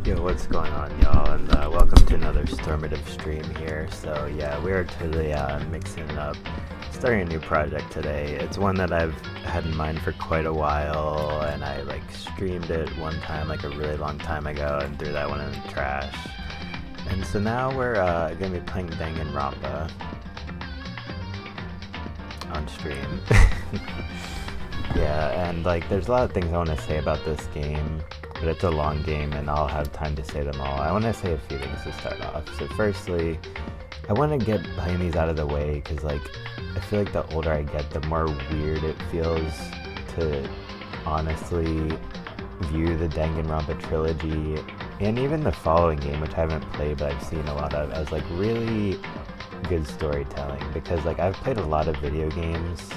Yo, what's going on, y'all? And welcome to another Stormative stream here. So yeah, we are totally mixing it up, starting a new project today. It's one that I've had in mind for quite a while, and I streamed it one time, like a really long time ago, and threw that one in the trash. And so now we're gonna be playing Danganronpa on stream. Yeah, and there's a lot of things I want to say about this game, but it's a long game and I'll have time to say them all. I want to say a few things to start off. So firstly, I want to get playing these out of the way because I feel like the older I get, the more weird it feels to honestly view the Danganronpa trilogy and even the following game, which I haven't played but I've seen a lot of, as really good storytelling, because I've played a lot of video games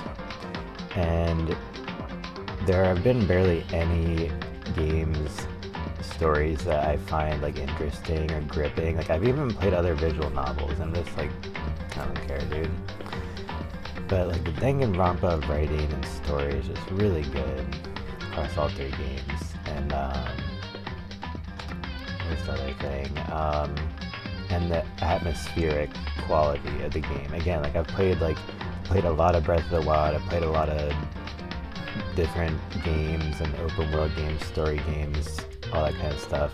and there have been barely any games stories that I find interesting or gripping. I've even played other visual novels and just I don't care, dude. But the Danganronpa writing and story is just really good across all three games. And what's the other thing? And the atmospheric quality of the game. Again, I've played a lot of Breath of the Wild. I've played a lot of different games and open world games, story games, all that kind of stuff.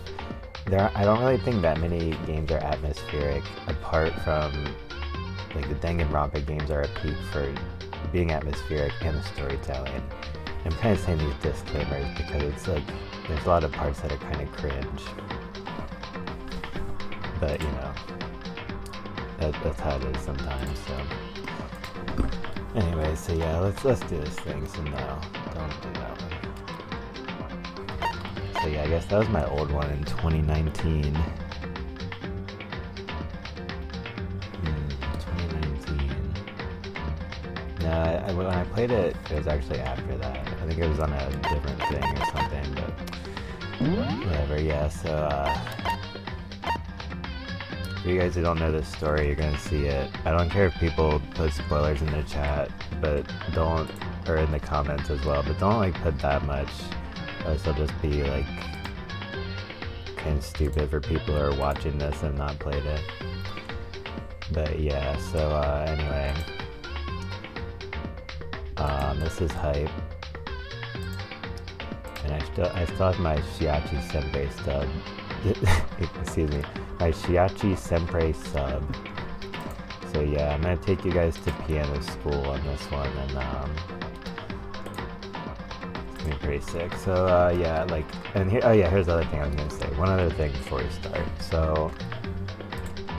I don't really think that many games are atmospheric, apart from the Danganronpa games are a peak for being atmospheric and the storytelling. I'm kind of saying these disclaimers because it's there's a lot of parts that are kind of cringe, but that's how it is sometimes. So anyway, so yeah, let's do this thing. So no, don't do that one. So yeah, I guess that was my old one in 2019. 2019. No, when I played it, it was actually after that. I think it was on a different thing or something, but whatever. Yeah, so for you guys who don't know this story, you're gonna see it. I don't care if people put spoilers in the chat, but don't, or in the comments as well, but don't put that much, else it'll just be kind of stupid for people who are watching this and not played it. But yeah, so anyway, this is hype, and I still have my Shiachi Senpai stub. Excuse me, my Shiachi Senpai sub. So yeah, I'm gonna take you guys to piano school on this one, and it's gonna be pretty sick. So yeah, and here, oh yeah, here's the other thing I was gonna say. One other thing before we start. So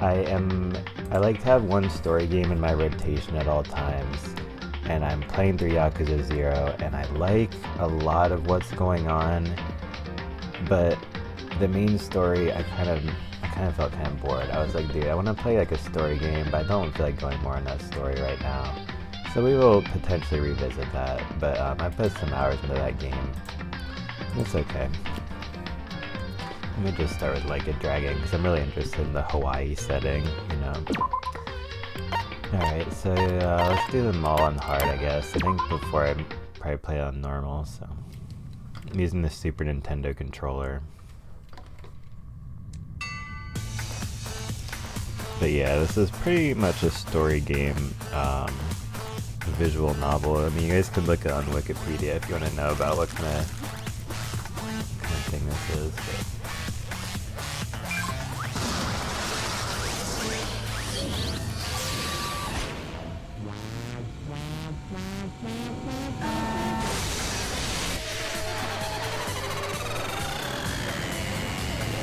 I like to have one story game in my rotation at all times, and I'm playing through Yakuza 0, and I like a lot of what's going on, but the main story, I kind of felt kind of bored. I was like, dude, I want to play a story game, but I don't feel like going more on that story right now. So we will potentially revisit that, but I put some hours into that game. It's okay. Let me just start with Like a Dragon, because I'm really interested in the Hawaii setting, Alright, so let's do them all on hard, I guess. I think before I probably play on normal, so I'm using the Super Nintendo controller. But yeah, this is pretty much a story game, visual novel. I mean, you guys can look it on Wikipedia if you want to know about what kind of thing this is. But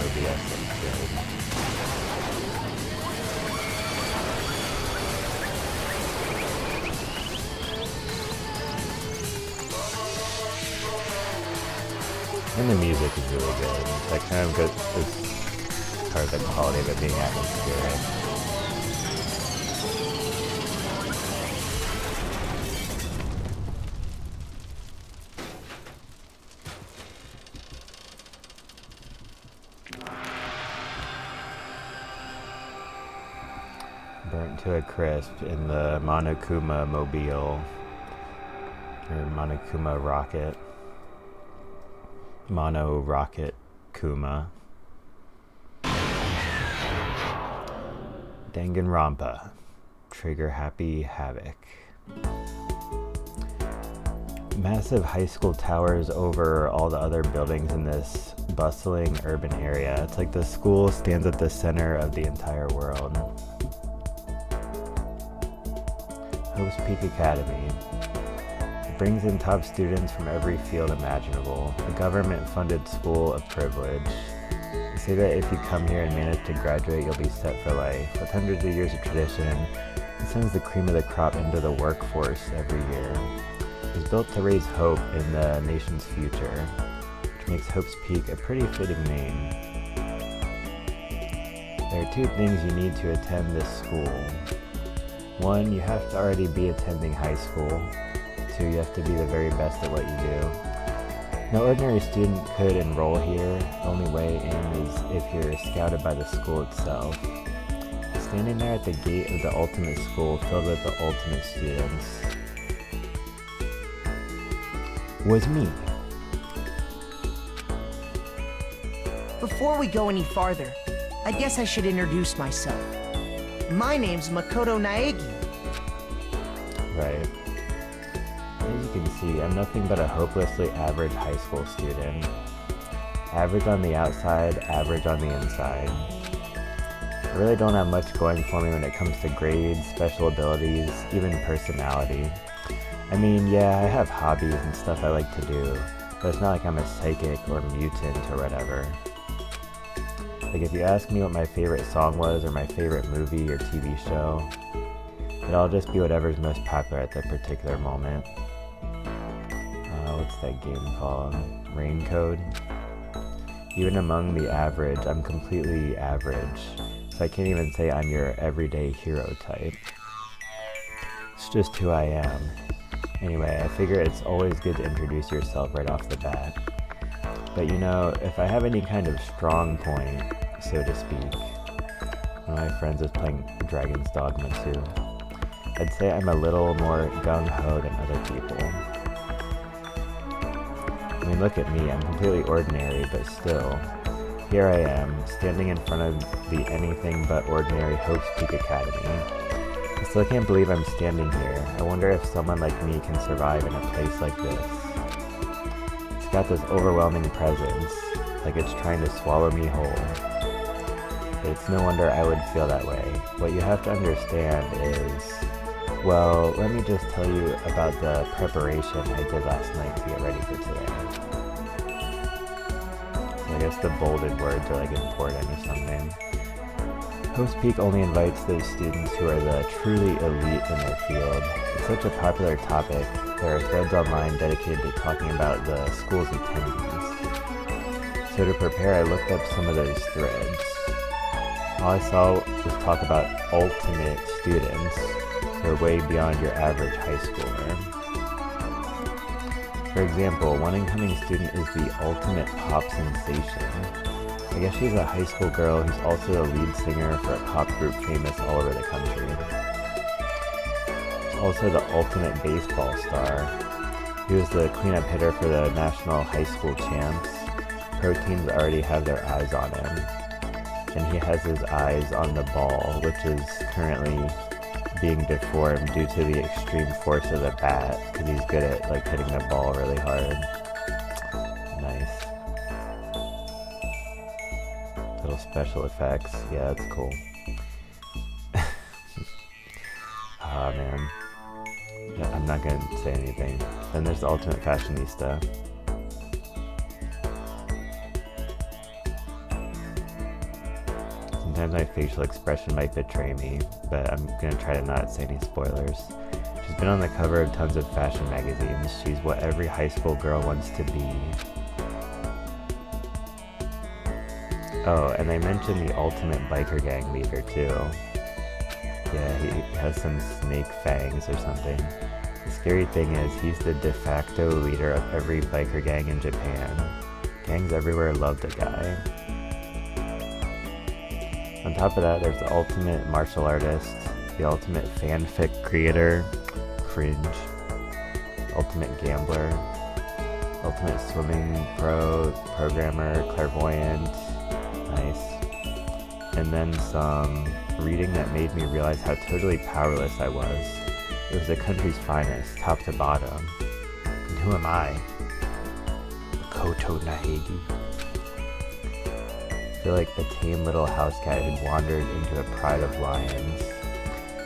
OBS looks good. And the music is really good. That kind of goes as part of the quality of it being atmospheric. Burnt to a crisp in the Monokuma Mobile, or Monokuma Rocket. Mono Rocket Kuma. Danganronpa. Trigger happy havoc. Massive high school towers over all the other buildings in this bustling urban area. It's like the school stands at the center of the entire world. Hope's Peak Academy. It brings in top students from every field imaginable. A government-funded school of privilege. They say that if you come here and manage to graduate, you'll be set for life. With hundreds of years of tradition, it sends the cream of the crop into the workforce every year. It's built to raise hope in the nation's future, which makes Hope's Peak a pretty fitting name. There are two things you need to attend this school. One, you have to already be attending high school. Two, you have to be the very best at what you do. No ordinary student could enroll here. The only way in is if you're scouted by the school itself. Standing there at the gate of the ultimate school filled with the ultimate students was me. Before we go any farther, I guess I should introduce myself. My name's Makoto Naegi. Right. As you can see, I'm nothing but a hopelessly average high school student. Average on the outside, average on the inside. I really don't have much going for me when it comes to grades, special abilities, even personality. I mean, yeah, I have hobbies and stuff I like to do, but it's not like I'm a psychic or mutant or whatever. Like, if you ask me what my favorite song was or my favorite movie or TV show, it'll all just be whatever's most popular at that particular moment. What's that game called? Rain Code? Even among the average, I'm completely average, so I can't even say I'm your everyday hero type. It's just who I am. Anyway, I figure it's always good to introduce yourself right off the bat. But you know, if I have any kind of strong point, so to speak, one of my friends is playing Dragon's Dogma 2, I'd say I'm a little more gung-ho than other people. I mean, look at me, I'm completely ordinary, but still, here I am, standing in front of the anything but ordinary Hope's Peak Academy. I still can't believe I'm standing here. I wonder if someone like me can survive in a place like this. It's got this overwhelming presence, like it's trying to swallow me whole. But it's no wonder I would feel that way. What you have to understand is, well, let me just tell you about the preparation I did last night to get ready for today. So I guess the bolded words are like important or something. Hope's Peak only invites those students who are the truly elite in their field. It's such a popular topic. There are threads online dedicated to talking about the school's attendees. So to prepare, I looked up some of those threads. All I saw was talk about ultimate students who are way beyond your average high schooler. For example, one incoming student is the ultimate pop sensation. I guess she's a high school girl who's also a lead singer for a pop group famous all over the country. She's also the ultimate baseball star. He was the cleanup hitter for the national high school champs. Pro teams already have their eyes on him. And he has his eyes on the ball, which is currently being deformed due to the extreme force of the bat, because he's good at like hitting the ball really hard. Nice. Little special effects. Yeah, that's cool. Ah, man. Yeah, I'm not gonna say anything. Then there's the ultimate fashionista. Sometimes my facial expression might betray me, but I'm gonna try to not say any spoilers. She's been on the cover of tons of fashion magazines. She's what every high school girl wants to be. Oh, and I mentioned the ultimate biker gang leader too. Yeah, he has some snake fangs or something. The scary thing is, he's the de facto leader of every biker gang in Japan. Gangs everywhere love the guy. On top of that, there's the ultimate martial artist, the ultimate fanfic creator, cringe, ultimate gambler, ultimate swimming pro, programmer, clairvoyant, nice, and then some reading that made me realize how totally powerless I was. It was the country's finest, top to bottom. And who am I? Makoto Nahegi. I feel like a tame little house cat had wandered into a pride of lions.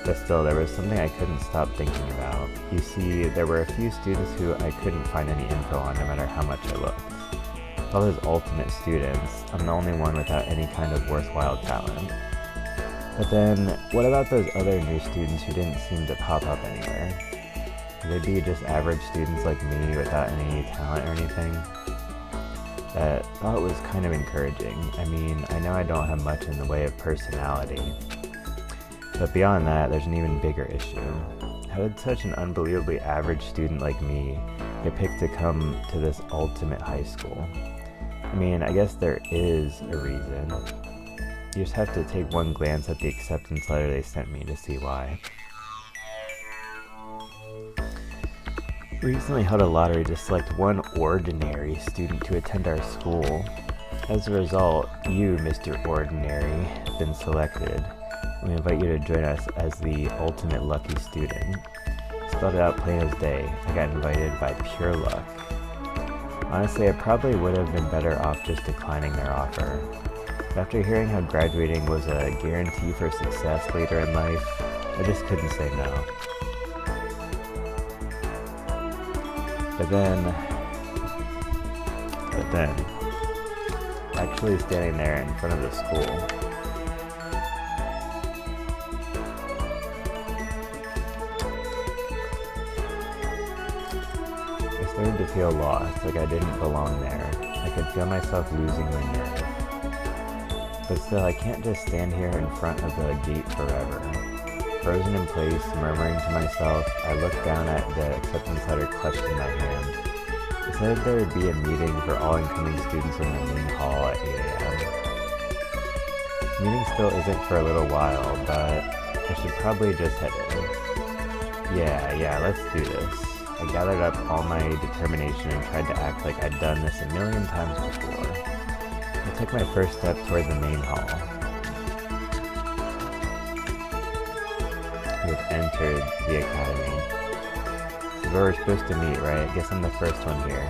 But still, there was something I couldn't stop thinking about. You see, there were a few students who I couldn't find any info on no matter how much I looked. All those ultimate students, I'm the only one without any kind of worthwhile talent. But then, what about those other new students who didn't seem to pop up anywhere? Could they be just average students like me without any talent or anything? That thought was kind of encouraging. I mean, I know I don't have much in the way of personality. But beyond that, there's an even bigger issue. How did such an unbelievably average student like me get picked to come to this ultimate high school? I mean, I guess there is a reason. You just have to take one glance at the acceptance letter they sent me to see why. We recently held a lottery to select one ordinary student to attend our school. As a result, you, Mr. Ordinary, have been selected. We invite you to join us as the ultimate lucky student. Spelled it out plain as day. I got invited by pure luck. Honestly, I probably would have been better off just declining their offer. But after hearing how graduating was a guarantee for success later in life, I just couldn't say no. But then, actually standing there in front of the school, I started to feel lost, like I didn't belong there. I could feel myself losing my nerve. But still, I can't just stand here in front of the gate forever. Frozen in place, murmuring to myself, I looked down at the acceptance letter clutched in my hand. It said there would be a meeting for all incoming students in the main hall at 8 a.m. The meeting still isn't for a little while, but I should probably just head in. Yeah, let's do this. I gathered up all my determination and tried to act like I'd done this a million times before. I took my first step toward the main hall. We have entered the academy. This is where we're supposed to meet, right? I guess I'm the first one here.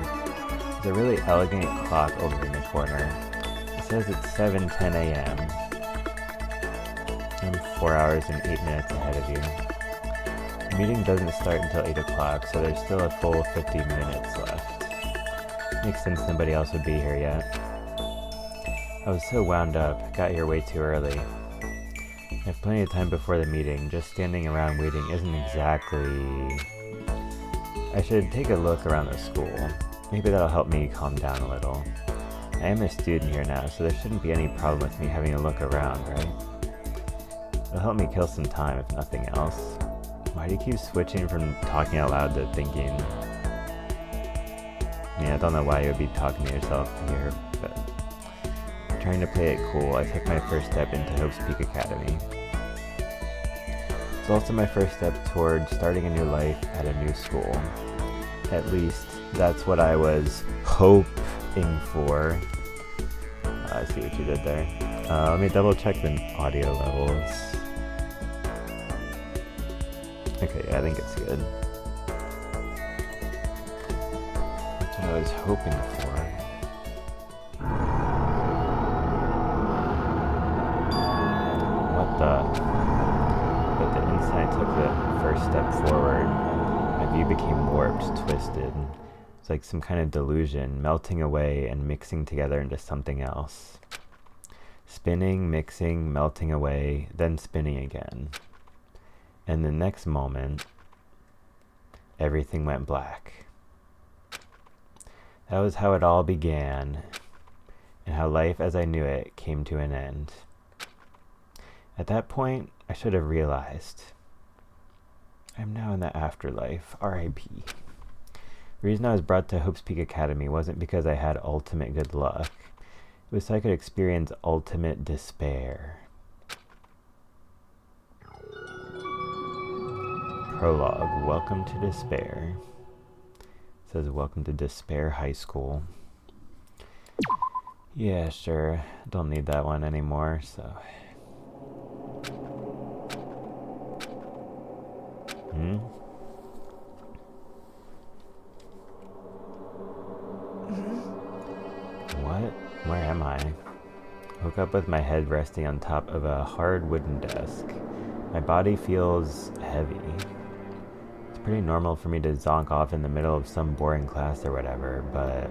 There's a really elegant clock over in the corner. It says it's 7:10 a.m. I'm 4 hours and 8 minutes ahead of you. The meeting doesn't start until 8 o'clock, so there's still a full 50 minutes left. Makes sense nobody else would be here yet. I was so wound up, got here way too early. I have plenty of time before the meeting. Just standing around waiting isn't exactly... I should take a look around the school. Maybe that'll help me calm down a little. I am a student here now, so there shouldn't be any problem with me having a look around, right? It'll help me kill some time, if nothing else. Why do you keep switching from talking out loud to thinking? I mean, I don't know why you would be talking to yourself here, but... Trying to play it cool, I took my first step into Hope's Peak Academy. It's also my first step toward starting a new life at a new school. At least, that's what I was hoping for. I see what you did there. Let me double check the audio levels. Okay, yeah, I think it's good. That's what I was hoping for. But the instant I took the first step forward, my view became warped, twisted. It's like some kind of delusion, melting away and mixing together into something else. Spinning, mixing, melting away, then spinning again. And the next moment, everything went black. That was how it all began, and how life as I knew it came to an end. At that point, I should have realized. I'm now in the afterlife, R.I.P. The reason I was brought to Hope's Peak Academy wasn't because I had ultimate good luck. It was so I could experience ultimate despair. Prologue, Welcome to Despair. It says, Welcome to Despair High School. Yeah, sure. Don't need that one anymore, so What? Where am I? Woke up with my head resting on top of a hard wooden desk. My body feels heavy. It's pretty normal for me to zonk off in the middle of some boring class or whatever, but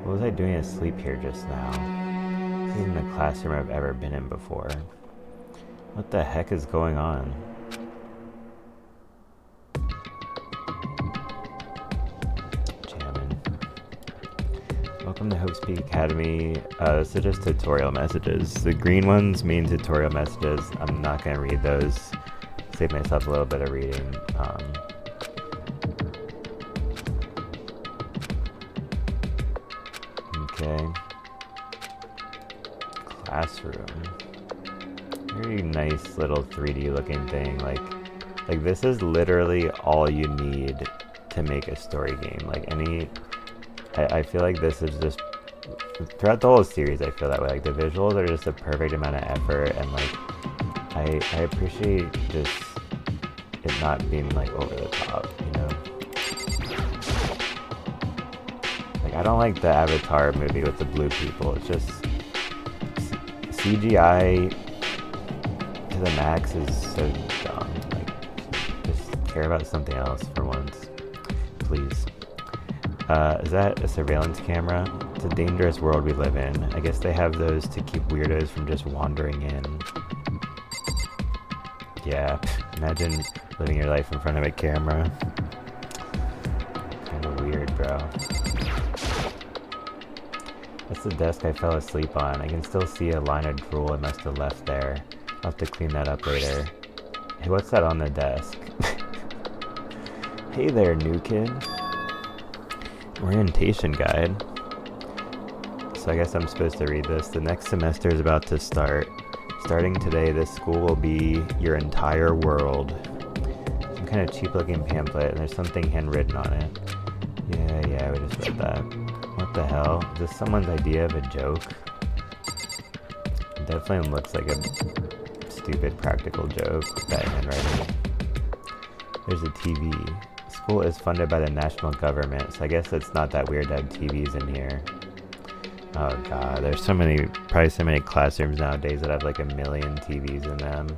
what was I doing asleep here just now? This isn't the classroom I've ever been in before. What the heck is going on? Welcome to Hope Speak Academy. This is just tutorial messages. The green ones mean tutorial messages. I'm not going to read those. Save myself a little bit of reading. Okay. Classroom. Very nice little 3D looking thing. Like this is literally all you need to make a story game. I feel like this is just, throughout the whole series I feel that way, like the visuals are just a perfect amount of effort, and like I appreciate just it not being like over the top, you know? Like I don't like the Avatar movie with the blue people. It's just CGI to the max is so dumb. Like just care about something else for once, please. Is that a surveillance camera? It's a dangerous world we live in. I guess they have those to keep weirdos from just wandering in. Yeah, imagine living your life in front of a camera. Kinda weird, bro. That's the desk I fell asleep on. I can still see a line of drool I must have left there. I'll have to clean that up later. Hey, what's that on the desk? Hey there, new kid. Orientation guide. So I guess I'm supposed to read this. The next semester is about to start. Starting today, this school will be your entire world. Some kind of cheap looking pamphlet, and there's something handwritten on it. Yeah, we just read that. What the hell? Is this someone's idea of a joke? It definitely looks like a stupid practical joke with that handwriting. There's a TV. School is funded by the national government, so I guess it's not that weird to have TVs in here. Oh god, there's probably so many classrooms nowadays that have like a million TVs in them.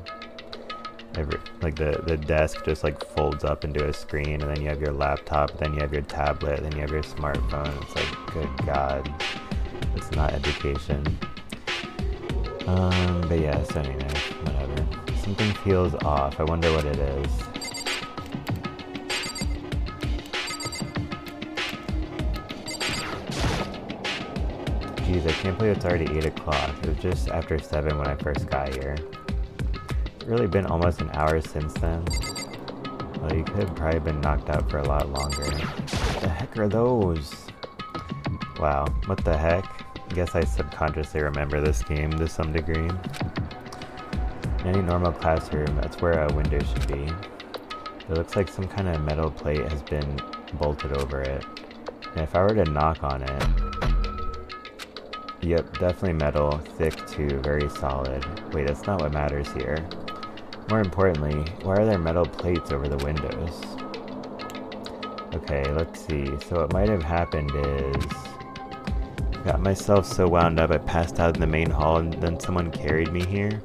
Like the desk just like folds up into a screen, and then you have your laptop, then you have your tablet, then you have your smartphone. It's like, good god, it's not education. But yeah, so anyway, whatever. Something feels off. I wonder what it is. Jeez, I can't believe it's already 8 o'clock. It was just after 7 when I first got here. It's really been almost an hour since then. Well, you could have probably been knocked out for a lot longer. What the heck are those? Wow, what the heck? I guess I subconsciously remember this game to some degree. In any normal classroom, that's where a window should be. It looks like some kind of metal plate has been bolted over it. And if I were to knock on it... Yep, definitely metal, thick too, very solid. Wait, that's not what matters here. More importantly, why are there metal plates over the windows? Okay, let's see. So what might have happened is... got myself so wound up I passed out in the main hall and then someone carried me here.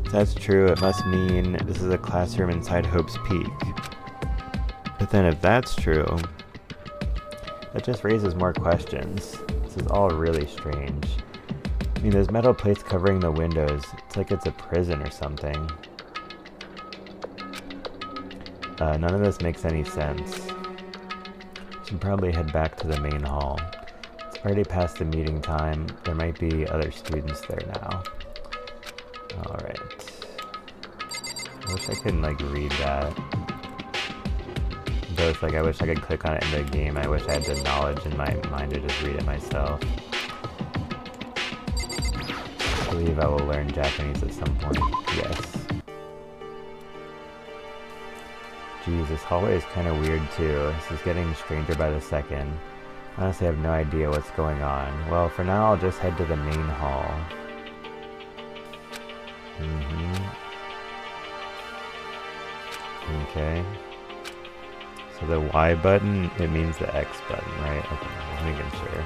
If that's true, it must mean this is a classroom inside Hope's Peak. But then if that's true, that just raises more questions. This is all really strange. I mean, there's metal plates covering the windows. It's like it's a prison or something. None of this makes any sense. Should probably head back to the main hall. It's already past the meeting time. There might be other students there now. Alright. I wish I could, like, read that. Both, like, I wish I could click on it in the game. I wish I had the knowledge in my mind to just read it myself. I believe I will learn Japanese at some point. Yes. Geez, this hallway is kind of weird too. This is getting stranger by the second. Honestly, I have no idea what's going on. Well, for now, I'll just head to the main hall. Okay. So the Y button, it means the X button, right? Okay, I'm making sure.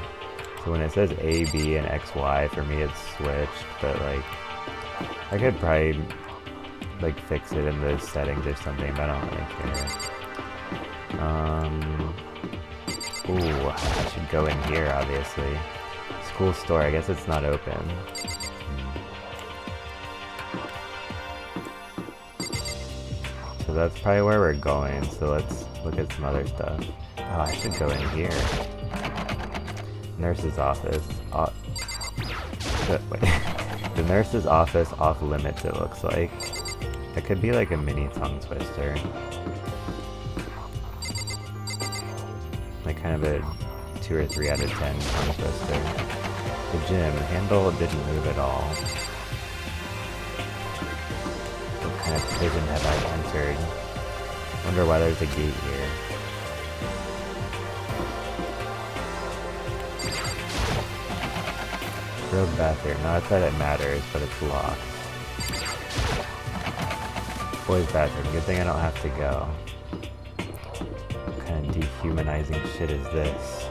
So when it says A, B, and X, Y, for me it's switched, but like, I could probably like fix it in those settings or something, but I don't really care. Ooh, I should go in here, obviously. School store, I guess it's not open. So that's probably where we're going, so let's look at some other stuff. Oh, I should go in here. Nurse's office. Wait. The nurse's office off limits, it looks like. It could be like a mini tongue twister. Like kind of a 2 or 3 out of 10 tongue twister. The gym, the handle didn't move at all. What kind of prison have I entered? Wonder why there's a gate here. Girls' bathroom. Not that it matters, but it's locked. Boys' bathroom. Good thing I don't have to go. What kind of dehumanizing shit is this?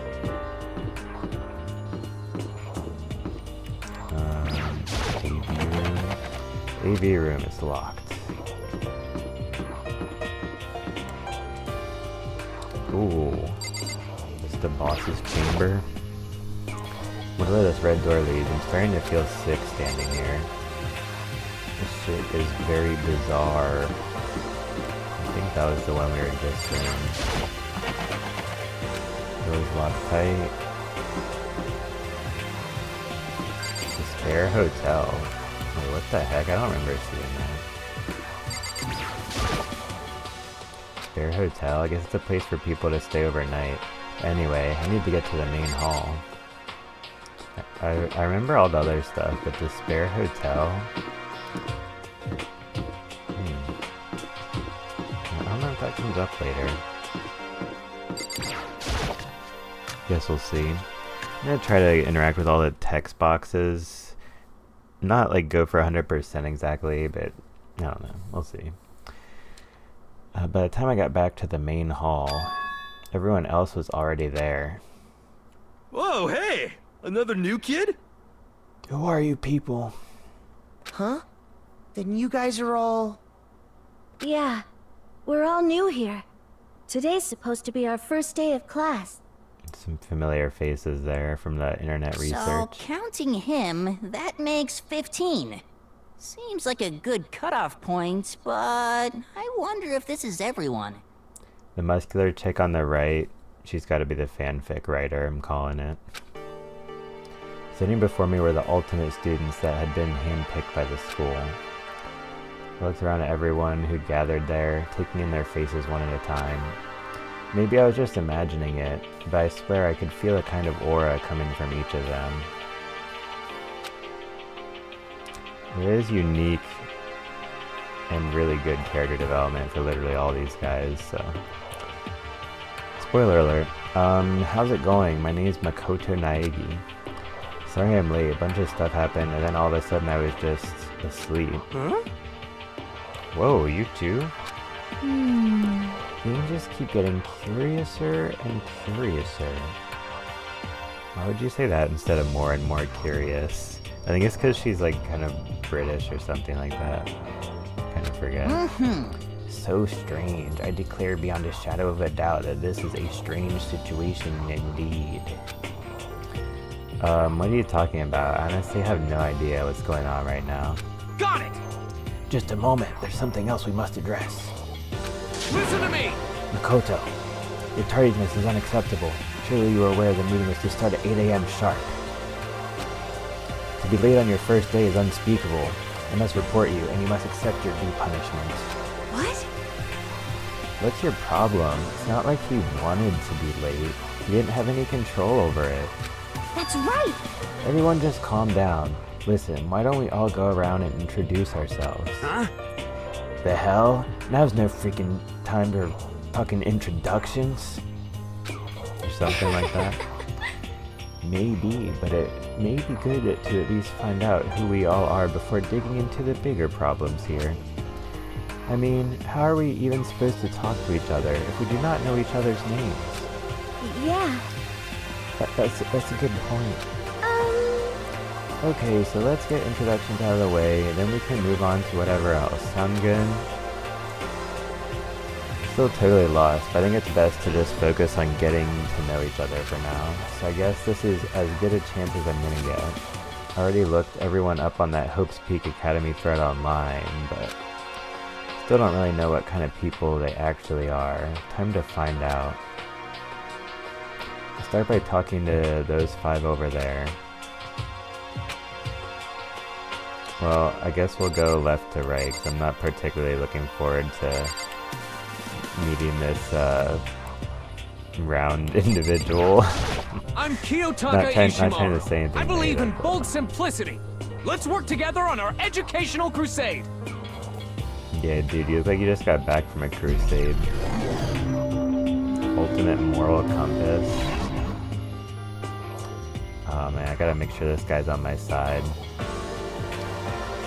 AV room. AV room is locked. Ooh. It's the boss's chamber. Whatever this red door leads, I'm starting to feel sick standing here. This shit is very bizarre. I think that was the one we were just in. Doors locked tight. Despair Hotel. Wait, what the heck? I don't remember seeing that. Despair Hotel? I guess it's a place for people to stay overnight. Anyway, I need to get to the main hall. I remember all the other stuff, but Despair Hotel? I don't know if that comes up later. Guess we'll see. I'm gonna try to interact with all the text boxes. Not like go for 100% exactly, but I don't know. We'll see. By the time I got back to the main hall, everyone else was already there. Whoa, hey! Another new kid? Who are you people? Huh? Then you guys are all... Yeah, we're all new here. Today's supposed to be our first day of class. Some familiar faces there from the internet research. So, counting him, that makes 15. Seems like a good cutoff point, but I wonder if this is everyone. The muscular chick on the right, she's got to be the fanfic writer, I'm calling it. Sitting before me were the ultimate students that had been handpicked by the school. I looked around at everyone who gathered there, taking in their faces one at a time. Maybe I was just imagining it, but I swear I could feel a kind of aura coming from each of them. There is unique and really good character development for literally all these guys, so... Spoiler alert. How's it going? My name is Makoto Naegi. Sorry I'm late, a bunch of stuff happened, and then all of a sudden I was just asleep. Huh? Whoa, you too? You just keep getting curiouser and curiouser. Why would you say that instead of more and more curious? I think it's because she's like kind of British or something like that. Kind of forget. So strange. I declare beyond a shadow of a doubt that this is a strange situation indeed. What are you talking about? I honestly have no idea what's going on right now. Got it! Just a moment. There's something else we must address. Listen to me! Makoto, your tardiness is unacceptable. Surely you are aware the meeting was to start at 8 a.m. sharp. To be late on your first day is unspeakable. I must report you, and you must accept your due punishment. What? What's your problem? It's not like you wanted to be late. You didn't have any control over it. That's right! Everyone just calm down. Listen, why don't we all go around and introduce ourselves? Huh? The hell? Now's no freaking time for fucking introductions. Or something like that. Maybe, but it may be good to at least find out who we all are before digging into the bigger problems here. I mean, how are we even supposed to talk to each other if we do not know each other's names? Yeah. That's a good point. Um... Okay, so let's get introductions out of the way, and then we can move on to whatever else. Sound good? Still totally lost, but I think it's best to just focus on getting to know each other for now. So I guess this is as good a chance as I'm gonna get. I already looked everyone up on that Hope's Peak Academy thread online, but still don't really know what kind of people they actually are. Time to find out. I'll start by talking to those 5 over there. Well, I guess we'll go left to right, because I'm not particularly looking forward to meeting this round individual. I'm Kiyotaka not trying to Ishimura. say anything I believe in negative, bold simplicity. Let's work together on our educational crusade. Yeah, dude, you look like you just got back from a crusade. Ultimate moral compass. Oh man, I gotta make sure this guy's on my side.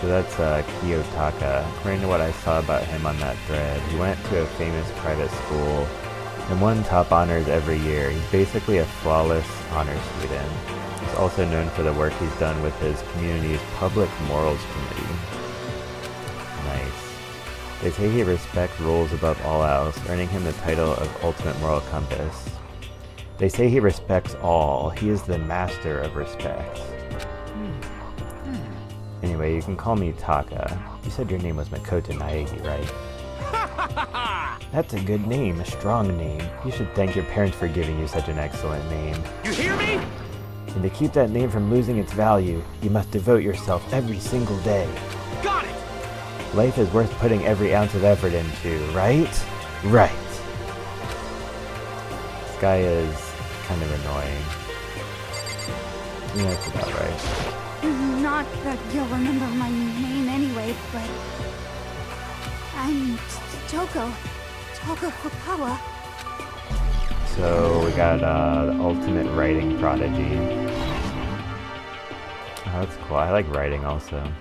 So that's Kiyotaka. According to what I saw about him on that thread, he went to a famous private school and won top honors every year. He's basically a flawless honor student. He's also known for the work he's done with his community's public morals committee. Nice. They say he respects rules above all else, earning him the title of Ultimate Moral Compass. They say he respects all. He is the master of respect. Anyway, you can call me Taka. You said your name was Makoto Naegi, right? That's a good name, a strong name. You should thank your parents for giving you such an excellent name. You hear me? And to keep that name from losing its value, you must devote yourself every single day. Got it! Life is worth putting every ounce of effort into, right? Right. This guy is kind of annoying. Yeah, that's about right. Not that you'll remember my name anyway, but I'm Toko Fukawa. So we got the ultimate writing prodigy. Oh, that's cool. I like writing also.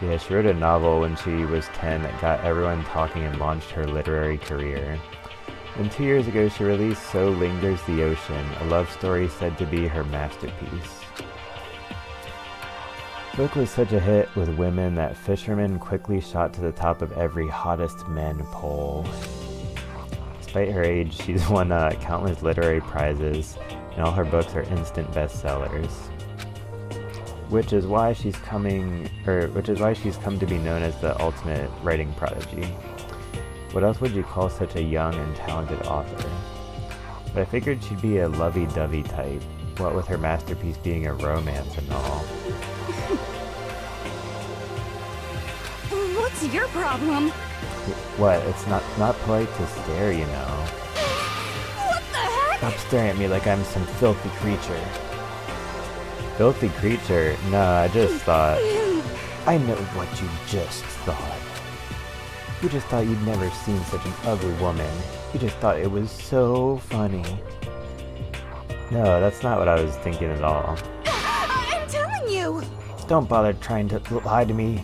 Yeah, she wrote a novel when she was 10 that got everyone talking and launched her literary career. And 2 years ago she released So Lingers the Ocean, a love story said to be her masterpiece. The book was such a hit with women that fishermen quickly shot to the top of every hottest men poll. Despite her age, she's won countless literary prizes, and all her books are instant bestsellers. Which is why she's come to be known as the ultimate writing prodigy. What else would you call such a young and talented author? But I figured she'd be a lovey-dovey type, what with her masterpiece being a romance and all. What's your problem? What? It's not polite to stare, you know. What the heck? Stop staring at me like I'm some filthy creature. Filthy creature? No, I just thought... I know what you just thought. You just thought you'd never seen such an ugly woman. You just thought it was so funny. No, that's not what I was thinking at all. I'm telling you! Don't bother trying to lie to me.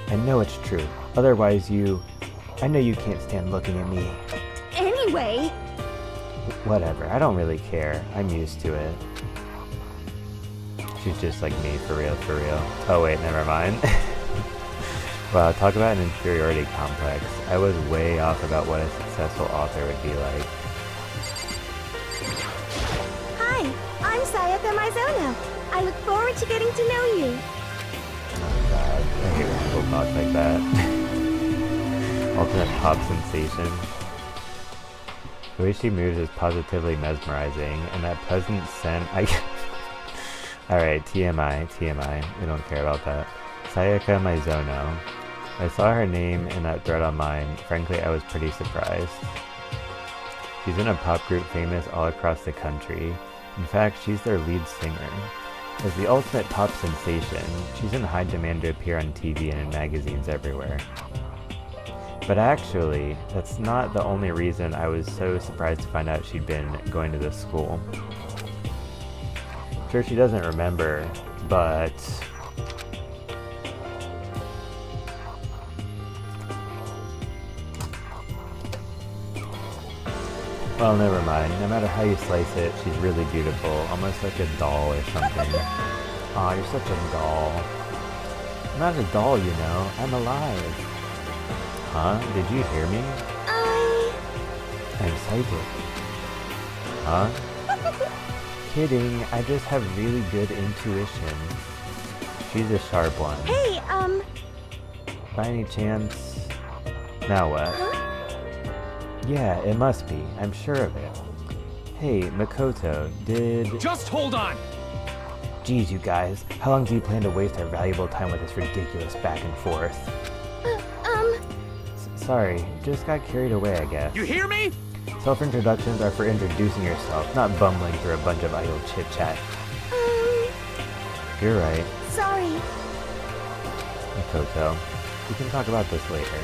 I know it's true. Otherwise I know you can't stand looking at me. Anyway... Whatever, I don't really care. I'm used to it. She's just like me, for real, for real. Oh wait, never mind. Wow, talk about an inferiority complex. I was way off about what a successful author would be like. Hi, I'm Sayaka Mizono. I look forward to getting to know you. Oh god, I hate when people talk like that. Ultimate pop sensation. The way she moves is positively mesmerizing, and that pleasant scent, Alright, TMI, we don't care about that. Sayaka Mizono. I saw her name in that thread online. Frankly, I was pretty surprised. She's in a pop group famous all across the country. In fact, she's their lead singer. As the ultimate pop sensation, she's in high demand to appear on TV and in magazines everywhere. But actually, that's not the only reason I was so surprised to find out she'd been going to this school. Sure, she doesn't remember, but Well, never mind. No matter how you slice it, she's really beautiful. Almost like a doll or something. Aw, you're such a doll. I'm not a doll, you know. I'm alive. Huh? Did you hear me? I'm psychic. Huh? Kidding. I just have really good intuition. She's a sharp one. Hey, By any chance... Now what? Huh? Yeah, it must be. I'm sure of it. Hey, Makoto, did... Just hold on! Geez, you guys. How long do you plan to waste our valuable time with this ridiculous back and forth? Sorry, just got carried away, I guess. You hear me? Self-introductions are for introducing yourself, not bumbling through a bunch of idle chit-chat. You're right, Sorry. Makoto. We can talk about this later.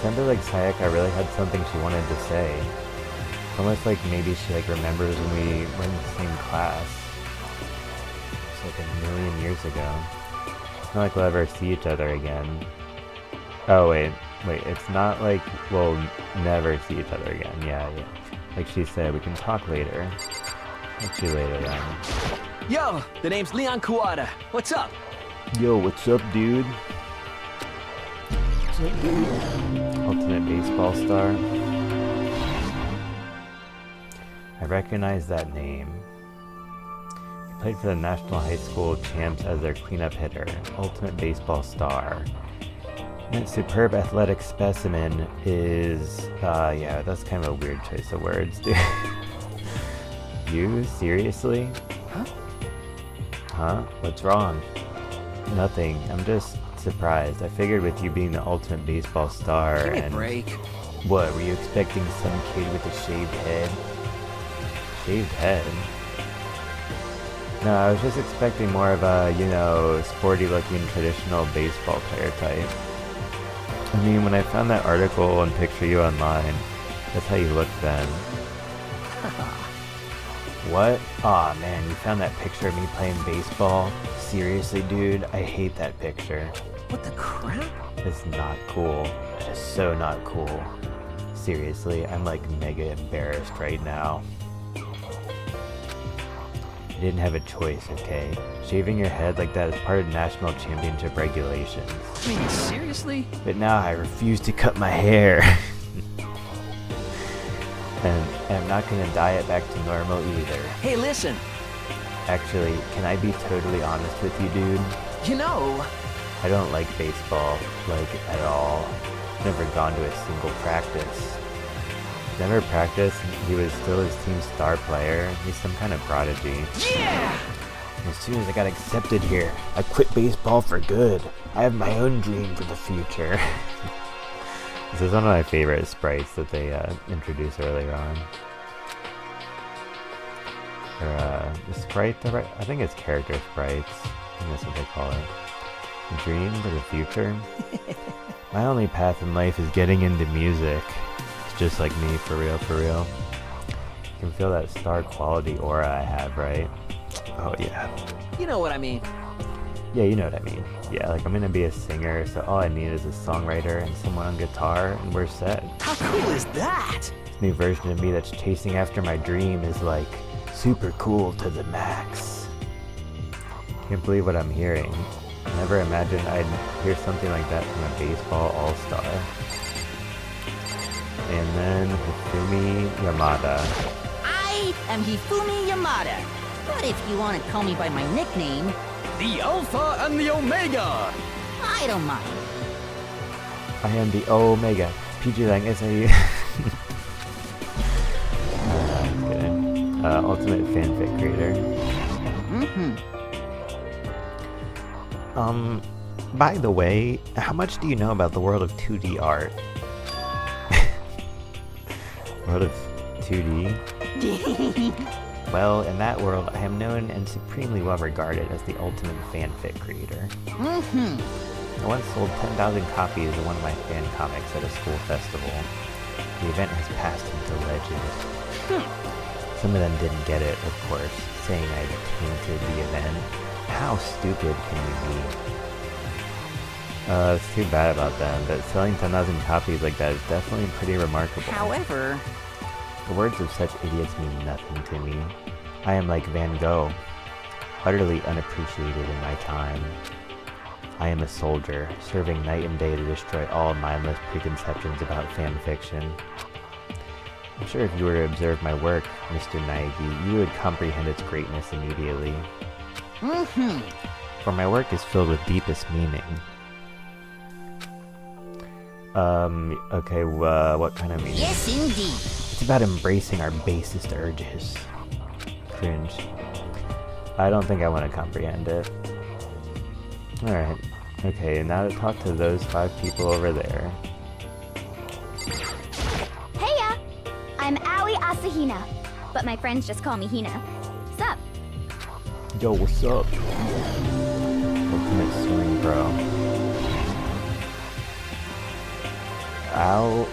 Sounded like Sayaka really had something she wanted to say. Almost like maybe she remembers when we were in the same class. It's like a million years ago. It's not like we'll ever see each other again. Oh wait, it's not like we'll never see each other again. Yeah. Like she said, we can talk later. Talk to you later then. Yo, the name's Leon Kuwata. What's up? Yo, what's up, dude? What's up, dude? Ultimate baseball star. I recognize that name. He played for the National High School Champs as their cleanup hitter. Ultimate baseball star. That superb athletic specimen is... yeah, that's kind of a weird choice of words, dude. You? Seriously? Huh? Huh? What's wrong? Nothing. I'm just surprised. I figured with you being the ultimate baseball star Give me a and... break. What, were you expecting some kid with a shaved head? Shaved head? No, I was just expecting more of a, you know, sporty-looking traditional baseball player type. I mean, when I found that article and picture you online, that's how you looked then. What? Aw, man, you found that picture of me playing baseball? Seriously, dude? I hate that picture. What the crap? It's not cool. It is so not cool. Seriously, I'm mega embarrassed right now. You didn't have a choice, okay? Shaving your head like that is part of national championship regulations. I mean, seriously? But now I refuse to cut my hair. And I'm not gonna dye it back to normal either. Hey, listen. Actually, can I be totally honest with you, dude? You know... I don't like baseball, at all. Never gone to a single practice. Never practiced, he was still his team's star player. He's some kind of prodigy. Yeah! As soon as I got accepted here, I quit baseball for good. I have my own dream for the future. This is one of my favorite sprites that they introduced earlier on. Or, the sprite, I think it's character sprites. I think that's what they call it. A dream for the future? My only path in life is getting into music. It's just like me, for real, for real. You can feel that star quality aura I have, right? Oh yeah. You know what I mean. Yeah, you know what I mean. Yeah, I'm gonna be a singer, so all I need is a songwriter and someone on guitar, and we're set. How cool is that? This new version of me that's chasing after my dream is super cool to the max. Can't believe what I'm hearing. I never imagined I'd hear something like that from a baseball all-star. And then Hifumi Yamada. I am Hifumi Yamada. But if you want to call me by my nickname, The Alpha and the Omega! I don't mind. I am the Omega. PG Lang SAU. Just kidding. Ultimate fanfic creator. By the way, how much do you know about the world of 2D art? World of 2D? Well, in that world, I am known and supremely well regarded as the ultimate fanfic creator. I once sold 10,000 copies of one of my fan comics at a school festival. The event has passed into legend. Some of them didn't get it, of course, saying I tainted the event. How stupid can you be? It's too bad about them, but selling 10,000 copies like that is definitely pretty remarkable. However, The words of such idiots mean nothing to me. I am like Van Gogh, utterly unappreciated in my time. I am a soldier, serving night and day to destroy all mindless preconceptions about fan fiction. I'm sure if you were to observe my work, Mr. Naegi, you would comprehend its greatness immediately. For my work is filled with deepest meaning. Okay, what kind of meaning? Yes, indeed. It's about embracing our basest urges. Cringe. I don't think I want to comprehend it. Alright. Okay, now to talk to those 5 people over there. Heya! I'm Aoi Asahina, but my friends just call me Hina. Sup? Yo, what's up? Ultimate Swing Pro. Ow,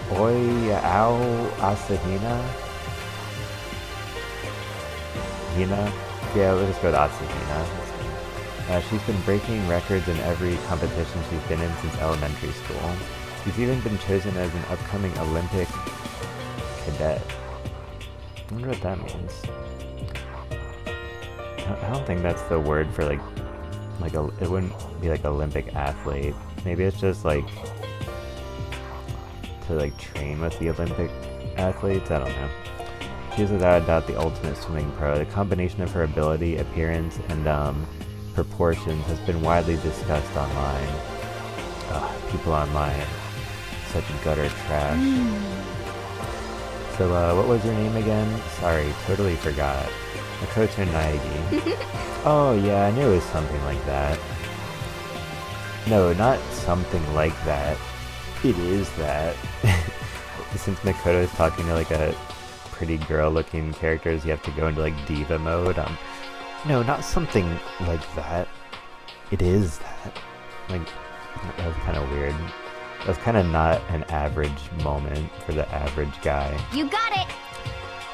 Asahina? Hina? Yeah, let's just go with Asahina. She's been breaking records in every competition she's been in since elementary school. She's even been chosen as an upcoming Olympic cadet. I wonder what that means. I don't think that's the word for it wouldn't be like Olympic athlete. Maybe it's just like to like train with the Olympic athletes. I don't know. She is without a doubt the ultimate swimming pro. The combination of her ability, appearance, and proportions has been widely discussed online. People online, such gutter trash. So what was your name again? Sorry, totally forgot. Makoto Naegi. Oh yeah, I knew it was something like that. No, not something like that. It is that. Since Makoto is talking to like a pretty girl looking characters, you have to go into like diva mode. No, not something like that. It is that. Like, that was kind of weird. That was kind of not an average moment for the average guy. You got it!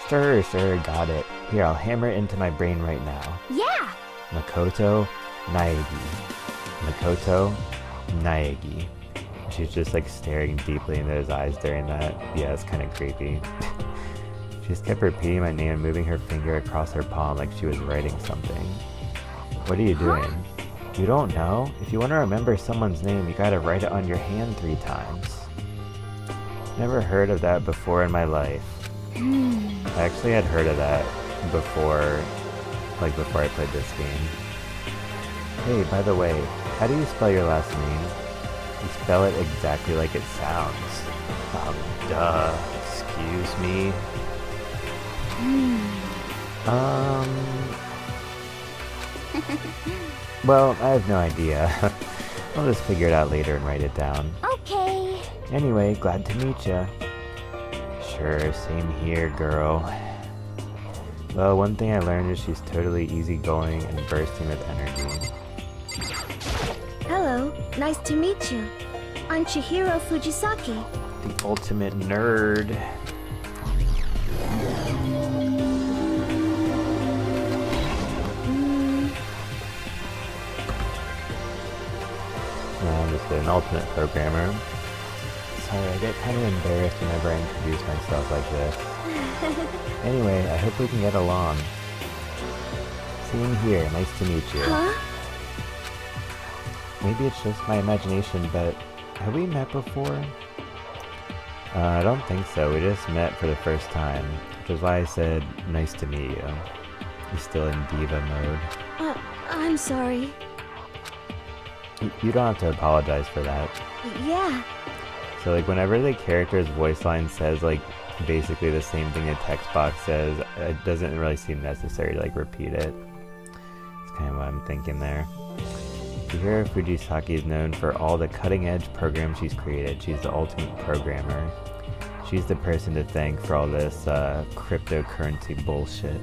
Sure, got it. Here, I'll hammer it into my brain right now. Yeah! Makoto Naegi. Makoto Naegi. She's just like staring deeply into his eyes during that. Yeah, it's kind of creepy. She just kept repeating my name and moving her finger across her palm like she was writing something. What are you doing? You don't know? If you want to remember someone's name, you gotta write it on your hand 3 times. Never heard of that before in my life. I actually had heard of that before I played this game. Hey, by the way, how do you spell your last name? You spell it exactly like it sounds. Duh. Excuse me? Well, I have no idea. I'll just figure it out later and write it down. Okay. Anyway, glad to meet ya. Sure, same here, girl. Well, one thing I learned is she's totally easygoing and bursting with energy. Hello, nice to meet you. I'm Chihiro Fujisaki. The ultimate nerd. No, I'm just an ultimate programmer. Sorry, I get kind of embarrassed whenever I introduce myself like this. Anyway, I hope we can get along. Same here, nice to meet you. Huh? Maybe it's just my imagination, but have we met before? I don't think so. We just met for the first time, which is why I said nice to meet you. You're still in diva mode. I'm sorry. You don't have to apologize for that. Yeah. So like whenever the character's voice line says like basically the same thing the text box says, it doesn't really seem necessary to like repeat it. That's kind of what I'm thinking there. Chihiro Fujisaki is known for all the cutting-edge programs she's created. She's the ultimate programmer. She's the person to thank for all this cryptocurrency bullshit.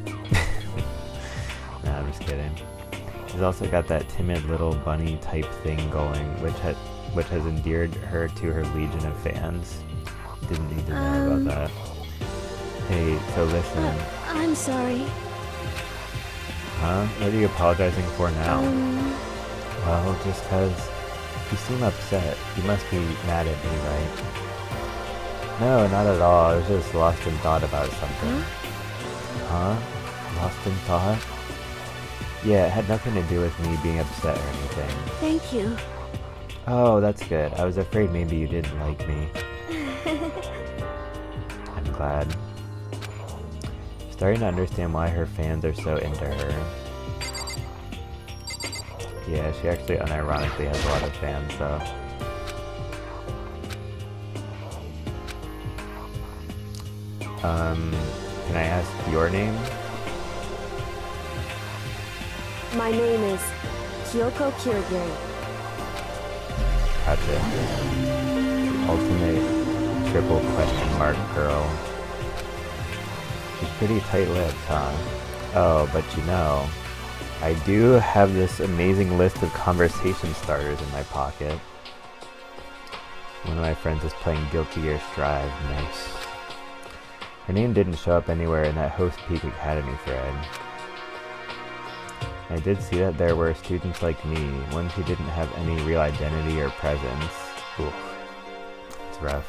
Nah, I'm just kidding. She's also got that timid little bunny type thing going, which has endeared her to her legion of fans. Didn't need to know about that. Hey, so listen. I'm sorry. Huh? What are you apologizing for now? Well, just 'cause you seem upset. You must be mad at me, right? No, not at all. I was just lost in thought about something. Huh? Lost in thought? Yeah, it had nothing to do with me being upset or anything. Thank you. Oh, that's good. I was afraid maybe you didn't like me. I'm glad. Starting to understand why her fans are so into her. Yeah, she actually unironically has a lot of fans, though. Can I ask your name? My name is Kyoko Kirigiri. Gotcha. The ultimate triple question mark girl. She's pretty tight-lipped, huh? Oh, but you know, I do have this amazing list of conversation starters in my pocket. One of my friends is playing Guilty Gear Strive. Nice. Her name didn't show up anywhere in that Host Peak Academy thread. I did see that there were students like me, ones who didn't have any real identity or presence. Oof. It's rough.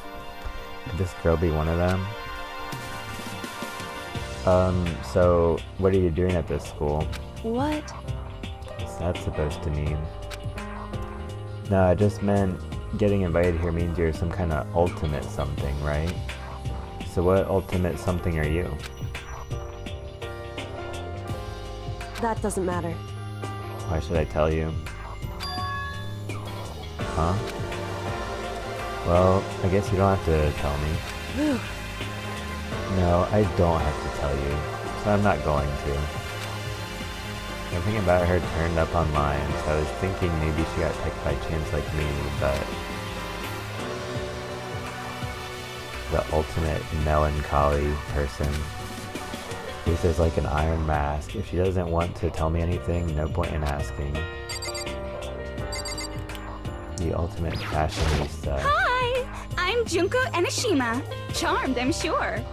Could this girl be one of them? So, what are you doing at this school? What? What's that supposed to mean? No, I just meant getting invited here means you're some kind of ultimate something, right? So what ultimate something are you? That doesn't matter. Why should I tell you? Huh? Well, I guess you don't have to tell me. No, I don't have to tell you, so I'm not going to. Something about her turned up online, so I was thinking maybe she got picked by chance like me, but... the ultimate melancholy person. This is like an iron mask. If she doesn't want to tell me anything, no point in asking. The ultimate fashionista. Hi! I'm Junko Enoshima. Charmed, I'm sure.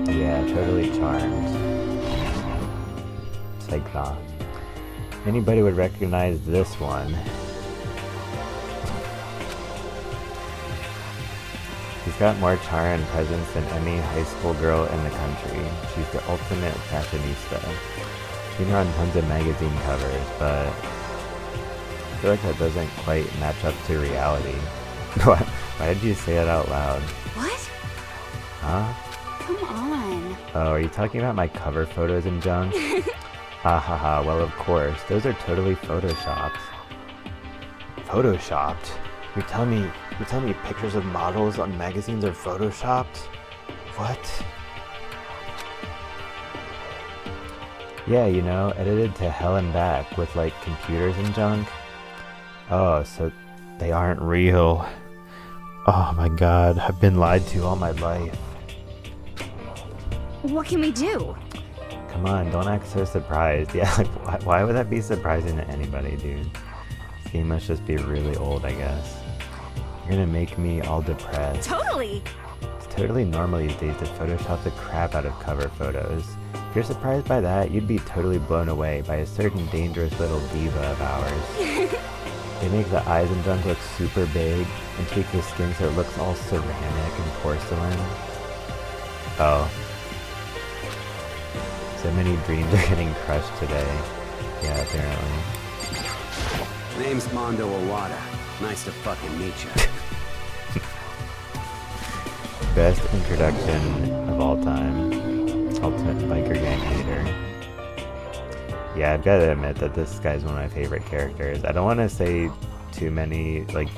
Yeah, totally charmed. It's like, nah. Anybody would recognize this one. She's got more charm and presence than any high school girl in the country. She's the ultimate fashionista. Seen her on tons of magazine covers, but I feel like that doesn't quite match up to reality. Why did you say that out loud? What? Huh? Come on. Oh, are you talking about my cover photos and junk? Ha ha ha, well of course. Those are totally photoshopped. Photoshopped? You're telling me pictures of models on magazines are photoshopped? What? Yeah, you know, edited to hell and back with like computers and junk. Oh, so they aren't real. Oh my god, I've been lied to all my life. What can we do? Come on, don't act so surprised. Yeah, like why would that be surprising to anybody, dude? This game must just be really old, I guess. You're gonna make me all depressed. Totally. It's totally normal these days to Photoshop the crap out of cover photos. If you're surprised by that, you'd be totally blown away by a certain dangerous little diva of ours. They make the eyes and junk look super big and tweak the skin so it looks all ceramic and porcelain. Oh. So many dreams are getting crushed today. Yeah, apparently. Name's Mondo Owada. Nice to fucking meet you. Best introduction of all time. Ultimate biker gang leader. Yeah, I've got to admit that this guy's one of my favorite characters. I don't want to say too many like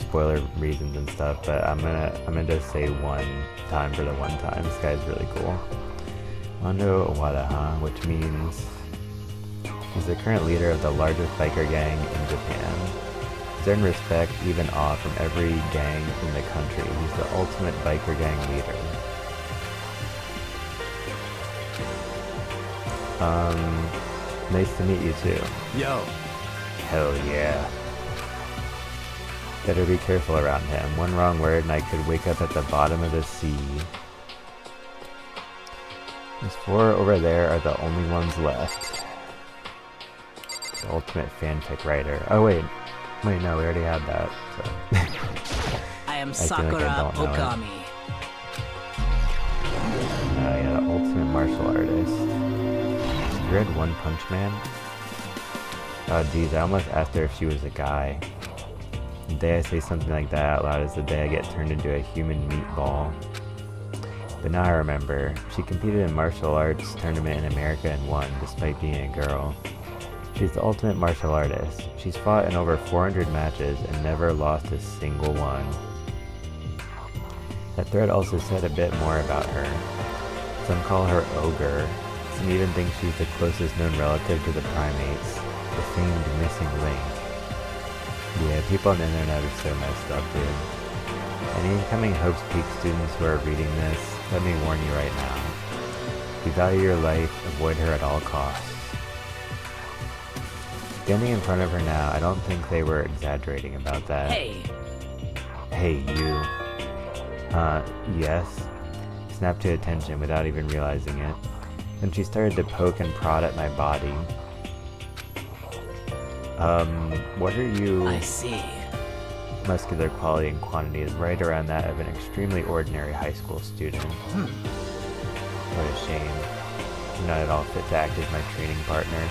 spoiler reasons and stuff, but I'm gonna just say one time for the one time. This guy's really cool. Mondo Owada, huh? Which means he's the current leader of the largest biker gang in Japan. He's earned respect, even awe from every gang in the country. He's the ultimate biker gang leader. Nice to meet you too. Yo. Hell yeah. Better be careful around him. One wrong word and I could wake up at the bottom of the sea. Those four over there are the only ones left. The ultimate fanfic writer. Oh wait, Wait, no, we already had that. So. I am feel like I Sakura don't know it. Okami. Yeah, the ultimate martial artist. You read One Punch Man? Oh, geez, I almost asked her if she was a guy. The day I say something like that out loud is the day I get turned into a human meatball. But now I remember, she competed in martial arts tournament in America and won, despite being a girl. She's the ultimate martial artist. She's fought in over 400 matches and never lost a single one. That thread also said a bit more about her. Some call her Ogre. Some even think she's the closest known relative to the primates, the famed missing link. Yeah, people on the internet are so messed up, dude. Any incoming Hopes Peak students who are reading this, let me warn you right now. If you value your life, avoid her at all costs. Standing in front of her now, I don't think they were exaggerating about that. Hey, Hey, you. Yes? Snapped to attention without even realizing it. Then she started to poke and prod at my body. What are you... I see. Muscular quality and quantity is right around that of an extremely ordinary high school student. What a shame. You're not at all fit to act as my training partner.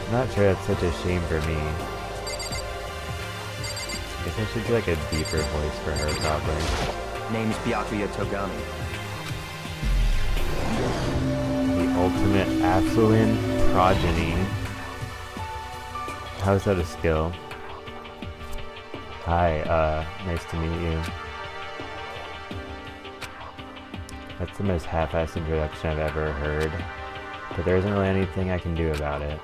I'm not sure that's such a shame for me. Guess I should do like a deeper voice for her, probably. Name's Byakuya Togami. The ultimate affluent progeny. How's that a skill? Hi, nice to meet you. That's the most half-assed introduction I've ever heard, but there isn't really anything I can do about it.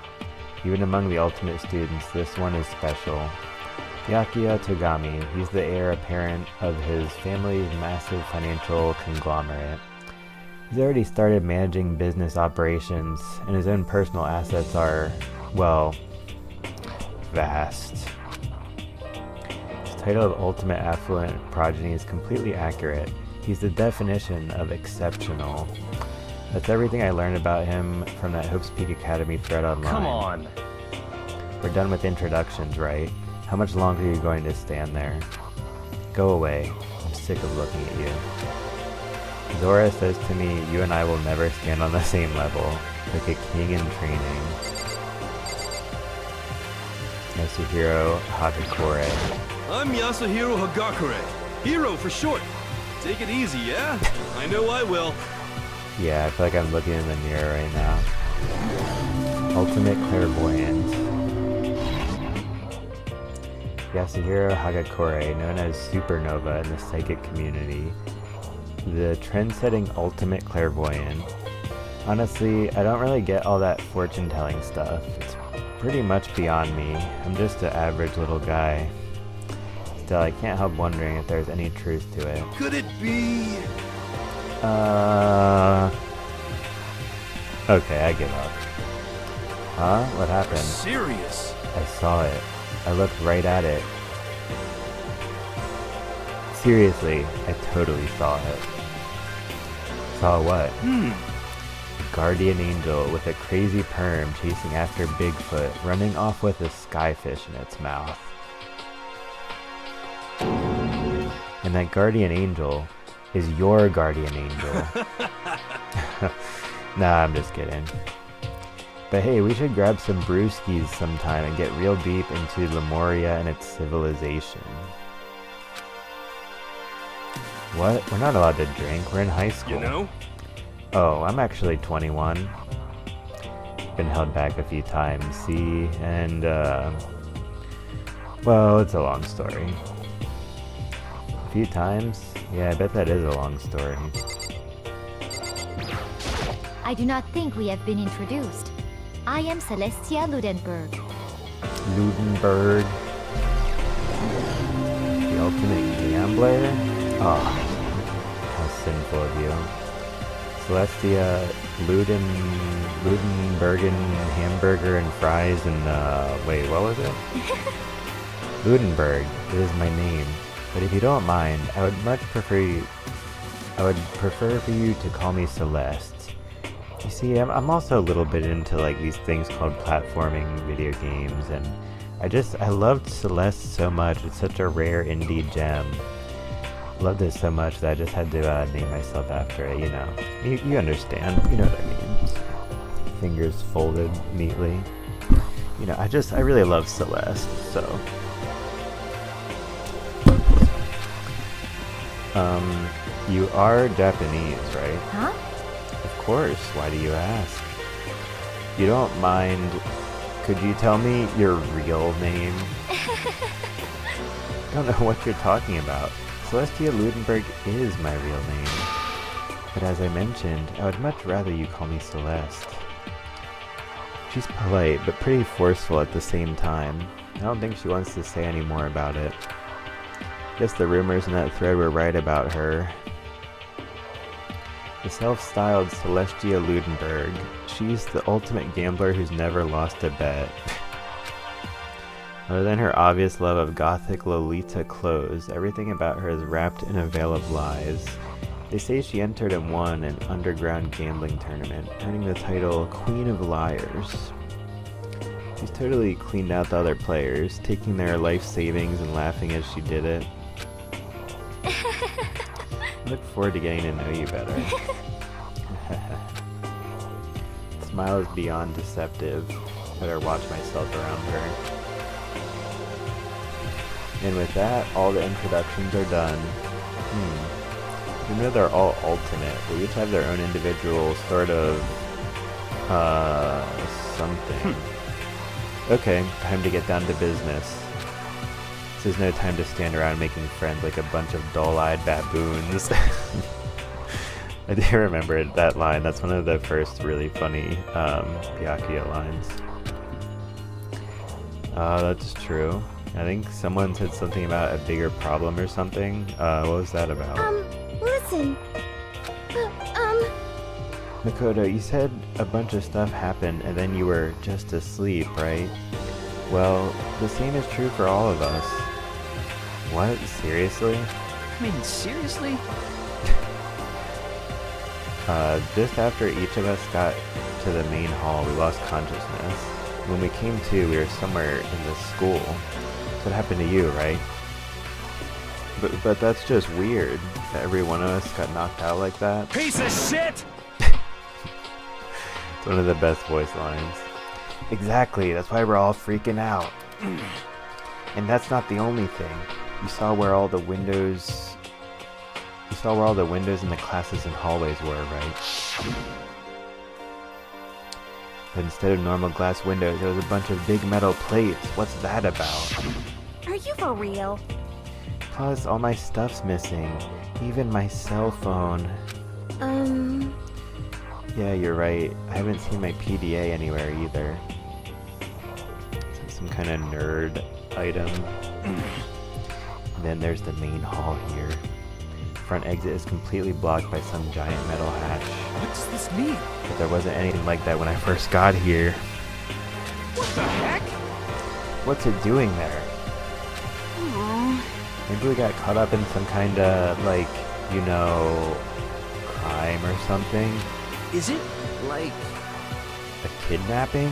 Even among the ultimate students, this one is special. Byakuya Togami, he's the heir apparent of his family's massive financial conglomerate. He's already started managing business operations, and his own personal assets are, well, vast. His title of Ultimate Affluent Progeny is completely accurate. He's the definition of exceptional. That's everything I learned about him from that Hopes Peak Academy thread online. Come on. We're done with introductions, right? How much longer are you going to stand there? Go away. I'm sick of looking at you. Zora says to me, you and I will never stand on the same level, like a king in training. Yasuhiro Hagakure. I'm Yasuhiro Hagakure. Hero for short. Take it easy, yeah? I know I will. Yeah, I feel like I'm looking in the mirror right now. Ultimate Clairvoyant. Yasuhiro Hagakure, known as Supernova in the psychic community. The trend-setting ultimate clairvoyant. Honestly, I don't really get all that fortune-telling stuff. It's pretty much beyond me. I'm just an average little guy. Still, I can't help wondering if there's any truth to it. Could it be? Okay, I give up. Huh? What happened? Serious? I saw it. I looked right at it. Seriously, I totally saw it. Saw what? A guardian angel with a crazy perm chasing after Bigfoot, running off with a skyfish in its mouth. And that guardian angel is your guardian angel. Nah, I'm just kidding. But hey, we should grab some brewskis sometime and get real deep into Lemuria and its civilization. What? We're not allowed to drink. We're in high school. You know? Oh, I'm actually 21. Been held back a few times, see? And, well, it's a long story. A few times? Yeah, I bet that is a long story. I do not think we have been introduced. I am Celestia Ludenberg. Ludenberg. The ultimate gambler? Oh, how sinful of you. Celestia, Ludenbergen, hamburger and fries and, wait, what was it? Ludenberg, it is my name. But if you don't mind, I would prefer for you to call me Celeste. You see, I'm also a little bit into like these things called platforming video games, and I loved Celeste so much. It's such a rare indie gem. Loved it so much that I just had to name myself after it, you know. You understand, you know what I mean. Fingers folded neatly. You know, I really love Celeste, so. You are Japanese, right? Huh? Of course, why do you ask? You don't mind, could you tell me your real name? I don't know what you're talking about. Celestia Ludenberg is my real name. But as I mentioned, I would much rather you call me Celeste. She's polite, but pretty forceful at the same time. I don't think she wants to say any more about it. Guess the rumors in that thread were right about her. The self-styled Celestia Ludenberg. She's the ultimate gambler who's never lost a bet. Other than her obvious love of gothic Lolita clothes, everything about her is wrapped in a veil of lies. They say she entered and won an underground gambling tournament, earning the title Queen of Liars. She's totally cleaned out the other players, taking their life savings and laughing as she did it. I look forward to getting to know you better. The smile is beyond deceptive. Better watch myself around her. And with that, all the introductions are done. You know they're all alternate. They each have their own individual sort of, something. Okay, time to get down to business. This is no time to stand around making friends like a bunch of dull-eyed baboons. I do remember that line. That's one of the first really funny Byakuya lines. That's true. I think someone said something about a bigger problem or something. What was that about? Listen. Makoto, you said a bunch of stuff happened and then you were just asleep, right? Well, the same is true for all of us. What? Seriously? I mean, seriously? Just after each of us got to the main hall, we lost consciousness. When we came to, we were somewhere in the school. That's what happened to you, right? But that's just weird, that every one of us got knocked out like that. Piece of shit! It's one of the best voice lines. Exactly, that's why we're all freaking out. And that's not the only thing. You saw where all the windows in the classes and hallways were, right? But instead of normal glass windows, there was a bunch of big metal plates. What's that about? Are you for real? Plus, all my stuff's missing. Even my cell phone. Yeah, you're right. I haven't seen my PDA anywhere either. Some kind of nerd item. And then there's the main hall here. Front exit is completely blocked by some giant metal hatch. What does this mean? But there wasn't anything like that when I first got here. What the heck? What's it doing there? Maybe we got caught up in some kind of, like, you know, crime or something? Is it, like... a kidnapping?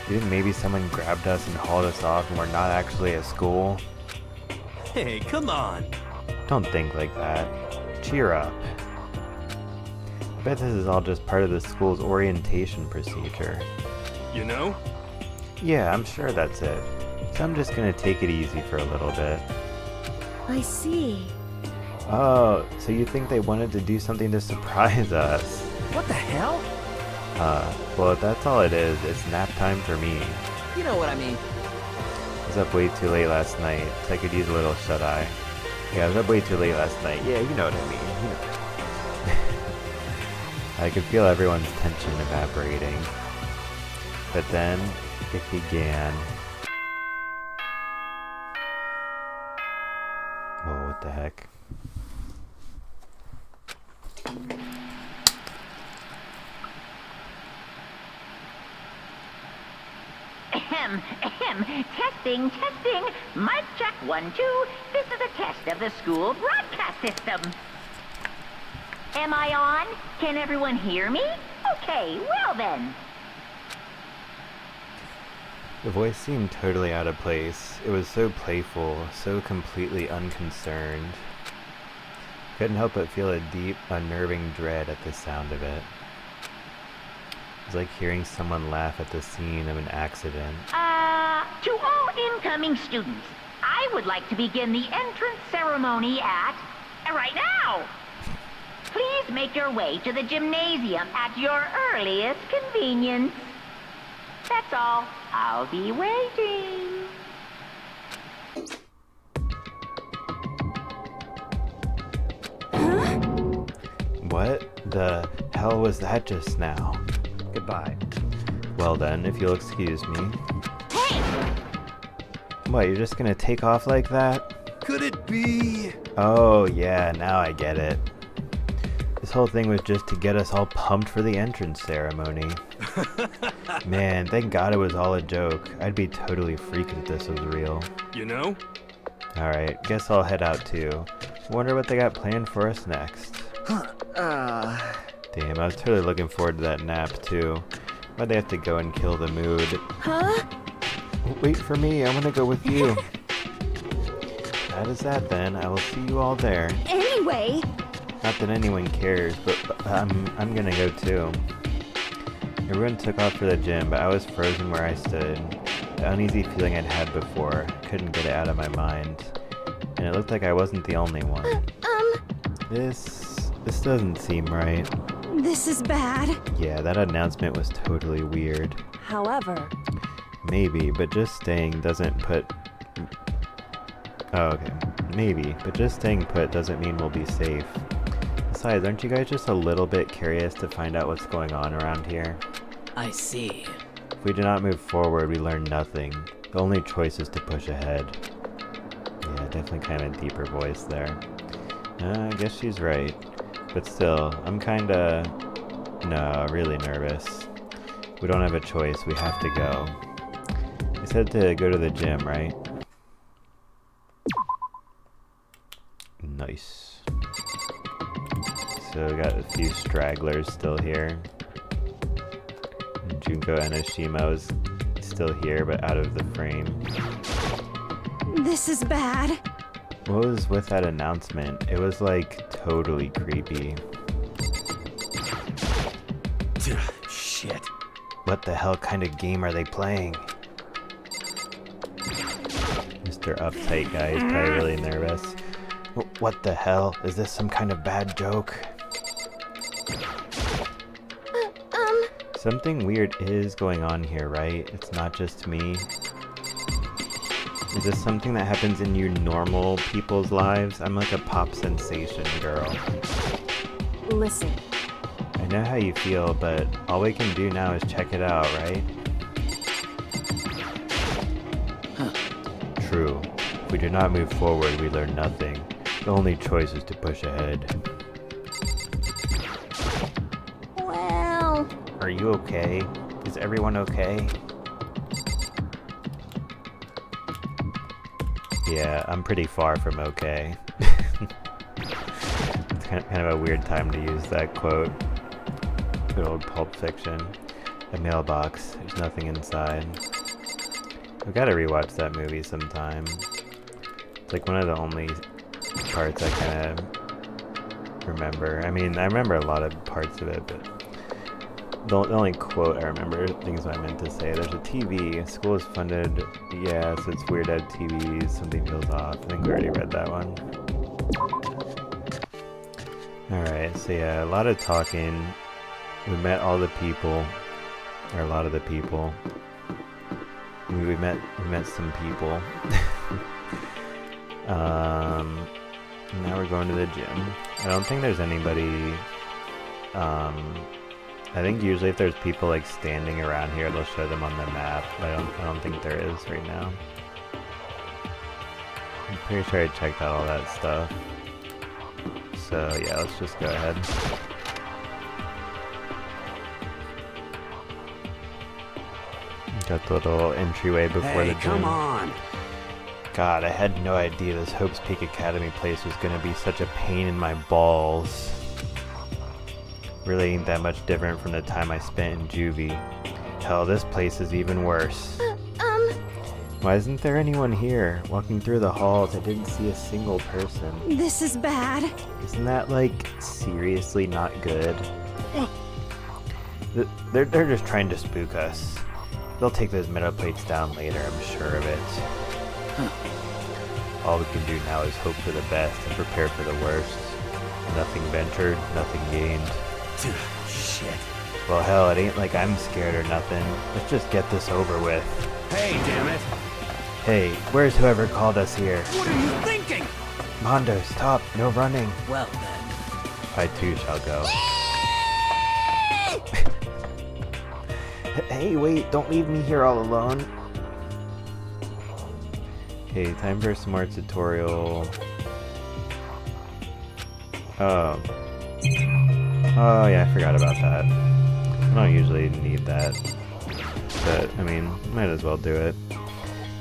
You think maybe someone grabbed us and hauled us off and we're not actually at school? Hey, come on. Don't think like that. Cheer up. I bet this is all just part of the school's orientation procedure. You know? Yeah, I'm sure that's it. So I'm just gonna take it easy for a little bit. I see. Oh, so you think they wanted to do something to surprise us? What the hell? Well, if that's all it is, it's nap time for me. You know what I mean. I was up way too late last night, so I could use a little shut-eye. Yeah, I was up way too late last night. Yeah, you know what I mean. You know. I could feel everyone's tension evaporating. But then, it began. Oh, what the heck? Testing. Mic check 1, 2. This is a test of the school broadcast system. Am I on? Can everyone hear me? Okay, well then. The voice seemed totally out of place. It was so playful, so completely unconcerned. Couldn't help but feel a deep, unnerving dread at the sound of it. It was like hearing someone laugh at the scene of an accident. To all incoming students, I would like to begin the entrance ceremony right now. Please make your way to the gymnasium at your earliest convenience. That's all. I'll be waiting. What the hell was that just now? Goodbye. Well then, if you'll excuse me. Hey! What, you're just gonna take off like that? Could it be? Oh yeah, now I get it. This whole thing was just to get us all pumped for the entrance ceremony. Man, thank God it was all a joke. I'd be totally freaked if this was real. You know? Alright, guess I'll head out too. Wonder what they got planned for us next. Damn, I was totally looking forward to that nap too. Why'd they have to go and kill the mood? Huh? Wait for me, I want to go with you. That is that then, I will see you all there. Anyway. Not that anyone cares, but I'm gonna go too. Everyone took off for the gym, but I was frozen where I stood. The uneasy feeling I'd had before, couldn't get it out of my mind. And it looked like I wasn't the only one. This doesn't seem right. This is bad. Yeah, that announcement was totally weird. However. Maybe, but just staying doesn't put... Oh, okay. Maybe, but just staying put doesn't mean we'll be safe. Besides, aren't you guys just a little bit curious to find out what's going on around here? I see. If we do not move forward, we learn nothing. The only choice is to push ahead. Yeah, definitely kind of a deeper voice there. I guess she's right. But still, I'm kinda... No, really nervous. We don't have a choice, we have to go. You said to go to the gym, right? Nice. So we got a few stragglers still here. Junko Enoshima is still here, but out of the frame. This is bad. What was with that announcement? It was like totally creepy. Shit. What the hell kind of game are they playing? Mr. Uptight guy is probably really nervous. What the hell? Is this some kind of bad joke? Something weird is going on here, right? It's not just me. Is this something that happens in you normal people's lives? I'm like a pop sensation girl. Listen. I know how you feel, but all we can do now is check it out, right? True. If we do not move forward, we learn nothing. The only choice is to push ahead. Well... Are you okay? Is everyone okay? Yeah, I'm pretty far from okay. It's kind of a weird time to use that quote. Good old Pulp Fiction. A mailbox. There's nothing inside. I've got to rewatch that movie sometime. It's like one of the only parts I kind of remember. I mean, I remember a lot of parts of it, but the only quote I remember, things I meant to say. There's a TV. School is funded. Yeah, so it's weird at TVs. Something feels off. I think we already read that one. Alright, so yeah, a lot of talking. We met all the people. Or a lot of the people. We met some people. Now we're going to the gym. I don't think there's anybody... I think usually if there's people like standing around here, they'll show them on the map. But I don't think there is right now. I'm pretty sure I checked out all that stuff. So yeah, let's just go ahead. Got the little entryway before the gym. Come on! God, I had no idea this Hope's Peak Academy place was gonna be such a pain in my balls. Really ain't that much different from the time I spent in juvie. Hell, this place is even worse. Why isn't there anyone here? Walking through the halls, I didn't see a single person. This is bad. Isn't that, like, seriously not good? They're just trying to spook us. They'll take those metal plates down later, I'm sure of it. All we can do now is hope for the best and prepare for the worst. Nothing ventured, nothing gained. Shit. Well, hell, it ain't like I'm scared or nothing. Let's just get this over with. Hey, damn it. Hey, where's whoever called us here? What are you thinking? Mondo, stop. No running. Well then. I too shall go. Hey, wait, don't leave me here all alone. Okay, time for some more tutorial. Oh, yeah, I forgot about that. I don't usually need that, but, I mean, might as well do it.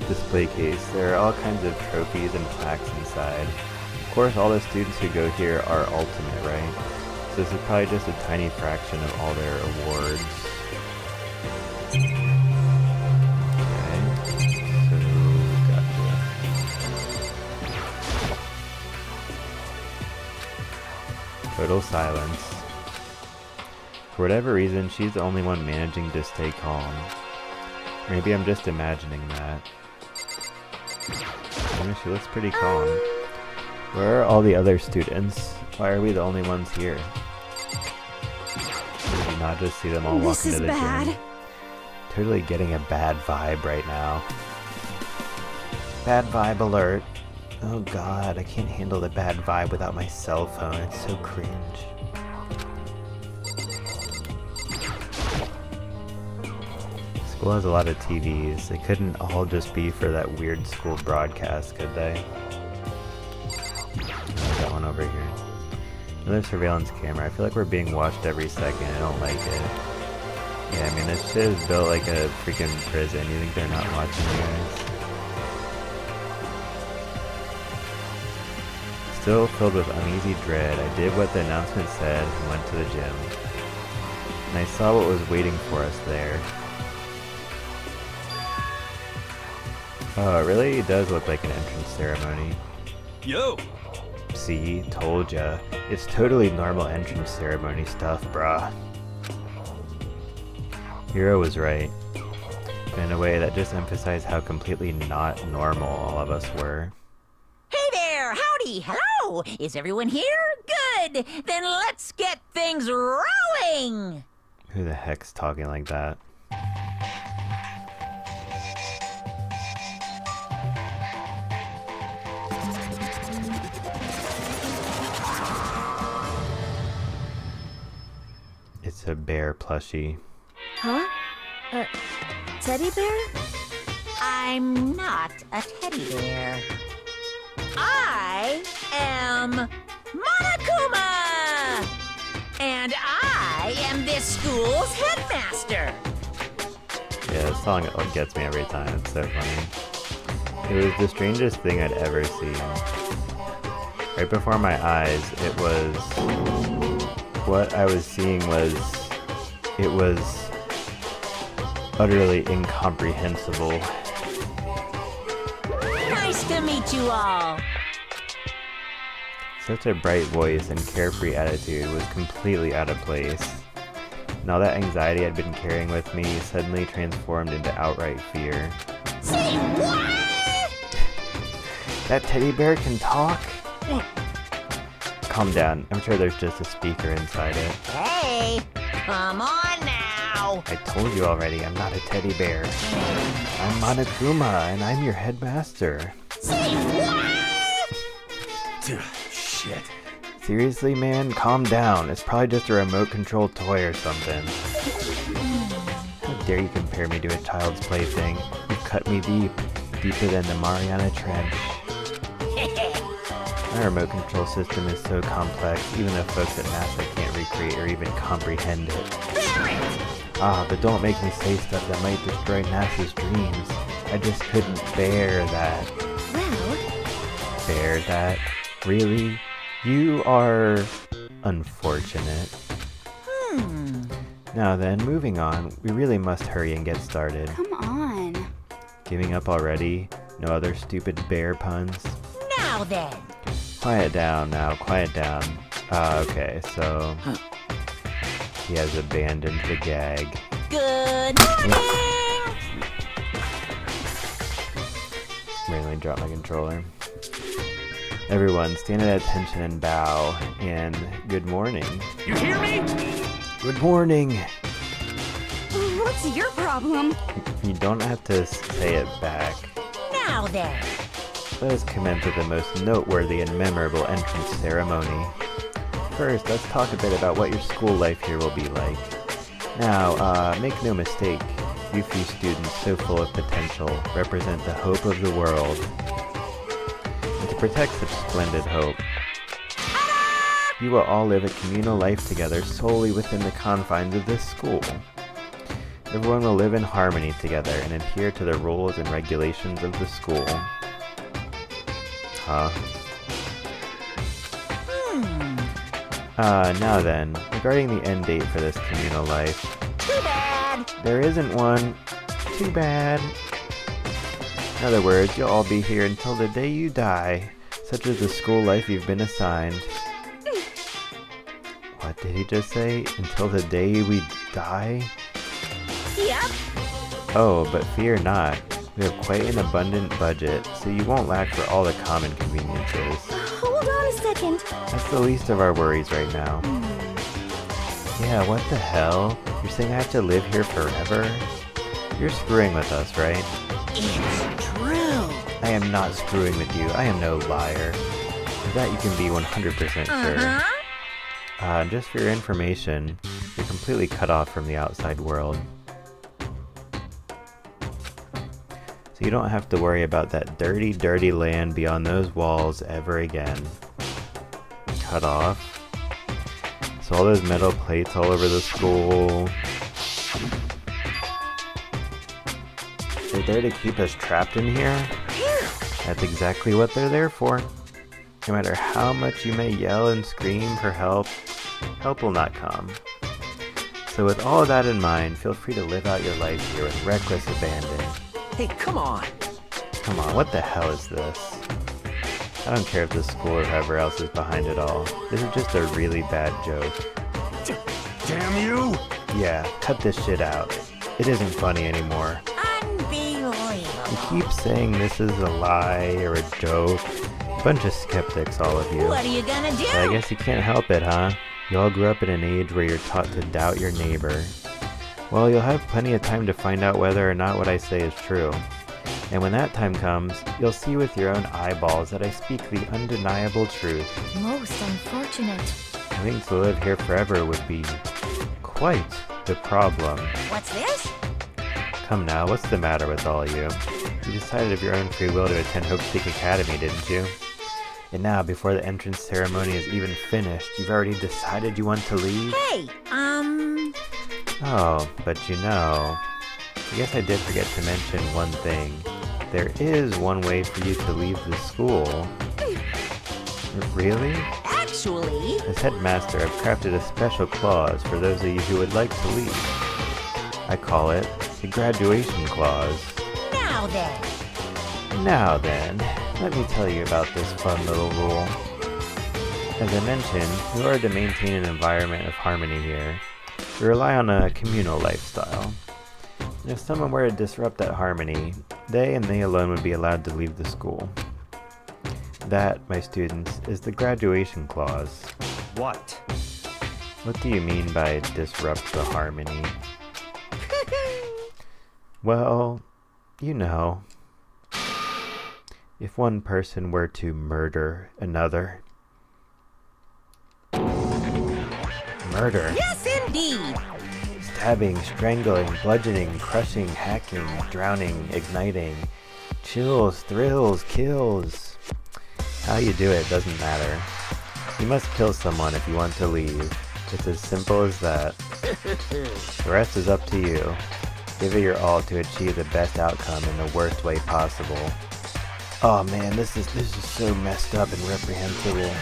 Display case. There are all kinds of trophies and plaques inside. Of course, all the students who go here are ultimate, right? So this is probably just a tiny fraction of all their awards. Okay, so gotcha. Total silence. For whatever reason, she's the only one managing to stay calm. Maybe I'm just imagining that. She looks pretty calm. Where are all the other students? Why are we the only ones here? Did you not just see them all walk into the gym? Totally getting a bad vibe right now. Bad vibe alert. Oh god, I can't handle the bad vibe without my cell phone. It's so cringe. School has a lot of TVs. They couldn't all just be for that weird school broadcast, could they? That one over here. Another surveillance camera. I feel like we're being watched every second. I don't like it. Yeah, I mean, this shit is built like a freaking prison. You think they're not watching you guys? Still filled with uneasy dread, I did what the announcement said and went to the gym. And I saw what was waiting for us there. Oh, it really does look like an entrance ceremony. Yo! See, told ya. It's totally normal entrance ceremony stuff, brah. Hiro was right. In a way that just emphasized how completely not normal all of us were. Hey there! Howdy! Hello! Is everyone here? Good! Then let's get things rolling! Who the heck's talking like that? It's a bear plushie. Huh? A teddy bear? I'm not a teddy bear. I am Monokuma! And I am this school's headmaster! Yeah, this song gets me every time. It's so funny. It was the strangest thing I'd ever seen. Right before my eyes, it was... What I was seeing was... It was... utterly incomprehensible. Nice to meet you all! Such a bright voice and carefree attitude was completely out of place. And all that anxiety I'd been carrying with me suddenly transformed into outright fear. Say what? That teddy bear can talk? Calm down. I'm sure there's just a speaker inside it. Hey! Come on now! I told you already, I'm not a teddy bear. I'm Monokuma, and I'm your headmaster. Say what? Shit. Seriously, man? Calm down. It's probably just a remote-controlled toy or something. How dare you compare me to a child's plaything? You've cut me deep. Deeper than the Mariana Trench. Our remote control system is so complex, even the folks at NASA can't recreate or even comprehend it. Ah, but don't make me say stuff that might destroy NASA's dreams. I just couldn't bear that. Well... Bear that? Really? You are... unfortunate. Now then, moving on, we really must hurry and get started. Come on. Giving up already? No other stupid bear puns? Now then. Quiet down now, quiet down. Okay, so... He has abandoned the gag. Good morning! Randomly drop my controller. Everyone, stand at attention and bow, and good morning. You hear me? Good morning! What's your problem? You don't have to say it back. Now then. Let us commence with the most noteworthy and memorable entrance ceremony. First, let's talk a bit about what your school life here will be like. Now, make no mistake, you few students so full of potential represent the hope of the world. And to protect such splendid hope, you will all live a communal life together solely within the confines of this school. Everyone will live in harmony together and adhere to the rules and regulations of the school. Huh? Now then, regarding the end date for this communal life... Too bad! There isn't one. Too bad. In other words, you'll all be here until the day you die, such is the school life you've been assigned. What did he just say? Until the day we die? Yep. Oh, but fear not. We have quite an abundant budget, so you won't lack for all the common conveniences. Hold on a second. That's the least of our worries right now. Yeah, what the hell? You're saying I have to live here forever? You're screwing with us, right? It's true. I am not screwing with you. I am no liar. Of that you can be 100% sure. Just for your information, you're completely cut off from the outside world. So you don't have to worry about that dirty, dirty land beyond those walls ever again. Cut off? So all those metal plates all over the school. They're there to keep us trapped in here? That's exactly what they're there for. No matter how much you may yell and scream for help, help will not come. So with all of that in mind, feel free to live out your life here with reckless abandon. Hey, come on. Come on, what the hell is this? I don't care if the school or whoever else is behind it all. This is just a really bad joke. Damn you! Yeah, cut this shit out. It isn't funny anymore. Unbelievable. You keep saying this is a lie or a joke. Bunch of skeptics, all of you. What are you gonna do? I guess you can't help it, huh? You all grew up in an age where you're taught to doubt your neighbor. Well, you'll have plenty of time to find out whether or not what I say is true. And when that time comes, you'll see with your own eyeballs that I speak the undeniable truth. Most unfortunate. I think to live here forever would be quite the problem. What's this? Come now, what's the matter with all of you? You decided of your own free will to attend Hope Peak Academy, didn't you? And now, before the entrance ceremony is even finished, you've already decided you want to leave? Hey, Oh, but you know, I guess I did forget to mention one thing. There is one way for you to leave the school. Really? Actually... As headmaster, I've crafted a special clause for those of you who would like to leave. I call it the graduation clause. Now then. Now then, let me tell you about this fun little rule. As I mentioned, in order to maintain an environment of harmony here, we rely on a communal lifestyle. And if someone were to disrupt that harmony, they and they alone would be allowed to leave the school. That, my students, is the graduation clause. What? What do you mean by disrupt the harmony? Well, you know, if one person were to murder another. Murder? Yes, indeed. Stabbing, strangling, bludgeoning, crushing, hacking, drowning, igniting. Chills, thrills, kills. How you do it doesn't matter. You must kill someone if you want to leave. It's as simple as that. The rest is up to you. Give it your all to achieve the best outcome in the worst way possible. Oh man, this is so messed up and reprehensible.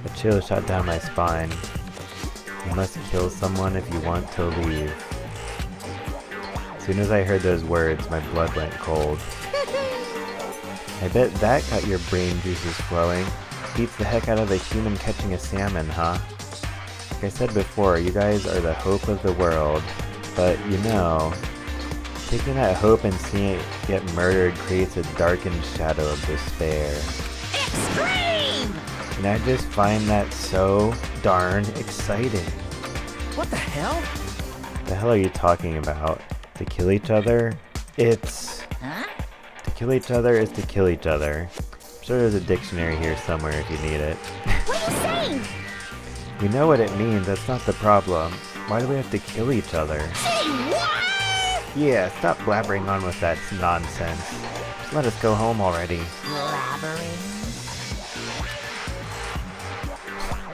A chill shot down my spine. You must kill someone if you want to leave. As soon as I heard those words, my blood went cold. I bet that got your brain juices flowing. Beats the heck out of a human catching a salmon, huh? Like I said before, you guys are the hope of the world. But, you know, taking that hope and seeing it get murdered creates a darkened shadow of despair. Extreme! And I just find that so darn exciting. What the hell? The hell are you talking about? To kill each other? Huh? To kill each other is to kill each other. I'm sure there's a dictionary here somewhere if you need it. What are you saying? We know what it means, that's not the problem. Why do we have to kill each other? Say what? Yeah, stop blabbering on with that nonsense. Just let us go home already.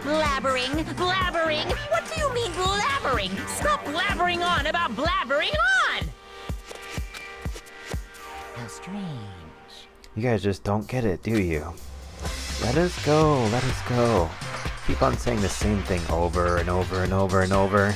Blabbering? What do you mean blabbering? Stop blabbering on about blabbering on! How strange. You guys just don't get it, do you? Let us go, let us go. Keep on saying the same thing over and over and over and over.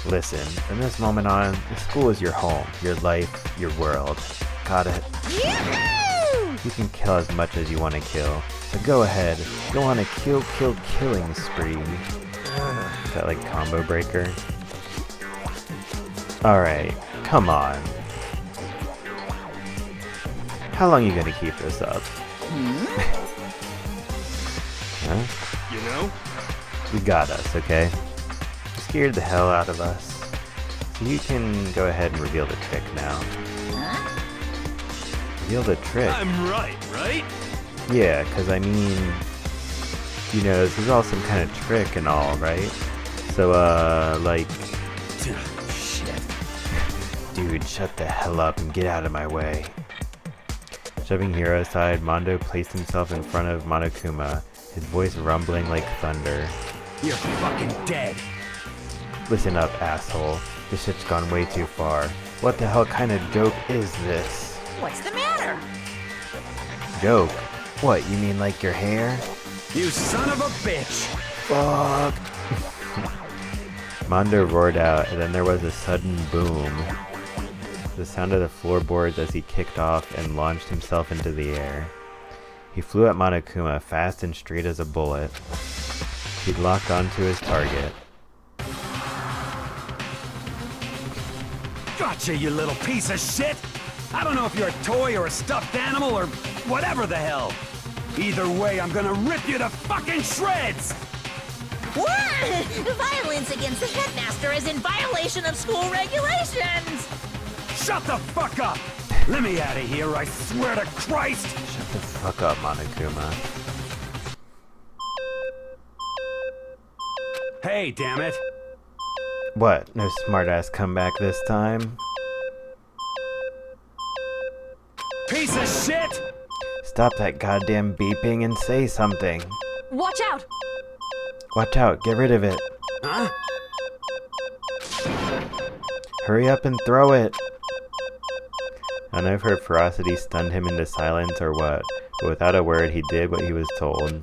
Listen, from this moment on, the school is your home, your life, your world. Got it? Yahoo! You can kill as much as you want to kill. So go ahead, go on a killing spree. Is that like combo breaker? Alright, come on. How long you gonna keep this up? Huh? You know? You got us, okay? You scared the hell out of us. So you can go ahead and reveal the trick now. Reveal the trick? I'm right? Yeah, because I mean, you know, this is all some kind of trick and all, right? So, like... Shit. Dude, shut the hell up and get out of my way. Shoving Hiro aside, Mondo placed himself in front of Monokuma, his voice rumbling like thunder. You're fucking dead. Listen up, asshole. This shit's gone way too far. What the hell kind of joke is this? What's the matter? Joke? What, you mean like your hair? You son of a bitch! Fuck! Mondo roared out, and then there was a sudden boom. The sound of the floorboards as he kicked off and launched himself into the air. He flew at Monokuma fast and straight as a bullet. He'd locked onto his target. Gotcha, you little piece of shit! I don't know if you're a toy or a stuffed animal or whatever the hell. Either way, I'm gonna rip you to fucking shreds! What? Violence against the headmaster is in violation of school regulations! Shut the fuck up! Let me out of here, I swear to Christ! Shut the fuck up, Monokuma. Hey, damn it! What? No smartass comeback this time? Piece of shit! Stop that goddamn beeping and say something. Watch out! Watch out, get rid of it. Huh? Hurry up and throw it. I don't know if her ferocity stunned him into silence or what, but without a word he did what he was told.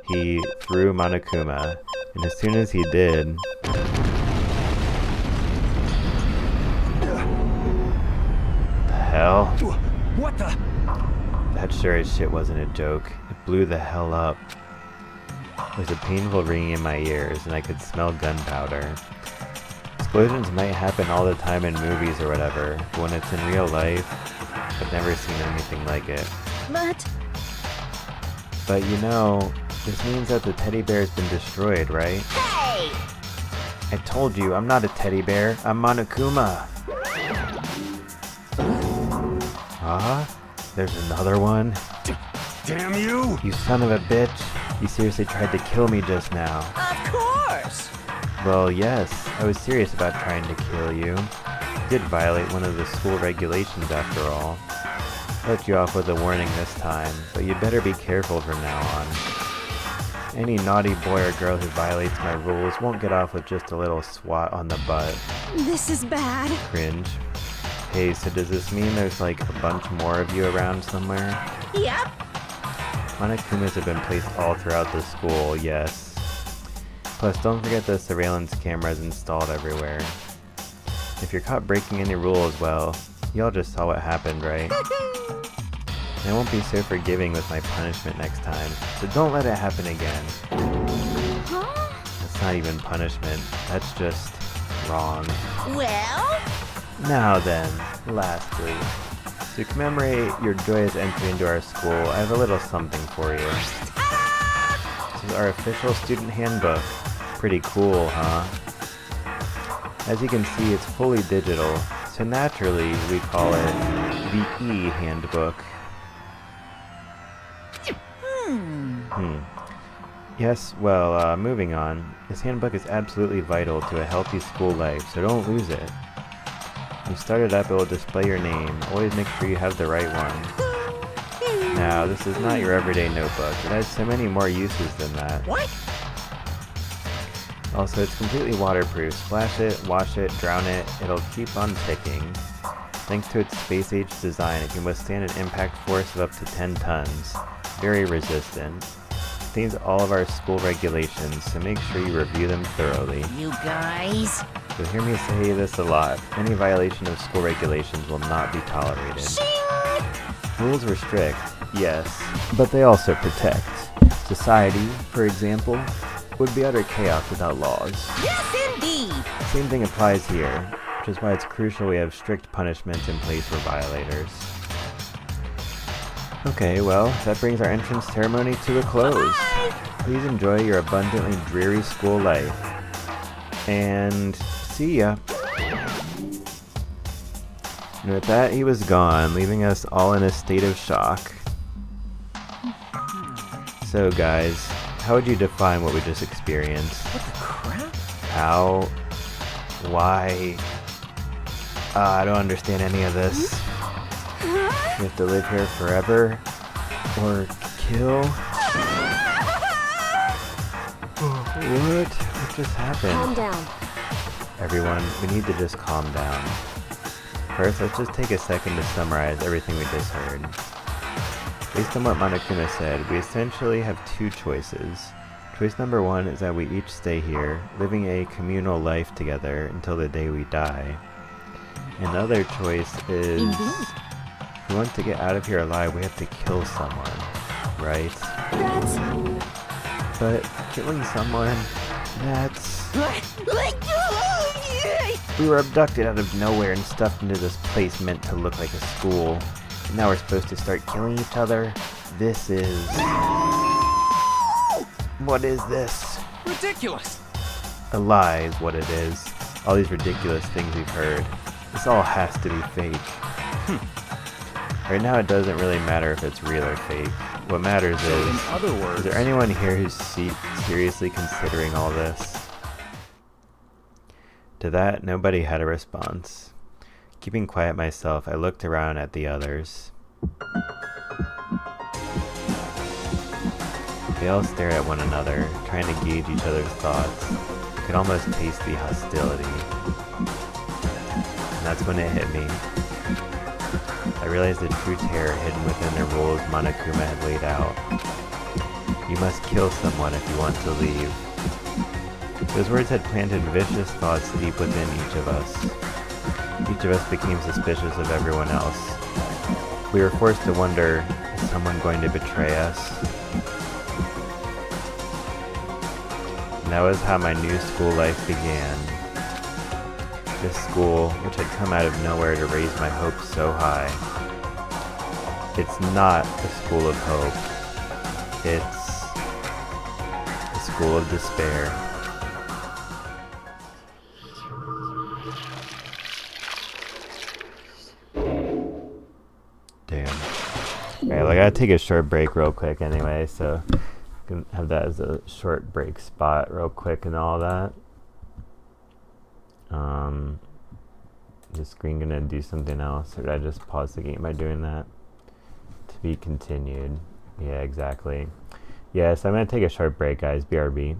He threw Monokuma, and as soon as he did... The hell? What the? That sure as shit wasn't a joke. It blew the hell up. There was a painful ringing in my ears, and I could smell gunpowder. Explosions might happen all the time in movies or whatever, but when it's in real life, I've never seen anything like it. But you know, this means that the teddy bear's been destroyed, right? Hey! I told you, I'm not a teddy bear, I'm Monokuma! There's another one? Damn you! You son of a bitch! You seriously tried to kill me just now. Of course! Well, yes, I was serious about trying to kill you. I did violate one of the school regulations after all. I let you off with a warning this time, but you'd better be careful from now on. Any naughty boy or girl who violates my rules won't get off with just a little swat on the butt. This is bad. Cringe. Hey, so does this mean there's like a bunch more of you around somewhere? Yep. Monokumas have been placed all throughout the school, yes. Plus, don't forget the surveillance cameras installed everywhere. If you're caught breaking any rules, well, y'all just saw what happened, right? I won't be so forgiving with my punishment next time, so don't let it happen again. That's not even punishment, that's just wrong. Well? Now then, lastly, to commemorate your joyous entry into our school, I have a little something for you. This is our official student handbook. Pretty cool, huh? As you can see, it's fully digital, so naturally we call it the e-handbook. Yes, well, moving on. This handbook is absolutely vital to a healthy school life, so don't lose it. When you start it up, it will display your name. Always make sure you have the right one. Now, this is not your everyday notebook. It has so many more uses than that. What? Also, it's completely waterproof. Splash it, wash it, drown it, it'll keep on ticking. Thanks to its space-age design, it can withstand an impact force of up to 10 tons. Very resistant. It contains all of our school regulations, so make sure you review them thoroughly. You guys? You'll hear me say this a lot. Any violation of school regulations will not be tolerated. Rules are strict, yes, but they also protect. Society, for example, would be utter chaos without laws. Yes, indeed! Same thing applies here, which is why it's crucial we have strict punishments in place for violators. Okay, well, that brings our entrance ceremony to a close. Bye-bye. Please enjoy your abundantly dreary school life. And see ya. And with that, he was gone, leaving us all in a state of shock. So guys, how would you define what we just experienced? What the crap? How? Why? I don't understand any of this. We have to live here forever? Or kill? What just happened? Calm down. Everyone, we need to just calm down. First, let's just take a second to summarize everything we just heard. Based on what Monokuma said, we essentially have two choices. Choice number one is that we each stay here, living a communal life together until the day we die. Another choice is, if we want to get out of here alive, we have to kill someone, right? But killing someone, that's... We were abducted out of nowhere and stuffed into this place meant to look like a school. And now we're supposed to start killing each other? This is... What is this? Ridiculous! A lie is what it is. All these ridiculous things we've heard. This all has to be fake. Right now it doesn't really matter if it's real or fake. What matters is there anyone here who's seriously considering all this? To that, nobody had a response. Keeping quiet myself, I looked around at the others. They all stared at one another, trying to gauge each other's thoughts. I could almost taste the hostility. And that's when it hit me. I realized the true terror hidden within the rules Monokuma had laid out. You must kill someone if you want to leave. Those words had planted vicious thoughts deep within each of us. Each of us became suspicious of everyone else. We were forced to wonder, is someone going to betray us? And that was how my new school life began. This school, which had come out of nowhere to raise my hopes so high. It's not a school of hope. It's a school of despair. Damn. Alright, well, I gotta take a short break real quick anyway, so I can have that as a short break spot real quick and all that. Is the screen gonna do something else, or did I just pause the game by doing that? To be continued. Yeah, exactly. Yeah, so I'm gonna take a short break, guys. BRB.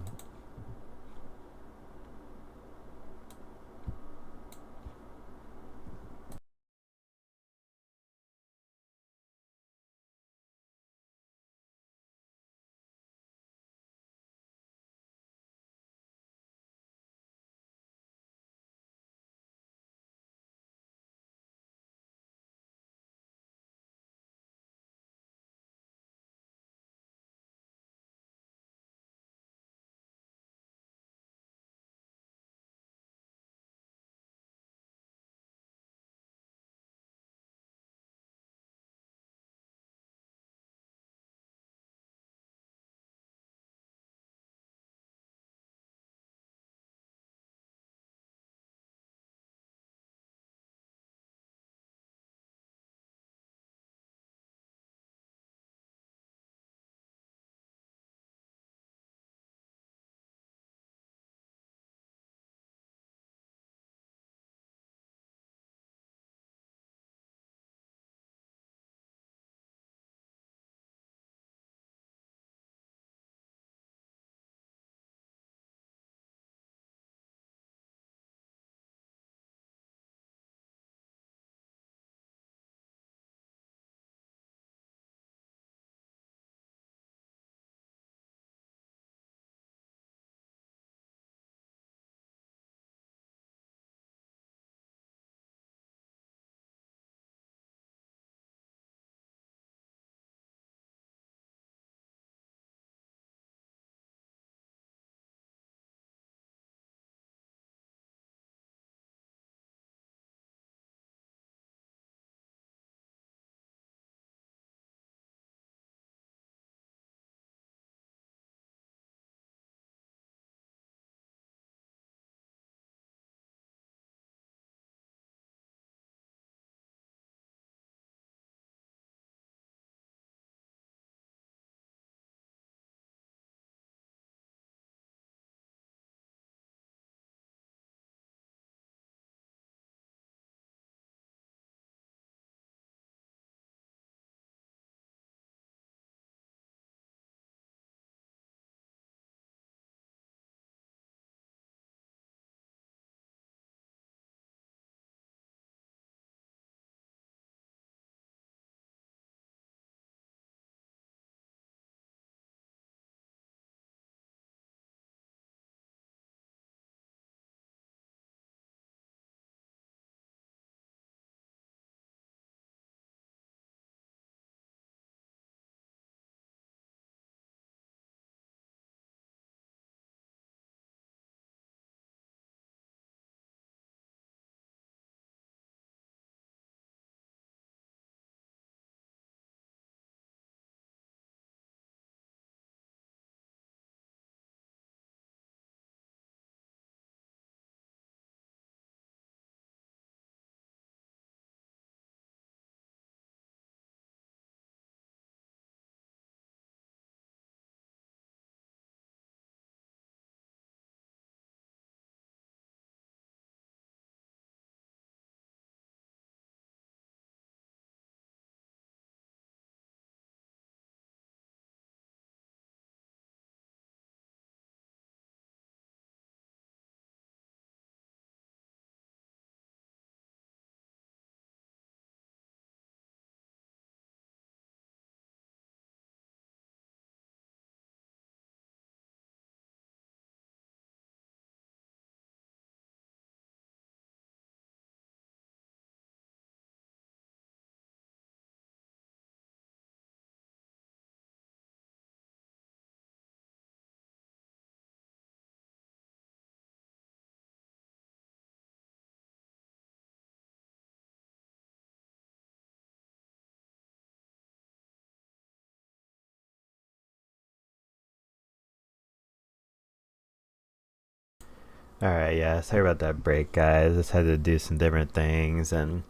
Alright, yeah, sorry about that break, guys. Just had to do some different things and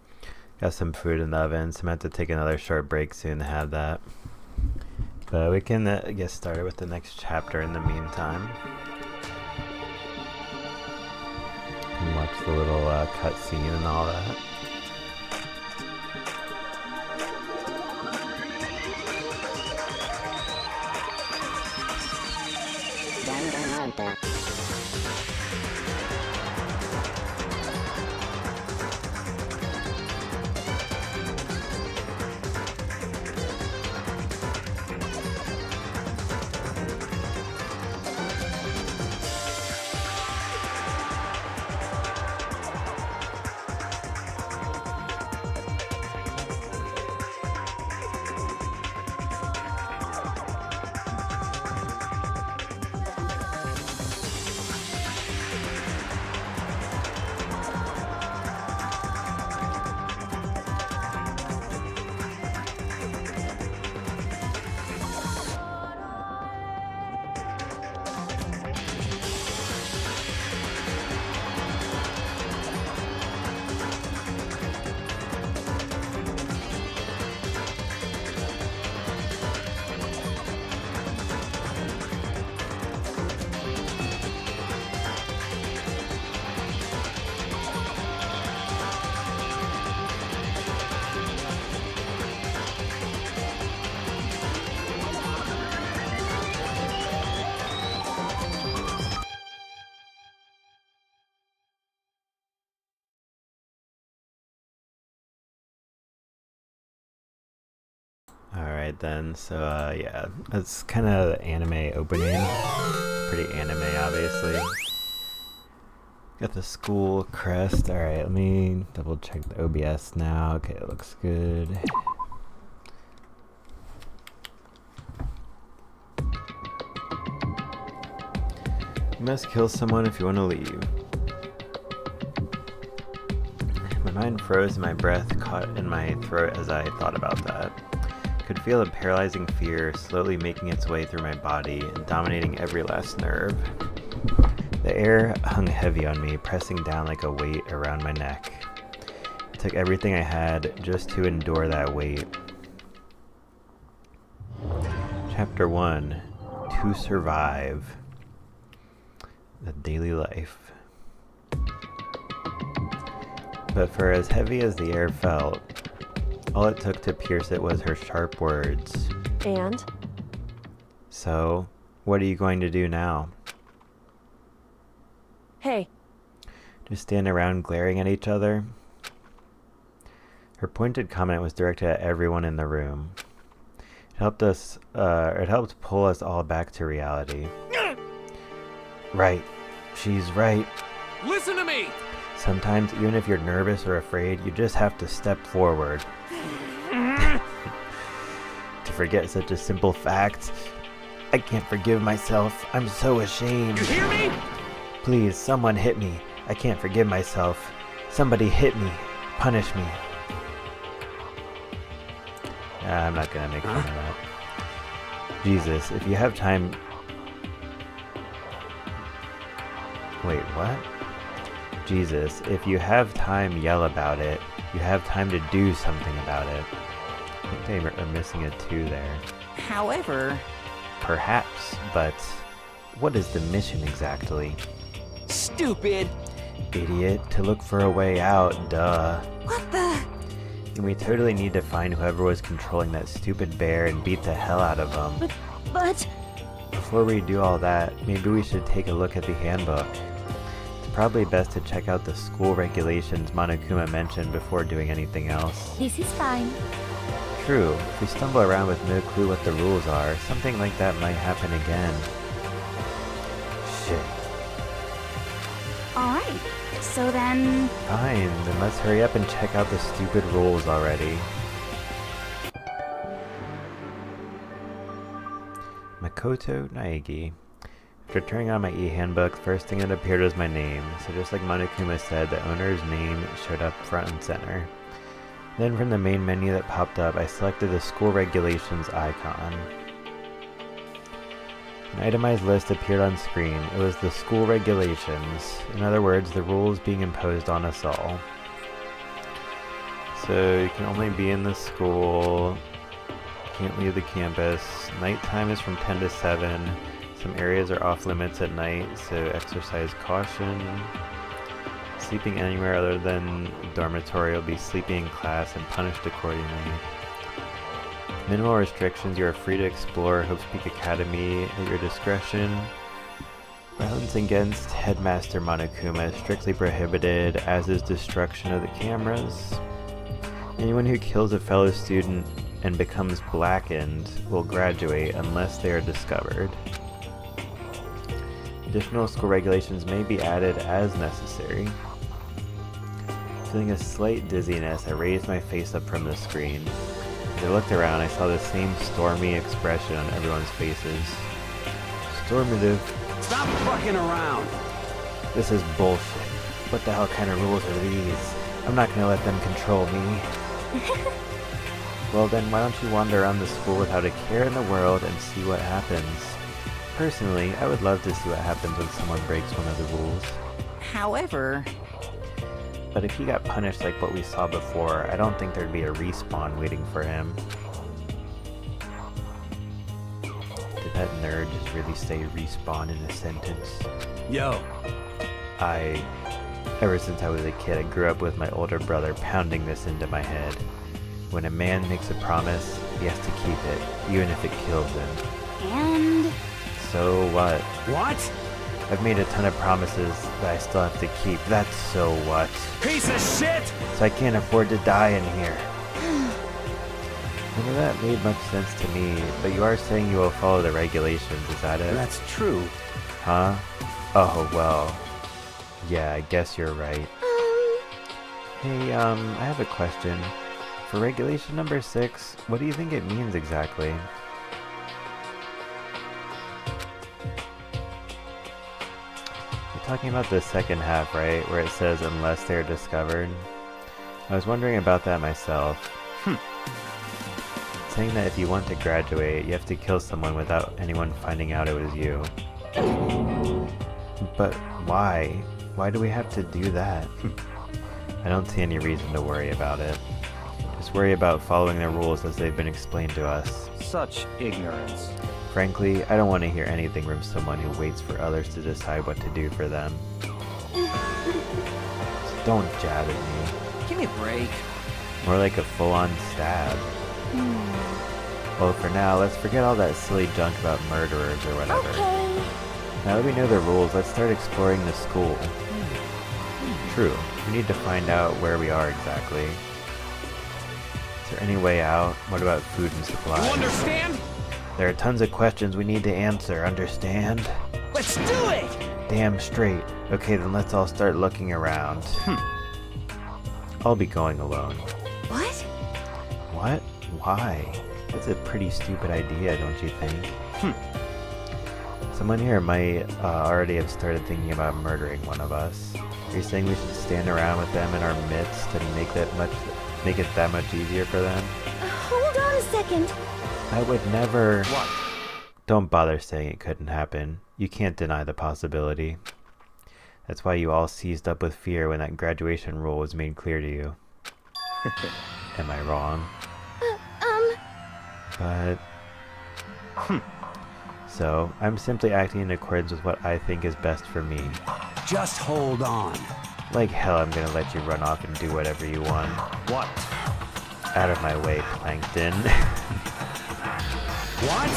got some food in the oven, so I'm going to have to take another short break soon to have that. But we can get started with the next chapter in the meantime. You can watch the little cutscene and all that. Danganronpa. Alright then, so yeah, that's kind of the anime opening. Pretty anime, obviously. Got the school crest. Alright, let me double check the OBS now. Okay, it looks good. You must kill someone if you want to leave. My mind froze and my breath caught in my throat as I thought about that. Could feel a paralyzing fear slowly making its way through my body and dominating every last nerve. The air hung heavy on me, pressing down like a weight around my neck. It took everything I had just to endure that weight. Chapter 1: To Survive. The Daily Life. But for as heavy as the air felt, all it took to pierce it was her sharp words. And? So, what are you going to do now? Hey. Just stand around glaring at each other? Her pointed comment was directed at everyone in the room. It helped pull us all back to reality. Right. She's right. Listen to me! Sometimes, even if you're nervous or afraid, you just have to step forward. To forget such a simple fact. I can't forgive myself. I'm so ashamed. You hear me? Please, someone hit me. I can't forgive myself. Somebody hit me. Punish me. I'm not gonna make fun of that. Jesus, if you have time... Wait, what? Jesus, if you have time, yell about it. You have time to do something about it. I think they are missing a 2 there. However... Perhaps, but what is the mission exactly? Stupid! Idiot, to look for a way out, duh. What the? And we totally need to find whoever was controlling that stupid bear and beat the hell out of them. But... Before we do all that, maybe we should take a look at the handbook. It's probably best to check out the school regulations Monokuma mentioned before doing anything else. This is fine. True, if we stumble around with no clue what the rules are, something like that might happen again. Shit. Alright, so then... Fine, then let's hurry up and check out the stupid rules already. Makoto Naegi. After turning on my e-handbook, the first thing that appeared was my name, so just like Monokuma said, the owner's name showed up front and center. Then from the main menu that popped up, I selected the school regulations icon. An itemized list appeared on screen. It was the school regulations. In other words, the rules being imposed on us all. So you can only be in the school, can't leave the campus. Nighttime is from 10 to 7. Some areas are off limits at night, so exercise caution. Sleeping anywhere other than dormitory will be sleeping in class and punished accordingly. Minimal restrictions, you are free to explore Hope's Peak Academy at your discretion. Violence against Headmaster Monokuma is strictly prohibited, as is destruction of the cameras. Anyone who kills a fellow student and becomes blackened will graduate unless they are discovered. Additional school regulations may be added as necessary. Feeling a slight dizziness, I raised my face up from the screen. As I looked around, I saw the same stormy expression on everyone's faces. Stormative. Stop fucking around! This is bullshit. What the hell kind of rules are these? I'm not gonna let them control me. Well then, why don't you wander around the school without a care in the world and see what happens? Personally, I would love to see what happens when someone breaks one of the rules. However... But if he got punished like what we saw before, I don't think there'd be a respawn waiting for him. Did that nerd just really say respawn in a sentence? Yo. Ever since I was a kid, I grew up with my older brother pounding this into my head. When a man makes a promise, he has to keep it, even if it kills him. And... So what? What? I've made a ton of promises that I still have to keep. That's so what? Piece of shit! So I can't afford to die in here. None of that made much sense to me, but you are saying you will follow the regulations, is that it? That's true. Huh? Oh, well. Yeah, I guess you're right. Hey, I have a question. For regulation number 6, what do you think it means exactly? You're talking about the second half, right? Where it says, unless they're discovered? I was wondering about that myself. It's saying that if you want to graduate, you have to kill someone without anyone finding out it was you. But why? Why do we have to do that? I don't see any reason to worry about it. Just worry about following the rules as they've been explained to us. Such ignorance. Frankly, I don't want to hear anything from someone who waits for others to decide what to do for them. Just don't jab at me. Give me a break. More like a full-on stab. Well, for now, let's forget all that silly junk about murderers or whatever. Okay. Now that we know the rules, let's start exploring the school. True, we need to find out where we are exactly. Is there any way out? What about food and supplies? You understand? There are tons of questions we need to answer, understand? Let's do it! Damn straight. Okay, then let's all start looking around. I'll be going alone. What? What? Why? That's a pretty stupid idea, don't you think? Someone here might already have started thinking about murdering one of us. You're saying we should stand around with them in our midst and make it that much easier for them? Hold on a second. I would never... What? Don't bother saying it couldn't happen. You can't deny the possibility. That's why you all seized up with fear when that graduation rule was made clear to you. Am I wrong? But... So, I'm simply acting in accordance with what I think is best for me. Just hold on. Like hell, I'm gonna let you run off and do whatever you want. What? Out of my way, Plankton. What?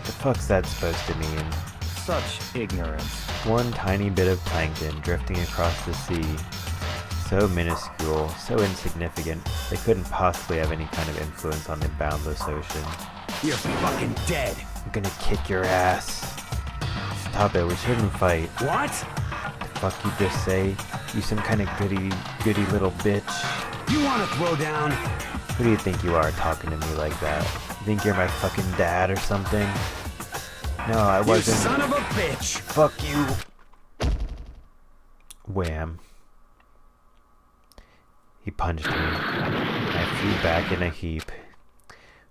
The fuck's that supposed to mean? Such ignorance. One tiny bit of plankton drifting across the sea. So minuscule, so insignificant, they couldn't possibly have any kind of influence on the boundless ocean. You're fucking dead. I'm gonna kick your ass. Stop it, we shouldn't fight. What? The fuck you just say? You some kind of goody little bitch. You wanna throw down? Who do you think you are talking to me like that? You think you're my fucking dad or something? No, I wasn't. You son of a bitch! Fuck you! Wham. He punched me. I flew back in a heap.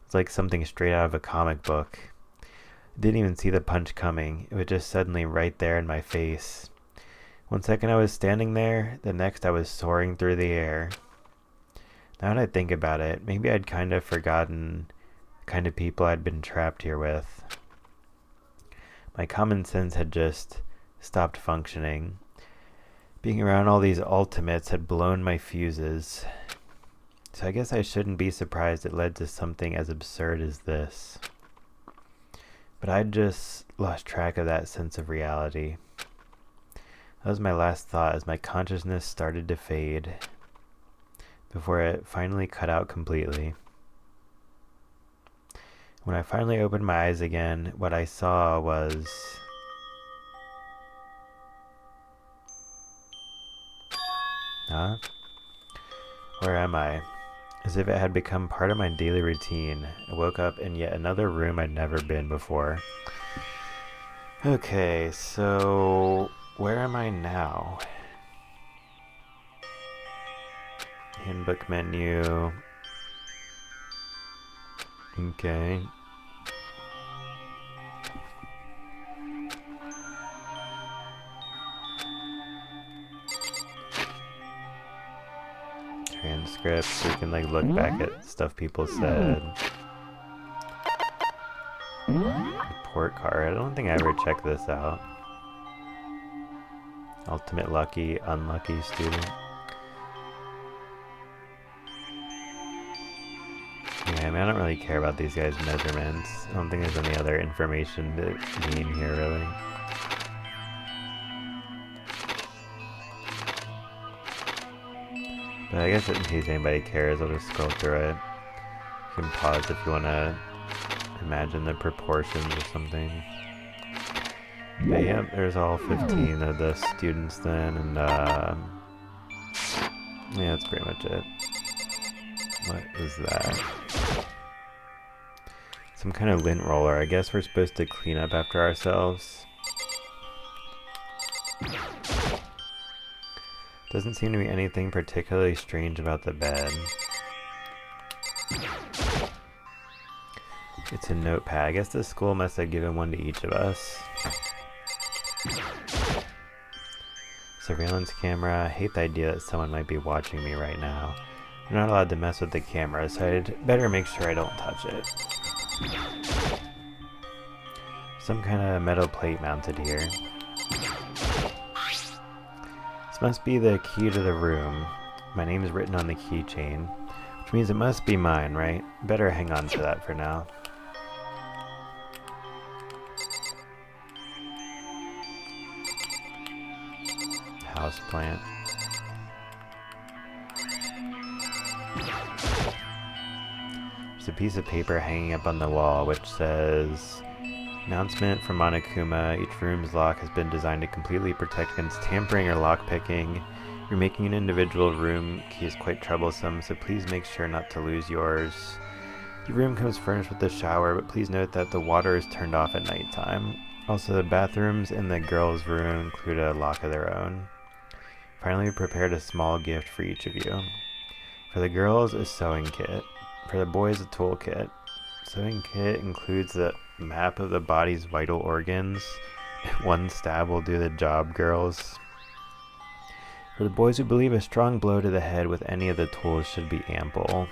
It's like something straight out of a comic book. I didn't even see the punch coming. It was just suddenly right there in my face. One second I was standing there, the next I was soaring through the air. Now that I think about it, maybe I'd kind of forgotten the kind of people I'd been trapped here with. My common sense had just stopped functioning. Being around all these ultimates had blown my fuses. So I guess I shouldn't be surprised it led to something as absurd as this. But I'd just lost track of that sense of reality. That was my last thought as my consciousness started to fade, before it finally cut out completely. When I finally opened my eyes again, what I saw was... Huh? Where am I? As if it had become part of my daily routine, I woke up in yet another room I'd never been before. Okay, so where am I now? Handbook menu. Okay. Transcripts, so we can like look back at stuff people said. Report card, I don't think I ever checked this out. Ultimate lucky, unlucky student. Yeah, I mean, I don't really care about these guys' measurements. I don't think there's any other information to gain here, really. But I guess in case anybody cares, I'll just scroll through it. You can pause if you want to imagine the proportions or something. But yeah, there's all 15 of the students then, and yeah, that's pretty much it. What is that? Some kind of lint roller. I guess we're supposed to clean up after ourselves. Doesn't seem to be anything particularly strange about the bed. It's a notepad. I guess the school must have given one to each of us. Surveillance camera. I hate the idea that someone might be watching me right now. I'm not allowed to mess with the camera, so I'd better make sure I don't touch it. Some kind of metal plate mounted here. This must be the key to the room. My name is written on the keychain, which means it must be mine, right? Better hang on to that for now. Houseplant. There's a piece of paper hanging up on the wall which says, announcement from Monokuma, each room's lock has been designed to completely protect against tampering or lockpicking. You're making an individual room key is quite troublesome, so please make sure not to lose yours. Your room comes furnished with a shower, but please note that the water is turned off at nighttime. Also, the bathrooms in the girls' room include a lock of their own. Finally, we prepared a small gift for each of you. For the girls, a sewing kit. For the boys, a toolkit. Sewing kit includes the map of the body's vital organs. One stab will do the job, girls. For the boys who believe a strong blow to the head with any of the tools should be ample.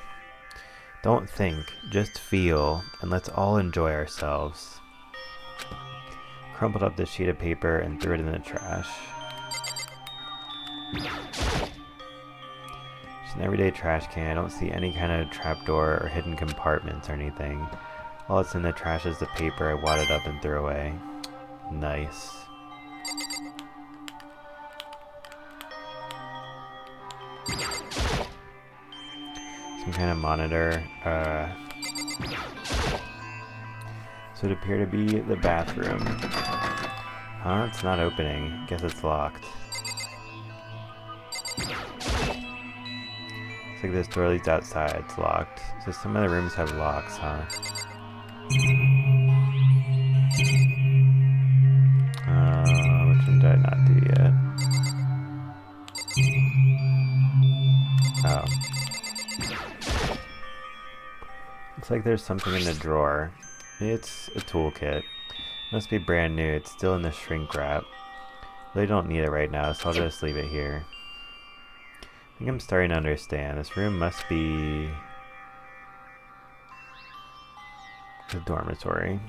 Don't think, just feel, and let's all enjoy ourselves. Crumpled up the sheet of paper and threw it in the trash. Just an everyday trash can. I don't see any kind of trapdoor or hidden compartments or anything. All that's in the trash is the paper I wadded up and threw away. Nice. Some kind of monitor. So it appeared to be the bathroom. Huh? It's not opening. Guess it's locked. Looks like this door leads outside. It's locked. So some of the rooms have locks, huh? Which one did I not do yet? Oh. Looks like there's something in the drawer. It's a toolkit. Must be brand new. It's still in the shrink wrap. Really don't need it right now, so I'll just leave it here. I think I'm starting to understand. This room must be the dormitory.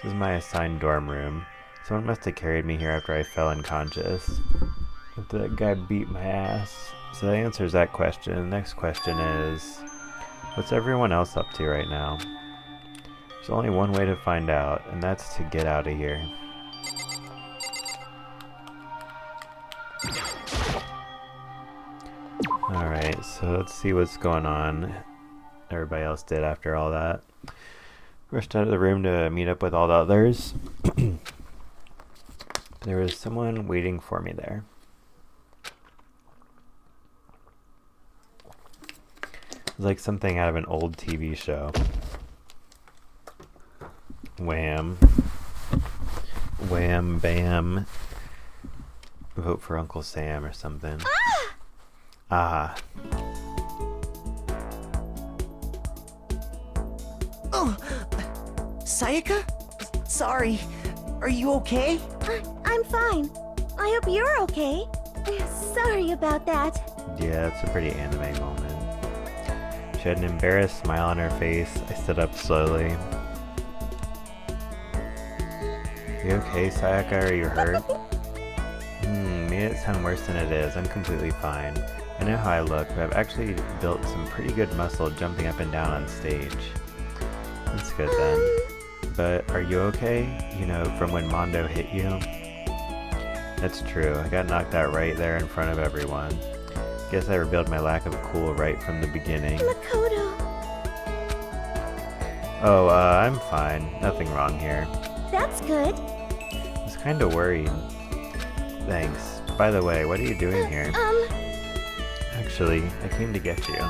This is my assigned dorm room. Someone must have carried me here after I fell unconscious. But that guy beat my ass. So that answers that question. The next question is, what's everyone else up to right now? There's only one way to find out, and that's to get out of here. Alright, so let's see what's going on. Everybody else did after all that. Rushed out of the room to meet up with all the others. There was someone waiting for me there. It was like something out of an old TV show. Wham. Wham bam. Vote for Uncle Sam or something. Ah. Oh, Sayaka? Sorry. Are you okay? I'm fine. I hope you're okay. Sorry about that. Yeah, it's a pretty anime moment. She had an embarrassed smile on her face. I stood up slowly. You okay, Sayaka? Are you hurt? Made it sound worse than it is. I'm completely fine. I know how I look, but I've actually built some pretty good muscle jumping up and down on stage. That's good then. But are you okay? You know, from when Mondo hit you? That's true. I got knocked out right there in front of everyone. Guess I revealed my lack of cool right from the beginning. Makoto. Oh, I'm fine. Nothing wrong here. That's good. I was kinda worried. Thanks. By the way, what are you doing here? Actually, I came to get you.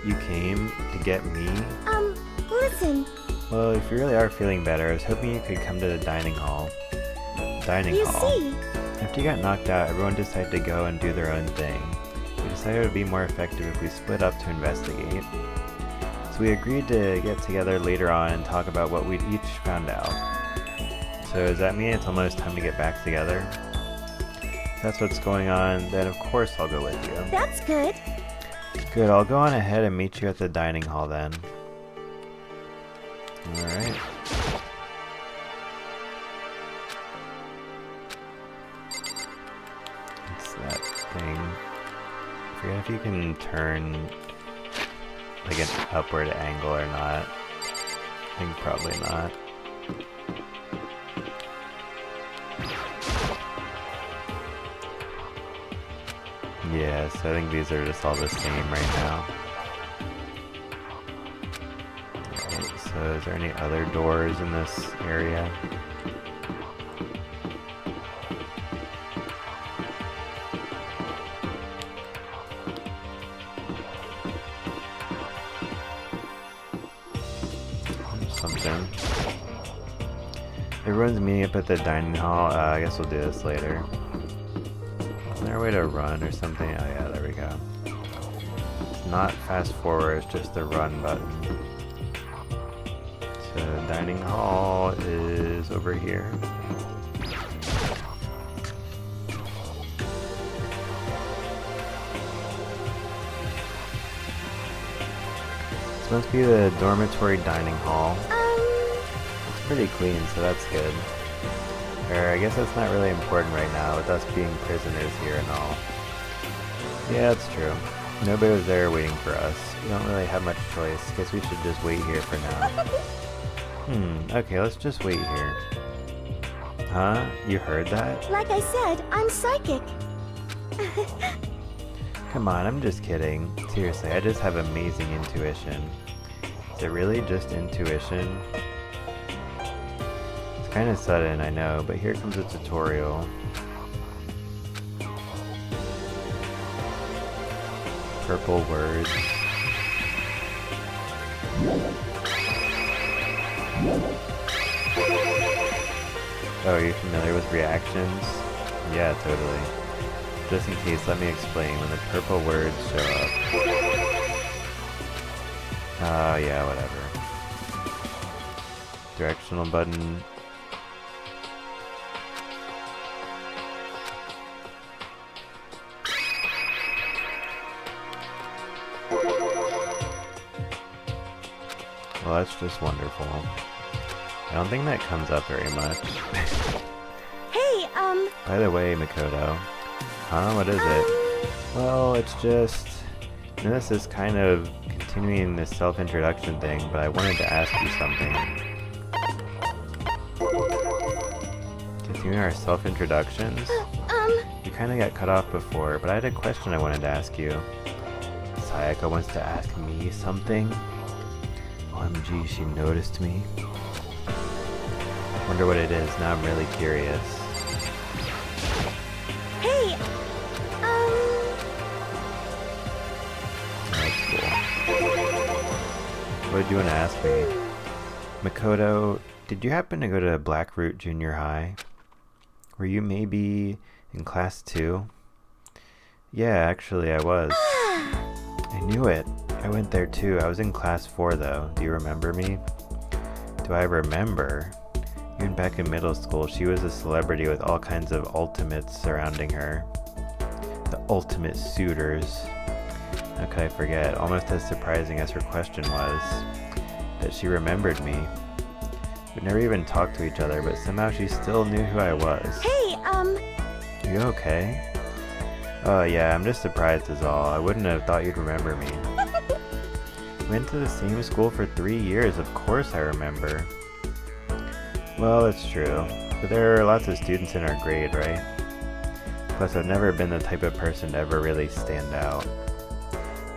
You came to get me? Listen. Well, if you really are feeling better, I was hoping you could come to the dining hall. You see? After you got knocked out, everyone decided to go and do their own thing. We decided it would be more effective if we split up to investigate. So we agreed to get together later on and talk about what we'd each found out. So does that mean it's almost time to get back together? If that's what's going on, then of course I'll go with you. That's good. Good, I'll go on ahead and meet you at the dining hall then. Alright. What's that thing? I forget if you can turn like an upward angle or not. I think probably not. Yeah, so I think these are just all the same right now. Alright, so is there any other doors in this area? Something. Everyone's meeting up at the dining hall. I guess we'll do this later. Is there a way to run or something? Oh yeah, there we go. It's not fast forward, it's just the run button. So dining hall is over here. This must be the dormitory dining hall. It's pretty clean, so that's good. Or I guess that's not really important right now, with us being prisoners here and all. Yeah, that's true. Nobody was there waiting for us. We don't really have much choice. Guess we should just wait here for now. Okay, let's just wait here. Huh? You heard that? Like I said, I'm psychic. Come on, I'm just kidding. Seriously, I just have amazing intuition. Is it really just intuition? It's kind of sudden, I know, but here comes a tutorial. Purple words. Oh, are you familiar with reactions? Yeah, totally. Just in case, let me explain. When the purple words show up... Oh, yeah, whatever. Directional button. Well, that's just wonderful. I don't think that comes up very much. Hey, By the way, Makoto. Huh? What is it? Well, it's just... This is kind of continuing this self-introduction thing, but I wanted to ask you something. Continuing our self-introductions? You kind of got cut off before, but I had a question I wanted to ask you. Sayaka wants to ask me something? OMG, she noticed me. Wonder what it is, now I'm really curious. hey, That's cool. What did you want to ask me? Makoto, did you happen to go to Blackroot Junior High? Were you maybe in class 2? Yeah, actually I was. I knew it. I went there too. I was in class 4 though. Do you remember me? Do I remember? Even back in middle school, she was a celebrity with all kinds of ultimates surrounding her. The ultimate suitors. How could I forget? Almost as surprising as her question was, that she remembered me. We never even talked to each other, but somehow she still knew who I was. hey, You okay? Oh yeah, I'm just surprised is all. I wouldn't have thought you'd remember me. Went to the same school for 3 years, of course I remember. Well, it's true, but there are lots of students in our grade, right? Plus, I've never been the type of person to ever really stand out.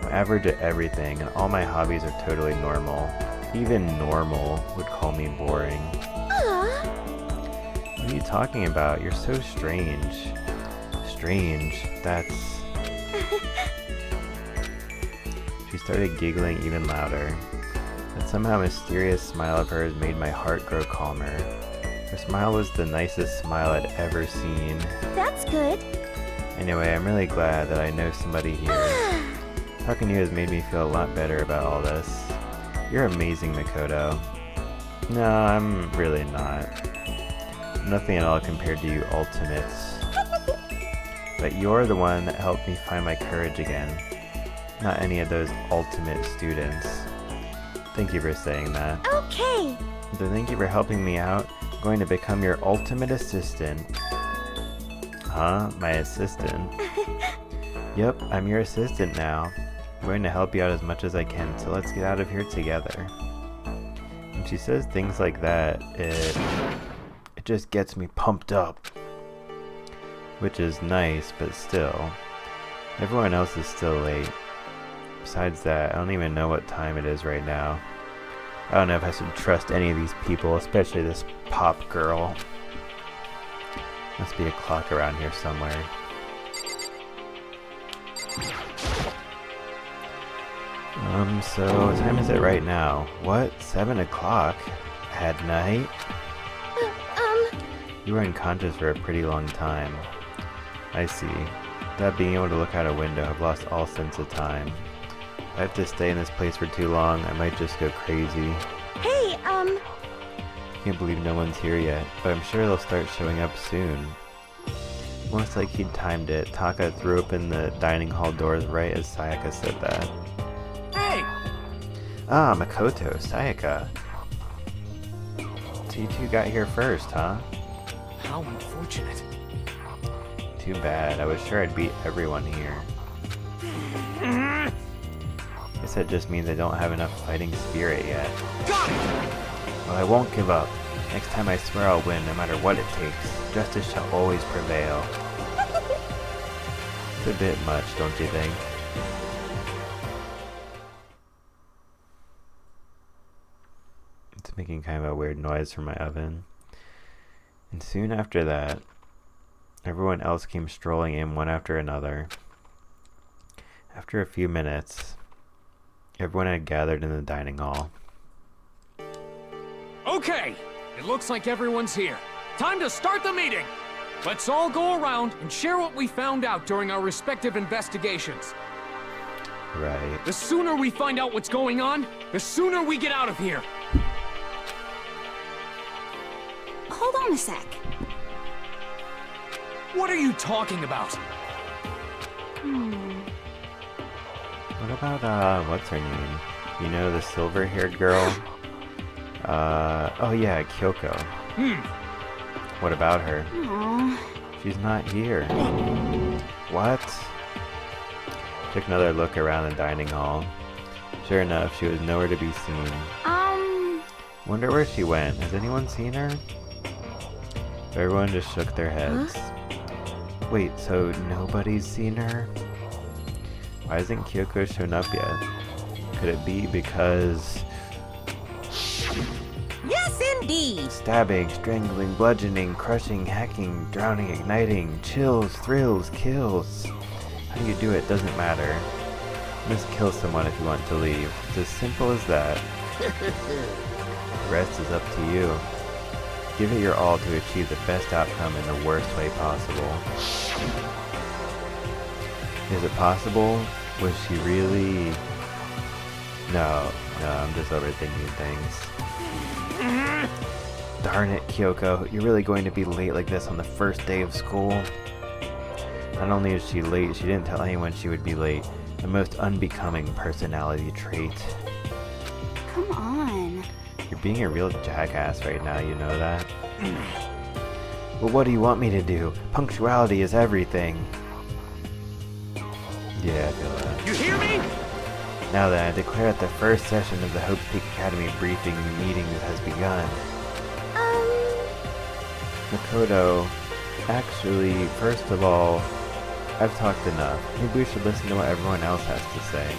I'm average at everything, and all my hobbies are totally normal. Even normal would call me boring. What are you talking about? You're so strange. Strange, that's... She started giggling even louder. That somehow mysterious smile of hers made my heart grow calmer. Her smile was the nicest smile I'd ever seen. that's good. Anyway, I'm really glad that I know somebody here. Talking to you has made me feel a lot better about all this. You're amazing, Makoto. No, I'm really not. Nothing at all compared to you ultimates. But you're the one that helped me find my courage again. Not any of those ultimate students. Thank you for saying that. Okay. So thank you for helping me out. I'm going to become your ultimate assistant. Huh? My assistant? Yep, I'm your assistant now. I'm going to help you out as much as I can, so let's get out of here together. When she says things like that, it just gets me pumped up. Which is nice, but still. Everyone else is still late. Besides that, I don't even know what time it is right now. I don't know if I should trust any of these people, especially this pop girl. Must be a clock around here somewhere. So what time is it right now? What? 7 o'clock? At night? You were unconscious for a pretty long time. I see. Without being able to look out a window, I've lost all sense of time. If I have to stay in this place for too long, I might just go crazy. Hey, Can't believe no one's here yet, but I'm sure they'll start showing up soon. Almost like he'd timed it, Taka threw open the dining hall doors right as Sayaka said that. Hey! Ah, Makoto, Sayaka. So you two got here first, huh? How unfortunate. Too bad, I was sure I'd beat everyone here. Guess that just means I don't have enough fighting spirit yet. Got it! Well, I won't give up. Next time I swear I'll win, no matter what it takes. Justice shall always prevail. It's a bit much, don't you think? It's making kind of a weird noise from my oven. And soon after that, everyone else came strolling in one after another. After a few minutes, everyone had gathered in the dining hall. Okay, it looks like everyone's here. Time to start the meeting! Let's all go around and share what we found out during our respective investigations. Right. The sooner we find out what's going on, the sooner we get out of here. hold on a sec. What are you talking about? What about, what's her name? You know, the silver-haired girl? Oh yeah, Kyoko. What about her? Aww. She's not here. What? Took another look around the dining hall. Sure enough, she was nowhere to be seen. Wonder where she went. Has anyone seen her? Everyone just shook their heads. Wait, so nobody's seen her? Why hasn't Kyoko shown up yet? Could it be because... Yes, indeed! Stabbing, strangling, bludgeoning, crushing, hacking, drowning, igniting, chills, thrills, kills. How you do it doesn't matter. Just kill someone if you want to leave. It's as simple as that. The rest is up to you. Give it your all to achieve the best outcome in the worst way possible. Is it possible? Was she really... No, I'm just overthinking things. Darn it, Kyoko. You're really going to be late like this on the first day of school? Not only is she late, she didn't tell anyone she would be late. The most unbecoming personality trait. Come on. You're being a real jackass right now, you know that? Well, what do you want me to do? Punctuality is everything. Yeah, I feel that. You hear me? Now then, I declare that the first session of the Hope Peak Academy briefing meetings has begun. Makoto, actually, first of all, I've talked enough. Maybe we should listen to what everyone else has to say.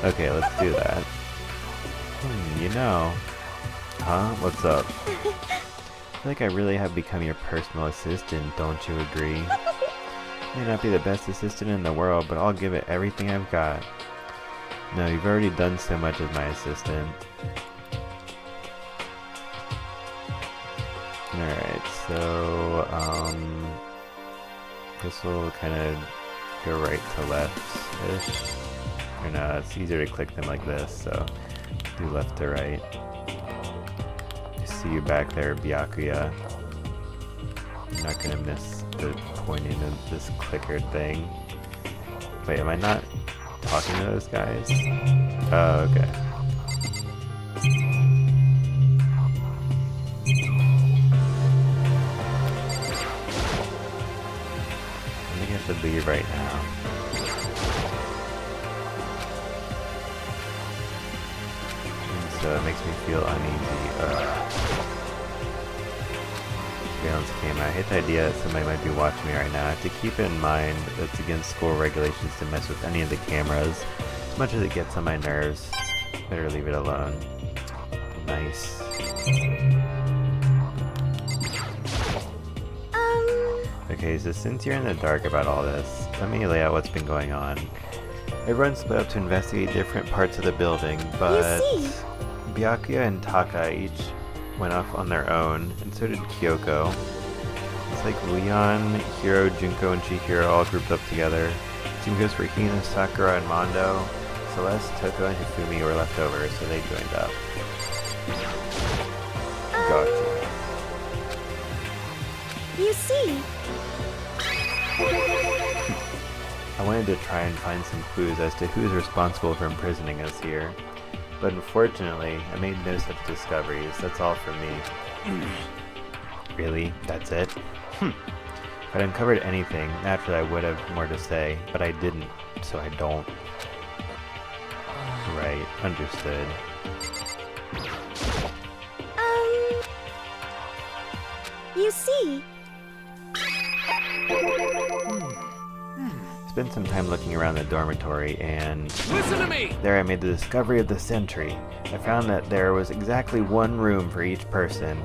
Okay, let's do that. You know. Huh? What's up? I feel like I really have become your personal assistant, don't you agree? May not be the best assistant in the world, but I'll give it everything I've got. No, you've already done so much as my assistant. Alright, so, this will kind of go right to left-ish. Or no, it's easier to click them like this, so do left to right. Just see you back there, Byakuya. I'm not gonna miss the pointing of this clicker thing. Wait, am I not talking to those guys? Oh, okay. I think I should leave right now. And so it makes me feel uneasy. Surveillance camera. I hate the idea that somebody might be watching me right now. I have to keep in mind that it's against school regulations to mess with any of the cameras. As much as it gets on my nerves, better leave it alone. Nice. Okay, so since you're in the dark about all this, let me lay out what's been going on. Everyone split up to investigate different parts of the building, but Byakuya and Taka each went off on their own, and so did Kyoko. It's like Leon, Hiro, Junko, and Chihiro all grouped up together. Same goes for Hina, Sakura, and Mondo. Celeste, Toko, and Hifumi were left over, so they joined up. Gotcha. You see? I wanted to try and find some clues as to who's responsible for imprisoning us here. But unfortunately, I made no such discoveries. That's all from me. Really? That's it? If I'd uncovered anything, naturally I would have more to say, but I didn't, so I don't. Right, understood. You see? Spent some time looking around the dormitory and... Listen to me! There I made the discovery of the sentry. I found that there was exactly one room for each person.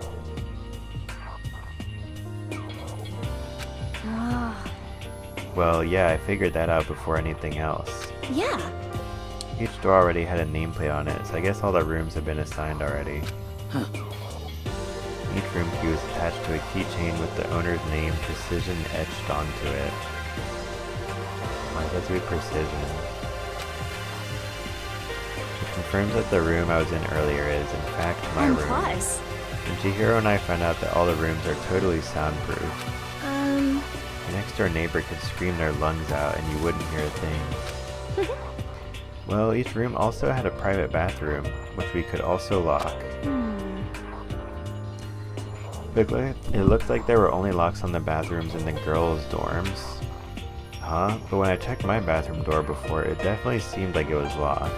Well, yeah, I figured that out before anything else. Yeah. Each door already had a nameplate on it, so I guess all the rooms have been assigned already. Each room key was attached to a keychain with the owner's name precision etched onto it. Why does it be precision? It confirms that the room I was in earlier is, in fact, my room. Plus, And Chihiro and I found out that all the rooms are totally soundproof. Your next door neighbor could scream their lungs out and you wouldn't hear a thing. Well, each room also had a private bathroom, which we could also lock. It looked like there were only locks on the bathrooms in the girls' dorms. Huh? But when I checked my bathroom door before, it definitely seemed like it was locked.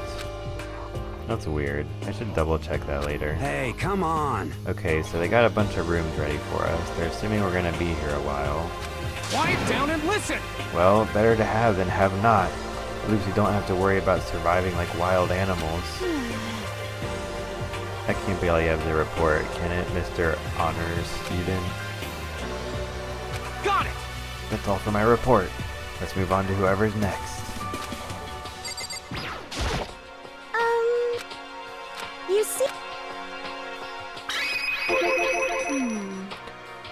That's weird. I should double check that later. Hey, come on! Okay, so they got a bunch of rooms ready for us. They're assuming we're gonna be here a while. Quiet down and listen! Well, better to have than have not. At least we don't have to worry about surviving like wild animals. That can't be all you have to report, can it, Mr. Honors student? Got it! That's all for my report. Let's move on to whoever's next. You see?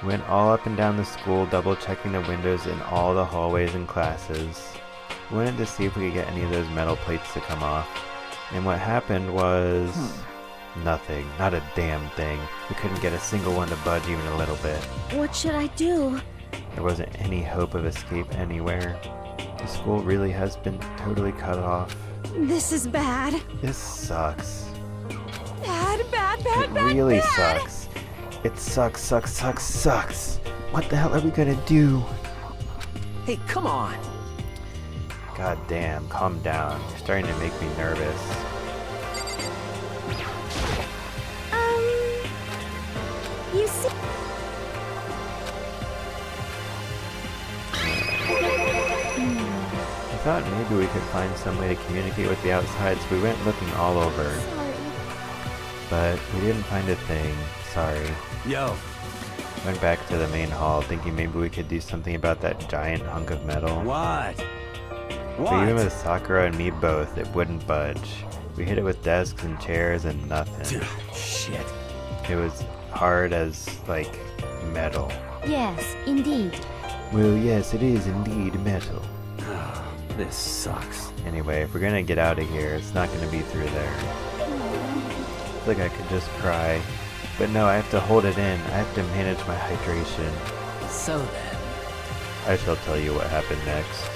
Went all up and down the school, double checking the windows in all the hallways and classes. We wanted to see if we could get any of those metal plates to come off. And what happened was... nothing. Not a damn thing. We couldn't get a single one to budge even a little bit. What should I do? There wasn't any hope of escape anywhere. The school really has been totally cut off. This is bad. This sucks. Bad. It really sucks. It sucks. What the hell are we gonna do? Hey, come on! God damn, calm down. You're starting to make me nervous. You see? I thought maybe we could find some way to communicate with the outside, so we went looking all over. Sorry. But we didn't find a thing. Sorry. Yo, Went back to the main hall, thinking maybe we could do something about that giant hunk of metal. what? But even with Sakura and me both, it wouldn't budge. We hit it with desks and chairs and nothing. Shit. It was hard as, like, metal. Yes, indeed. Well, yes, it is indeed metal. This sucks. Anyway, if we're gonna get out of here, it's not gonna be through there. I feel like I could just cry. But no, I have to hold it in. I have to manage my hydration. So then, I shall tell you what happened next.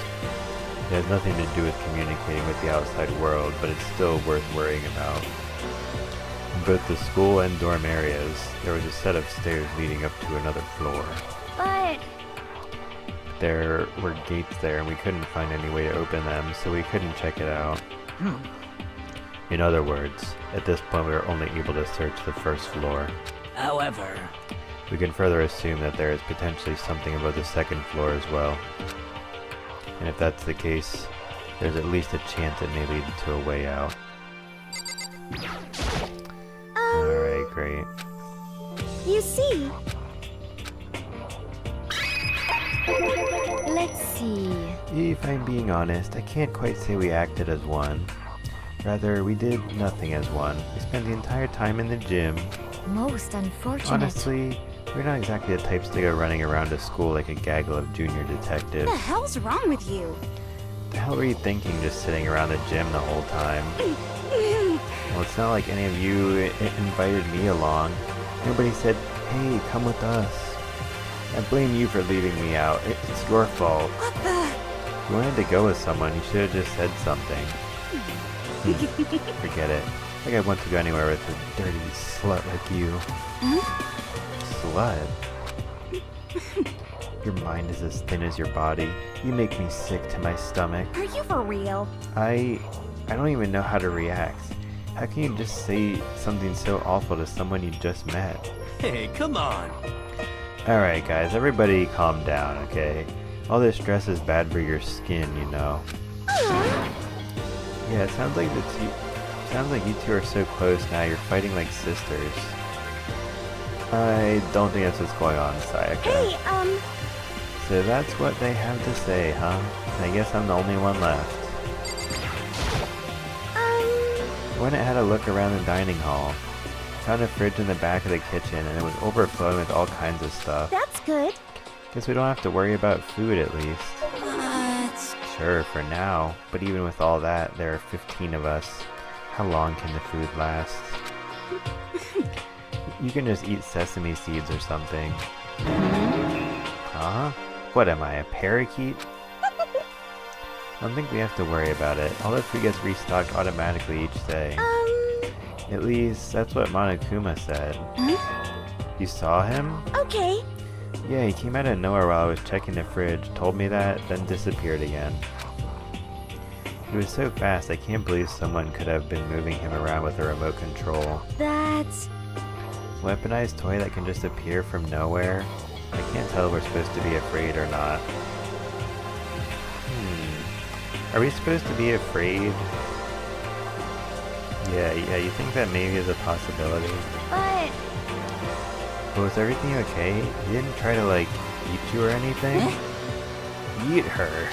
It has nothing to do with communicating with the outside world, but it's still worth worrying about. In both the school and dorm areas, there was a set of stairs leading up to another floor. But There were gates there and we couldn't find any way to open them, so we couldn't check it out. In other words, at this point we were only able to search the first floor. however, We can further assume that there is potentially something above the second floor as well. And if that's the case, there's at least a chance it may lead to a way out. Alright, great. you see? Let's see. If I'm being honest, I can't quite say we acted as one. Rather, we did nothing as one. We spent the entire time in the gym. Most unfortunate. Honestly, we're not exactly the types to go running around to school like a gaggle of junior detectives. What the hell's wrong with you? The hell were you thinking just sitting around the gym the whole time? Well, it's not like any of you invited me along. Nobody said, hey, come with us. I blame you for leaving me out. It's your fault. What the? If you wanted to go with someone, you should have just said something. Forget it. I think I want to go anywhere with a dirty slut like you. Slut? Your mind is as thin as your body. You make me sick to my stomach. Are you for real? I don't even know how to react. How can you just say something so awful to someone you just met? Hey, come on. Alright guys, everybody calm down, okay? All this stress is bad for your skin, you know. Yeah, it sounds like you two are so close now, you're fighting like sisters. I don't think that's what's going on, Sayaka. Hey, So that's what they have to say, huh? I guess I'm the only one left. I went and had a look around the dining hall. Found a fridge in the back of the kitchen and it was overflowing with all kinds of stuff. that's good. Guess we don't have to worry about food at least. what? Sure, for now. But even with all that, there are 15 of us. How long can the food last? You can just eat sesame seeds or something. Huh? What am I, a parakeet? I don't think we have to worry about it. All the food gets restocked automatically each day. At least, that's what Monokuma said. You saw him? Okay. Yeah, he came out of nowhere while I was checking the fridge, told me that, then disappeared again. He was so fast, I can't believe someone could have been moving him around with a remote control. That's... Weaponized toy that can just appear from nowhere? I can't tell if we're supposed to be afraid or not. Are we supposed to be afraid? Yeah, you think that maybe is a possibility? But... Was everything okay? He didn't try to, like, eat you or anything? Eat her?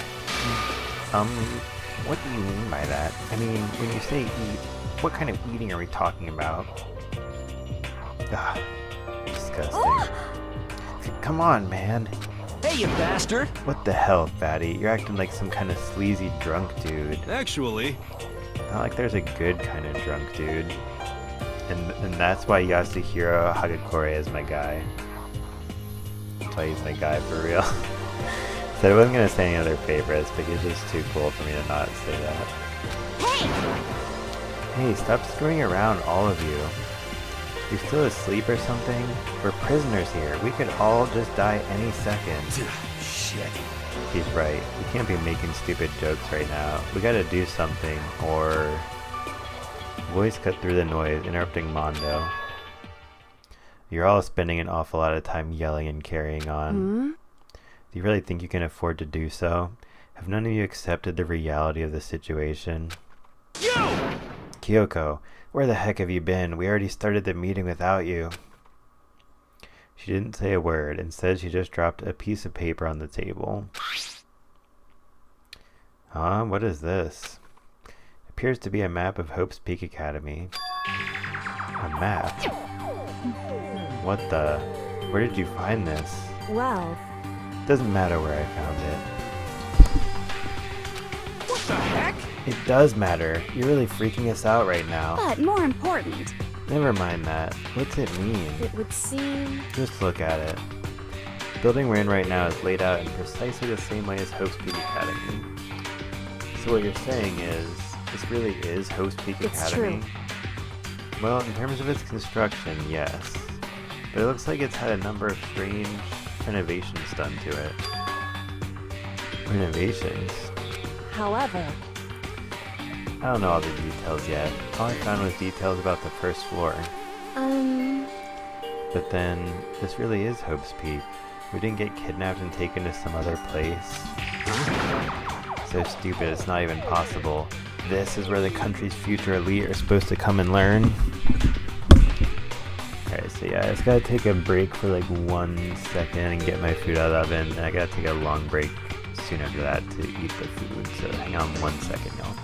What do you mean by that? I mean, when you say eat, what kind of eating are we talking about? Ugh, disgusting. Come on, man. Hey, you bastard! What the hell, fatty? You're acting like some kind of sleazy drunk dude. Actually... Not like there's a good kind of drunk dude. And that's why Yasuhiro Hagakure is my guy. That's why he's my guy for real. So I wasn't gonna say any other favorites, but he's just too cool for me to not say that. Hey, stop screwing around, all of you. You're still asleep or something? We're prisoners here. We could all just die any second. Shit. He's right. We can't be making stupid jokes right now. We gotta do something, or... Voice cut through the noise, interrupting Mondo. You're all spending an awful lot of time yelling and carrying on. Do you really think you can afford to do so? Have none of you accepted the reality of the situation? Yo! Kyoko, where the heck have you been? We already started the meeting without you. She didn't say a word. Instead, she just dropped a piece of paper on the table. Huh? What is this? Appears to be a map of Hope's Peak Academy. A map? What the? Where did you find this? Well... Doesn't matter where I found it. What the heck? It does matter. You're really freaking us out right now. But more important, Never mind that. What's it mean? It would seem... Just look at it. The building we're in right now is laid out in precisely the same way as Hope's Peak Academy. So what you're saying is, this really is Hope's Peak Academy? It's true. Well, in terms of its construction, yes. But it looks like it's had a number of strange renovations done to it. Renovations? However... I don't know all the details yet. All I found was details about the first floor. But then, this really is Hope's Peak. We didn't get kidnapped and taken to some other place. So stupid, it's not even possible. This is where the country's future elite are supposed to come and learn. Alright, so yeah, I just gotta take a break for like 1 second and get my food out of the oven. And I gotta take a long break soon after that to eat the food. So hang on 1 second, y'all.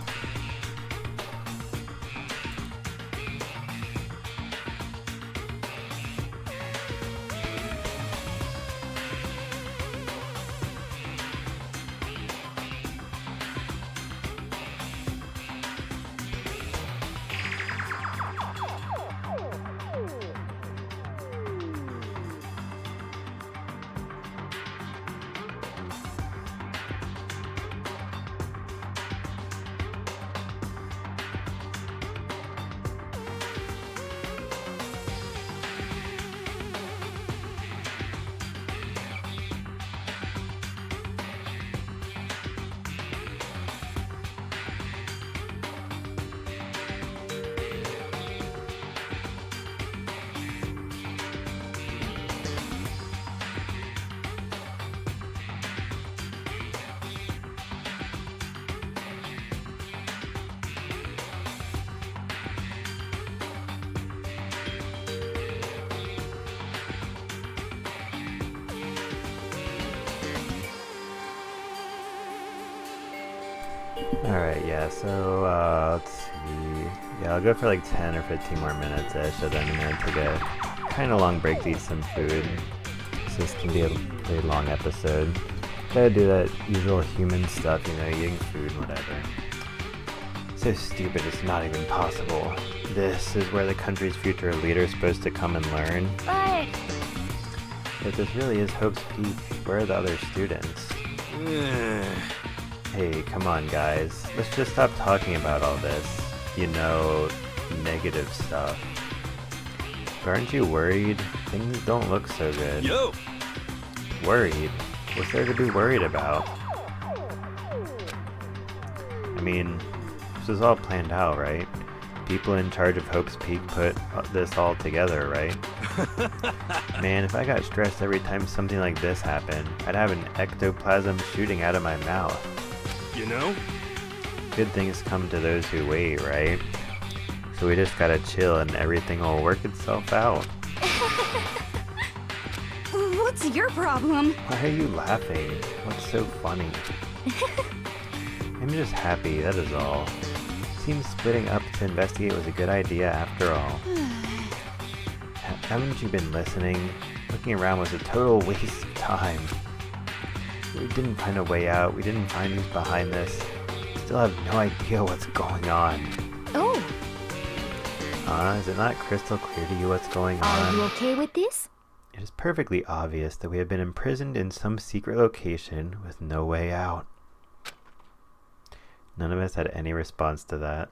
Alright, yeah, so, let's see. Yeah, I'll go for like 10 or 15 more minutes-ish, so then I'm gonna take a kind of long break to eat some food. So this can be a really long episode. Gotta do that usual human stuff, you know, eating food, whatever. So stupid it's not even possible. This is where the country's future leader is supposed to come and learn. But this really is Hope's Peak. Where are the other students? Hey, come on guys. Let's just stop talking about all this, negative stuff. But aren't you worried? Things don't look so good. Yo! Worried? What's there to be worried about? I mean, this was all planned out, right? People in charge of Hope's Peak put this all together, right? Man, if I got stressed every time something like this happened, I'd have an ectoplasm shooting out of my mouth. Good things come to those who wait, right? So we just gotta chill and everything will work itself out. What's your problem? Why are you laughing? What's so funny? I'm just happy, that is all. Seems splitting up to investigate was a good idea after all. Haven't you been listening? Looking around was a total waste of time. We didn't find a way out, we didn't find who's behind this. Still have no idea what's going on. Oh. Is it not crystal clear to you what's going on? Are you okay with this? It is perfectly obvious that we have been imprisoned in some secret location with no way out. None of us had any response to that.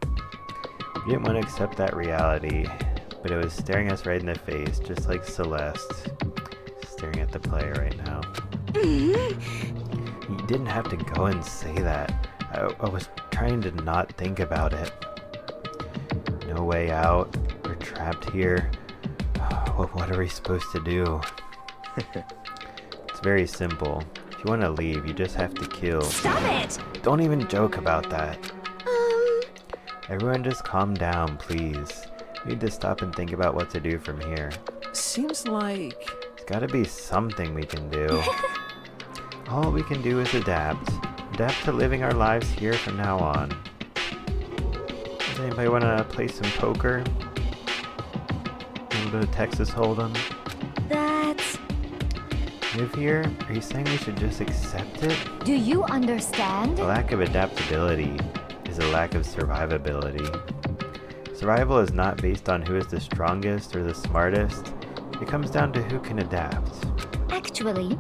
We didn't want to accept that reality, but it was staring us right in the face, just like Celeste staring at the play right now. You didn't have to go and say that. I was trying to not think about it. No way out. We're trapped here. What are we supposed to do? It's very simple. If you want to leave, you just have to kill. Stop it! Don't even joke about that. Everyone just calm down, please. We need to stop and think about what to do from here. Seems like... There's gotta be something we can do. All we can do is adapt. Adapt to living our lives here from now on. Does anybody want to play some poker? A little bit of Texas Hold'em? That's... Live here? Are you saying we should just accept it? Do you understand? A lack of adaptability is a lack of survivability. Survival is not based on who is the strongest or the smartest. It comes down to who can adapt. Actually...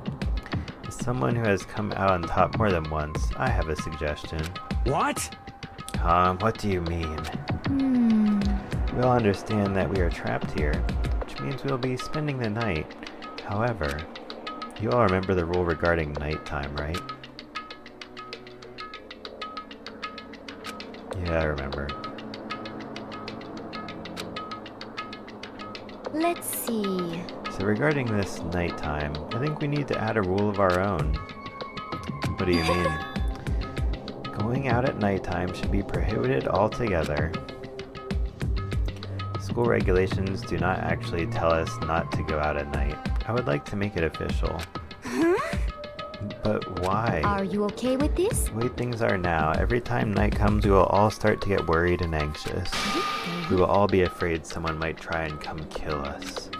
As someone who has come out on top more than once, I have a suggestion. What? What do you mean? We all understand that we are trapped here, which means we'll be spending the night. However, you all remember the rule regarding nighttime, right? Yeah, I remember. Let's see... So regarding this nighttime, I think we need to add a rule of our own. What do you mean? Going out at nighttime should be prohibited altogether. School regulations do not actually tell us not to go out at night. I would like to make it official. But why? Are you okay with this? The way things are now, every time night comes we will all start to get worried and anxious. We will all be afraid someone might try and come kill us.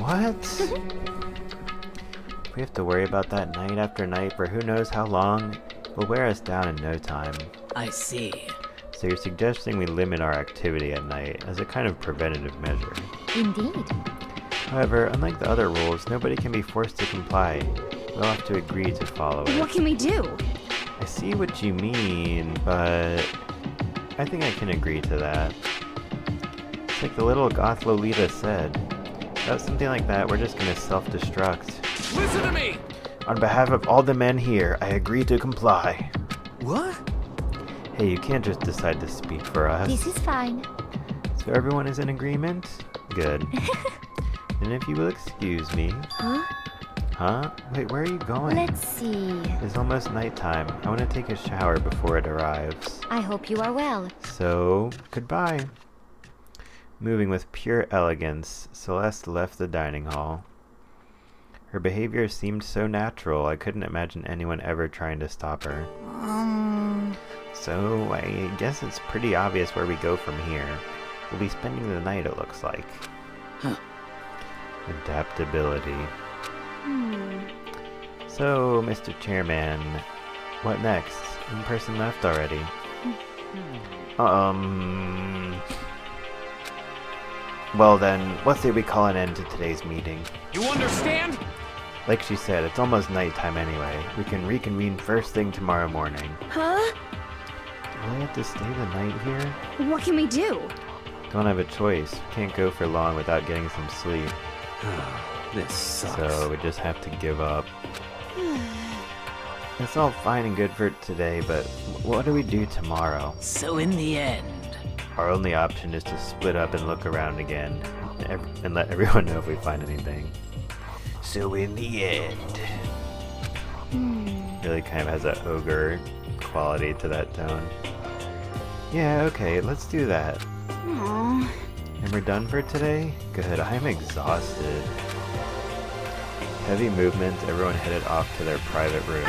What? We have to worry about that night after night for who knows how long. It will wear us down in no time. I see. So you're suggesting we limit our activity at night as a kind of preventative measure. Indeed. However, unlike the other rules, nobody can be forced to comply. We'll have to agree to follow it. What can we do? I see what you mean, but I think I can agree to that. It's like the little goth Lolita said. Without something like that, we're just gonna self-destruct. Listen to me! On behalf of all the men here, I agree to comply. What? Hey, you can't just decide to speak for us. This is fine. So everyone is in agreement? Good. And if you will excuse me... Huh? Huh? Wait, where are you going? Let's see... It's almost nighttime. I want to take a shower before it arrives. I hope you are well. So, goodbye. Moving with pure elegance, Celeste left the dining hall. Her behavior seemed so natural, I couldn't imagine anyone ever trying to stop her. So, I guess it's pretty obvious where we go from here. We'll be spending the night, it looks like. Huh. Adaptability. So, Mr. Chairman, what next? One person left already. Well then, let's say we call an end to today's meeting. You understand? Like she said, it's almost nighttime anyway. We can reconvene first thing tomorrow morning. Huh? Do I have to stay the night here? What can we do? Don't have a choice. Can't go for long without getting some sleep. This sucks. So we just have to give up. It's all fine and good for today, but what do we do tomorrow? So in the end... Our only option is to split up and look around again, and let everyone know if we find anything. So in the end... Really kind of has that ogre quality to that tone. Yeah, okay, let's do that. Aww. And we're done for today? Good, I'm exhausted. Heavy movements, everyone headed off to their private rooms.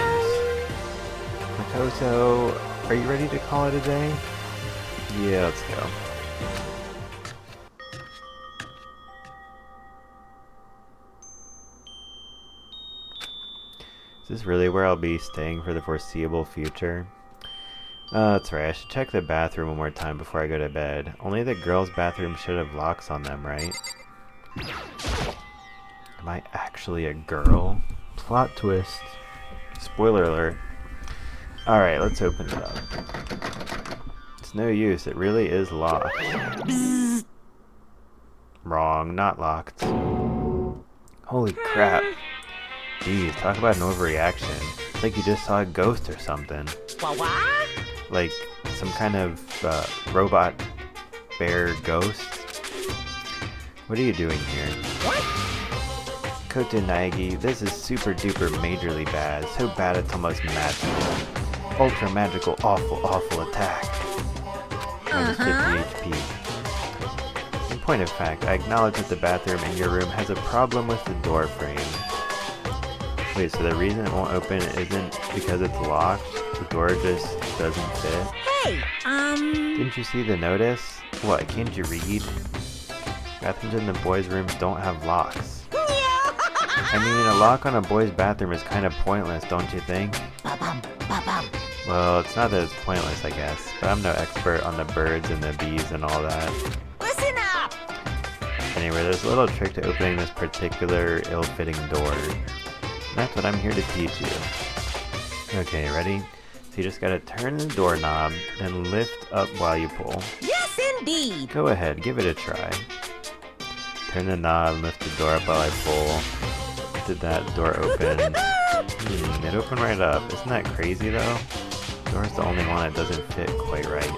Makoto, are you ready to call it a day? Yeah, let's go. Is this really where I'll be staying for the foreseeable future? That's right, I should check the bathroom one more time before I go to bed. Only the girls' bathroom should have locks on them, right? Am I actually a girl? Plot twist. Spoiler alert. Alright, let's open it up. It's no use, it really is locked. Wrong, not locked. Holy crap. Jeez, talk about an overreaction. It's like you just saw a ghost or something. What? Like some kind of robot bear ghost. What are you doing here? What? Kote Naegi, this is super duper majorly bad. So bad it's almost magical. Ultra magical, awful attack. Minus 50 HP. In point of fact, I acknowledge that the bathroom in your room has a problem with the door frame. Wait, so the reason it won't open isn't because it's locked? The door just doesn't fit? Hey, Didn't you see the notice? What, can't you read? Bathrooms in the boys' rooms don't have locks. I mean, a lock on a boy's bathroom is kind of pointless, don't you think? Ba-bum, ba-bum. Well, it's not that it's pointless, I guess, but I'm no expert on the birds and the bees and all that. Listen up! Anyway, there's a little trick to opening this particular ill-fitting door. That's what I'm here to teach you. Okay, ready? So you just gotta turn the doorknob, then lift up while you pull. Yes, indeed! Go ahead, give it a try. Turn the knob and lift the door up while I pull. Did that door open? It opened right up. Isn't that crazy though? The door's the only one that doesn't fit quite right.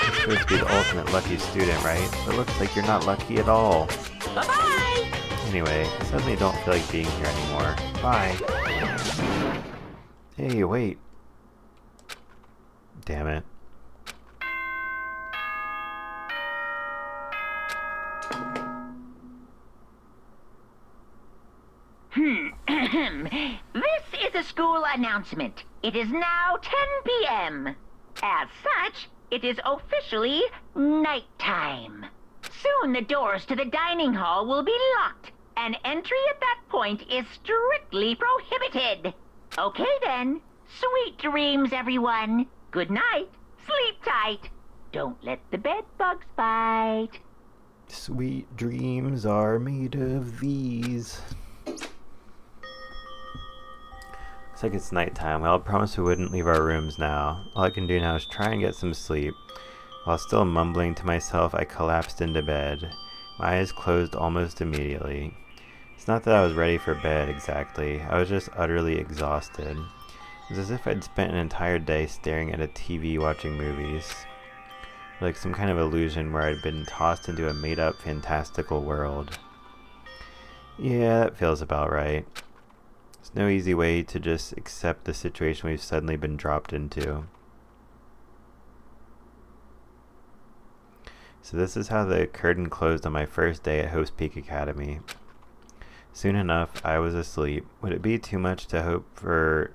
You're supposed to be the ultimate lucky student, right? But it looks like you're not lucky at all. Bye-bye! Anyway, I suddenly don't feel like being here anymore. Bye. Hey, wait. Damn it. This is a school announcement. It is now 10 p.m. As such, it is officially nighttime. Soon the doors to the dining hall will be locked, and entry at that point is strictly prohibited. Okay then. Sweet dreams, everyone. Good night. Sleep tight. Don't let the bed bugs bite. Sweet dreams are made of these. Looks like it's nighttime. Well, I promised we wouldn't leave our rooms now. All I can do now is try and get some sleep. While still mumbling to myself, I collapsed into bed. My eyes closed almost immediately. It's not that I was ready for bed, exactly. I was just utterly exhausted. It was as if I'd spent an entire day staring at a TV watching movies. Like some kind of illusion where I'd been tossed into a made-up fantastical world. Yeah, that feels about right. There's no easy way to just accept the situation we've suddenly been dropped into. So this is how the curtain closed on my first day at Host Peak Academy. Soon enough, I was asleep. Would it be too much to hope that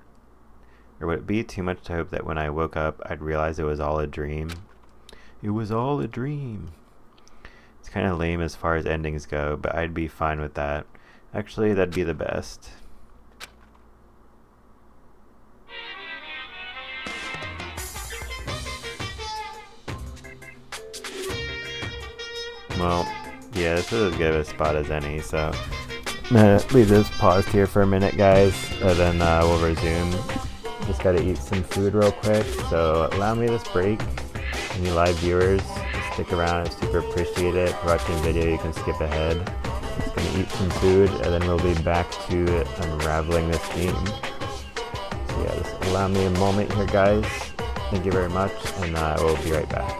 when I woke up, I'd realize it was all a dream? It was all a dream. It's kind of lame as far as endings go, but I'd be fine with that. Actually, that'd be the best. Well, yeah, this is as good of a spot as any, so I'm gonna leave this paused here for a minute, guys, and then we'll resume. Just gotta eat some food real quick, so allow me this break. Any live viewers, stick around, I super appreciate it. If you're watching the video, you can skip ahead. Just gonna eat some food, and then we'll be back to unraveling this game. So yeah, just allow me a moment here, guys. Thank you very much, and we'll be right back.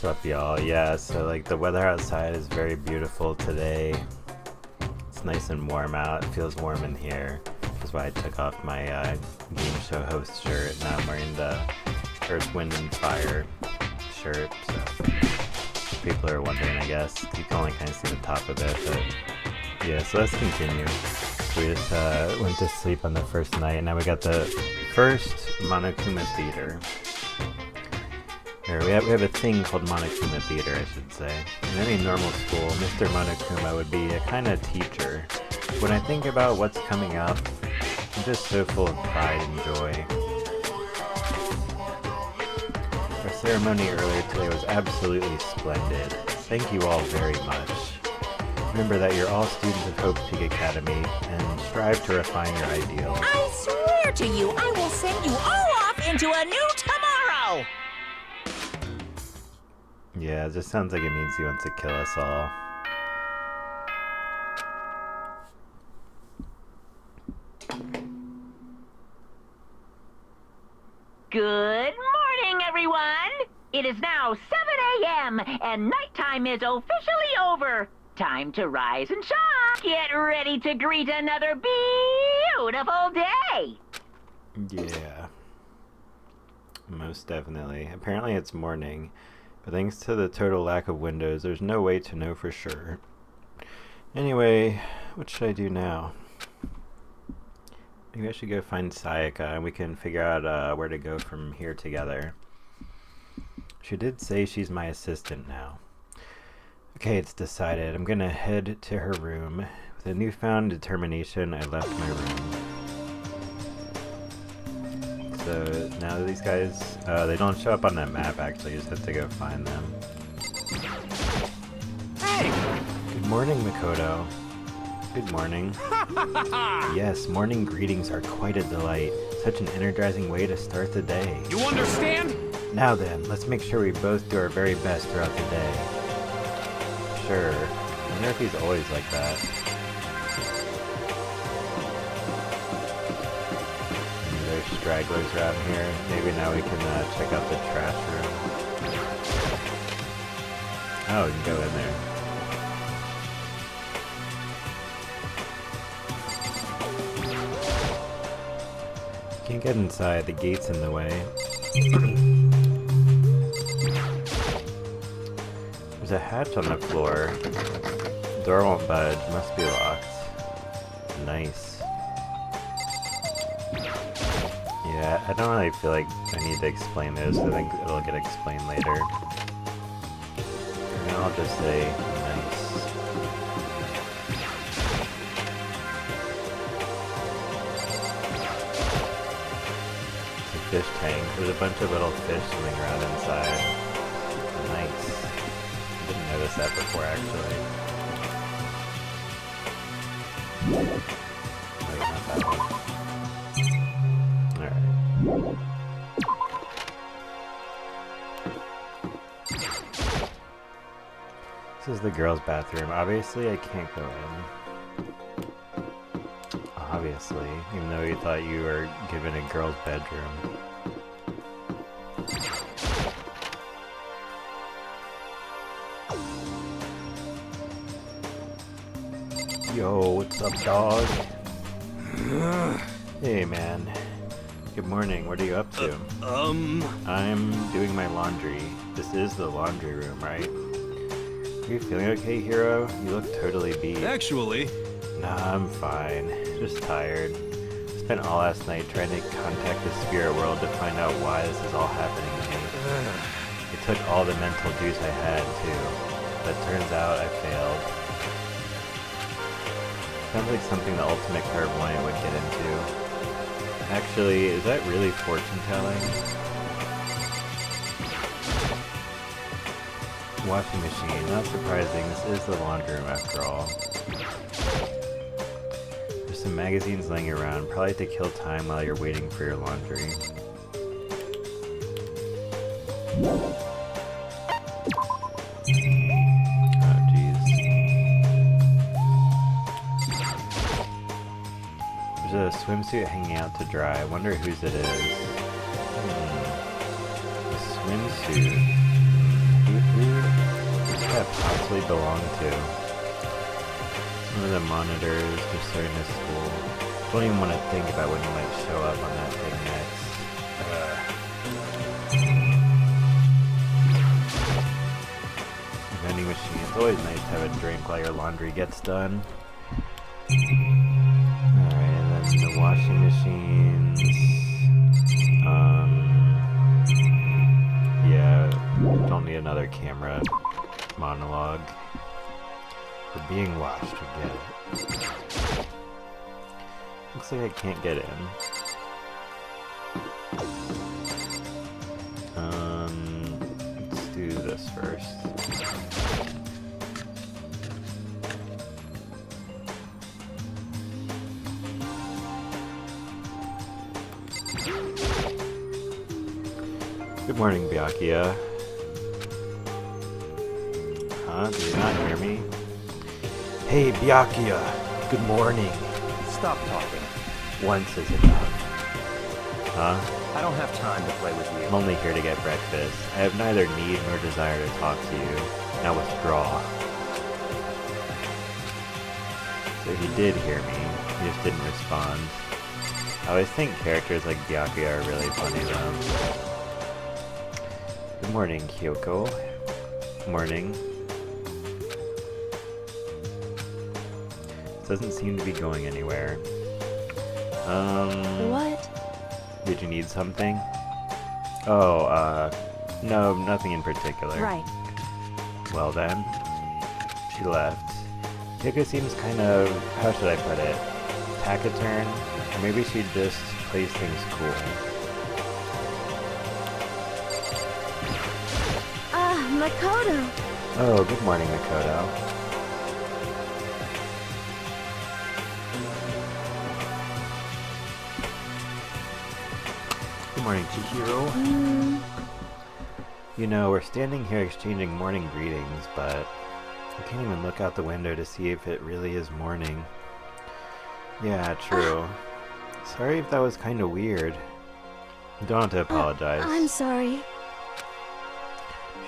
What's up, y'all? Yeah, so like the weather outside is very beautiful today. It's nice and warm out. It feels warm in here. That's why I took off my game show host shirt. Now I'm wearing the Earth, Wind, and Fire shirt. So people are wondering, I guess. You can only kind of see the top of it, but yeah. So let's continue. We just went to sleep on the first night, and now we got the first Monokuma Theater. Or we have a thing called Monokuma Theater, I should say. In any normal school, Mr. Monokuma would be a kind of teacher. When I think about what's coming up, I'm just so full of pride and joy. Our ceremony earlier today was absolutely splendid. Thank you all very much. Remember that you're all students of Hope Peak Academy, and strive to refine your ideals. I swear to you, I will send you all off into a new tomorrow! Yeah, it just sounds like it means he wants to kill us all. Good morning, everyone! It is now 7 a.m. and nighttime is officially over. Time to rise and shine. Get ready to greet another beautiful day. Yeah. Most definitely. Apparently it's morning, but thanks to the total lack of windows, there's no way to know for sure. Anyway, what should I do now? Maybe I should go find Sayaka and we can figure out where to go from here together. She did say she's my assistant now. Okay, it's decided. I'm gonna head to her room. With a newfound determination, I left my room. So now these guys, they don't show up on that map actually, you just have to go find them. Hey! Good morning, Makoto. Good morning. Yes, morning greetings are quite a delight. Such an energizing way to start the day. You understand? Now then, let's make sure we both do our very best throughout the day. Sure. I wonder if he's always like that. There's stragglers around here. Maybe now we can check out the trash room. Oh, we can go in there. Can't get inside, the gate's in the way. There's a hatch on the floor. The door won't budge, must be locked. Nice. Yeah, I don't really feel like I need to explain this. I think it'll get explained later. And I'll just say nice. It's a fish tank. There's a bunch of little fish swimming around inside. Nice. I didn't notice that before, actually. Wait, not that one. Alright. This is the girls' bathroom. Obviously, I can't go in. Obviously, even though you thought you were given a girls' bedroom. Yo, what's up, dog? Hey, man. Good morning. What are you up to? I'm doing my laundry. This is the laundry room, right? Are you feeling okay, Hiro? You look totally beat. Actually... Nah, I'm fine. Just tired. Spent all last night trying to contact the spirit world to find out why this is all happening to me. It took all the mental juice I had, too. But turns out I failed. Sounds like something the ultimate clairvoyant would get into. Actually, is that really fortune telling? Washing machine, not surprising, this is the laundry room after all. There's some magazines laying around, probably to kill time while you're waiting for your laundry. There's a swimsuit hanging out to dry. I wonder whose it is. A swimsuit. Who actually belong to? Some of the monitors just starting to school. Don't even want to think about when you might show up on that thing next. Vending machine. It's always nice to have a drink while your laundry gets done. Alright, and then the washing machines. Yeah, don't need another camera monologue. We're being watched, we get it. Looks like I can't get in. Let's do this first. Good morning, Byakuya. Huh? Did you not hear me? Hey, Byakuya. Good morning. Stop talking. Once is enough. Huh? I don't have time to play with you. I'm only here to get breakfast. I have neither need nor desire to talk to you. Now withdraw. So he did hear me. He just didn't respond. I always think characters like Byakuya are really funny though. Good morning, Kyoko. Morning. Doesn't seem to be going anywhere. What? Did you need something? Oh, no, nothing in particular. Right. Well then. She left. Kyoko seems kind of, how should I put it, taciturn? Or maybe she just plays things cool. Makoto! Oh, good morning, Makoto. Good morning, Chihiro. You know, we're standing here exchanging morning greetings, but I can't even look out the window to see if it really is morning. Yeah, true. Sorry if that was kind of weird. You don't have to apologize. I'm sorry.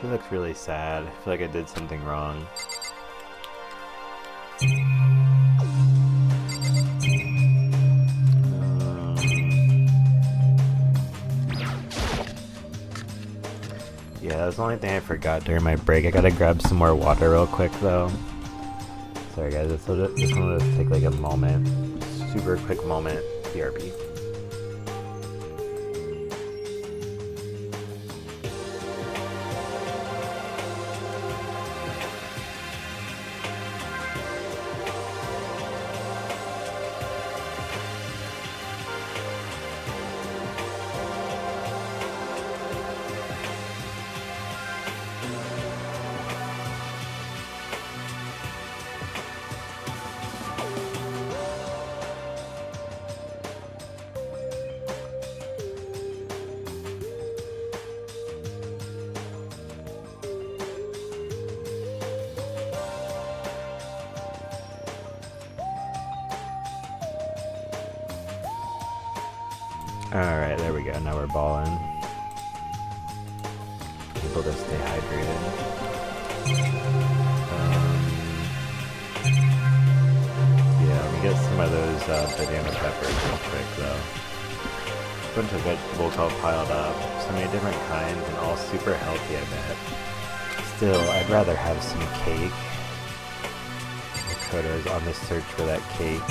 She looks really sad. I feel like I did something wrong. Yeah, that was the only thing I forgot during my break. I gotta grab some more water real quick though. Sorry guys, this will just take like a moment. Super quick moment. BRB. Alright, there we go. Now we're balling. Able to stay hydrated. Yeah, let me get some of those banana peppers real quick though. A bunch of vegetables all piled up. So many different kinds and all super healthy, I bet. Still, I'd rather have some cake. Makoto's on the search for that cake.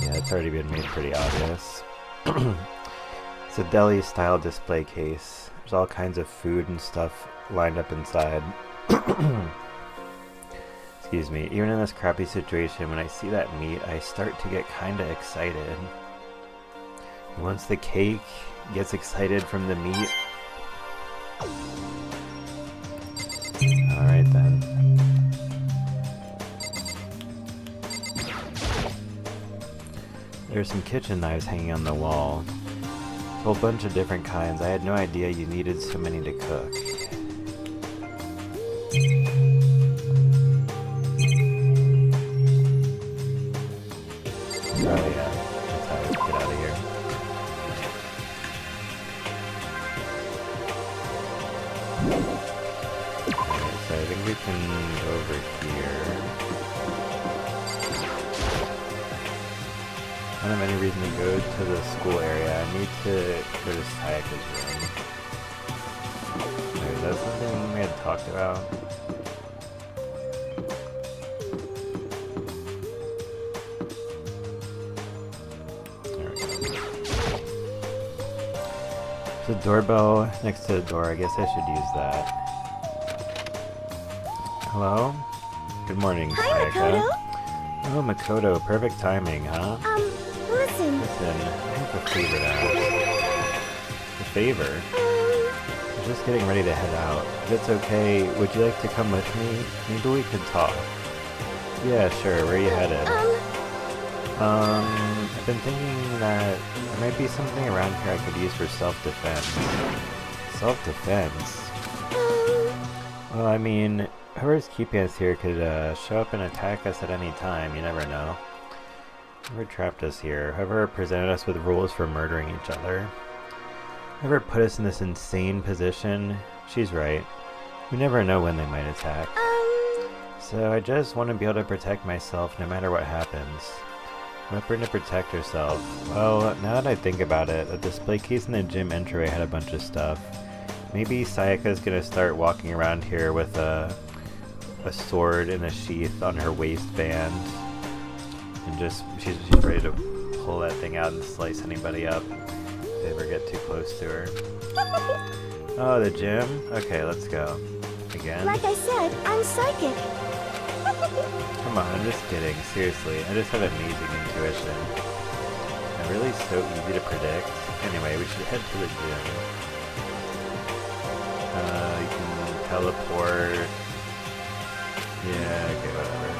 Yeah, it's already been made pretty obvious. It's a deli-style display case. There's all kinds of food and stuff lined up inside. Excuse me. Even in this crappy situation, when I see that meat, I start to get kinda excited. And once the cake gets excited from the meat... Alright then. There's some kitchen knives hanging on the wall. A whole bunch of different kinds. I had no idea you needed so many to cook. Oh yeah, that's how I get out of here. Alright, so I think we can go over here. I don't have any reason to go to the school area. I need to go to Sayaka's room. Wait, is that something we had talked about? There we go. There's a doorbell next to the door. I guess I should use that. Hello? Good morning, Hi, Sayaka. Makoto. Oh, Makoto. Perfect timing, huh? Listen. Listen, I have a favor to ask. A favor? I'm just getting ready to head out. If it's okay, would you like to come with me? Maybe we could talk. Yeah, sure. Where are you headed? I've been thinking that there might be something around here I could use for self-defense. Self-defense? Well, I mean, whoever's keeping us here could show up and attack us at any time. You never know. Whoever trapped us here, whoever presented us with rules for murdering each other, whoever put us in this insane position, she's right. We never know when they might attack. So I just want to be able to protect myself no matter what happens. Weapon to protect herself. Well, now that I think about it, the display case in the gym entryway had a bunch of stuff. Maybe Sayaka's gonna start walking around here with a sword in a sheath on her waistband. And just, she's ready to pull that thing out and slice anybody up if they ever get too close to her. Oh, the gym? Okay, let's go. Again? Like I said, I'm psychic. Come on, I'm just kidding. Seriously, I just have amazing intuition. I'm really so easy to predict. Anyway, we should head to the gym. You can teleport. Yeah, okay, whatever.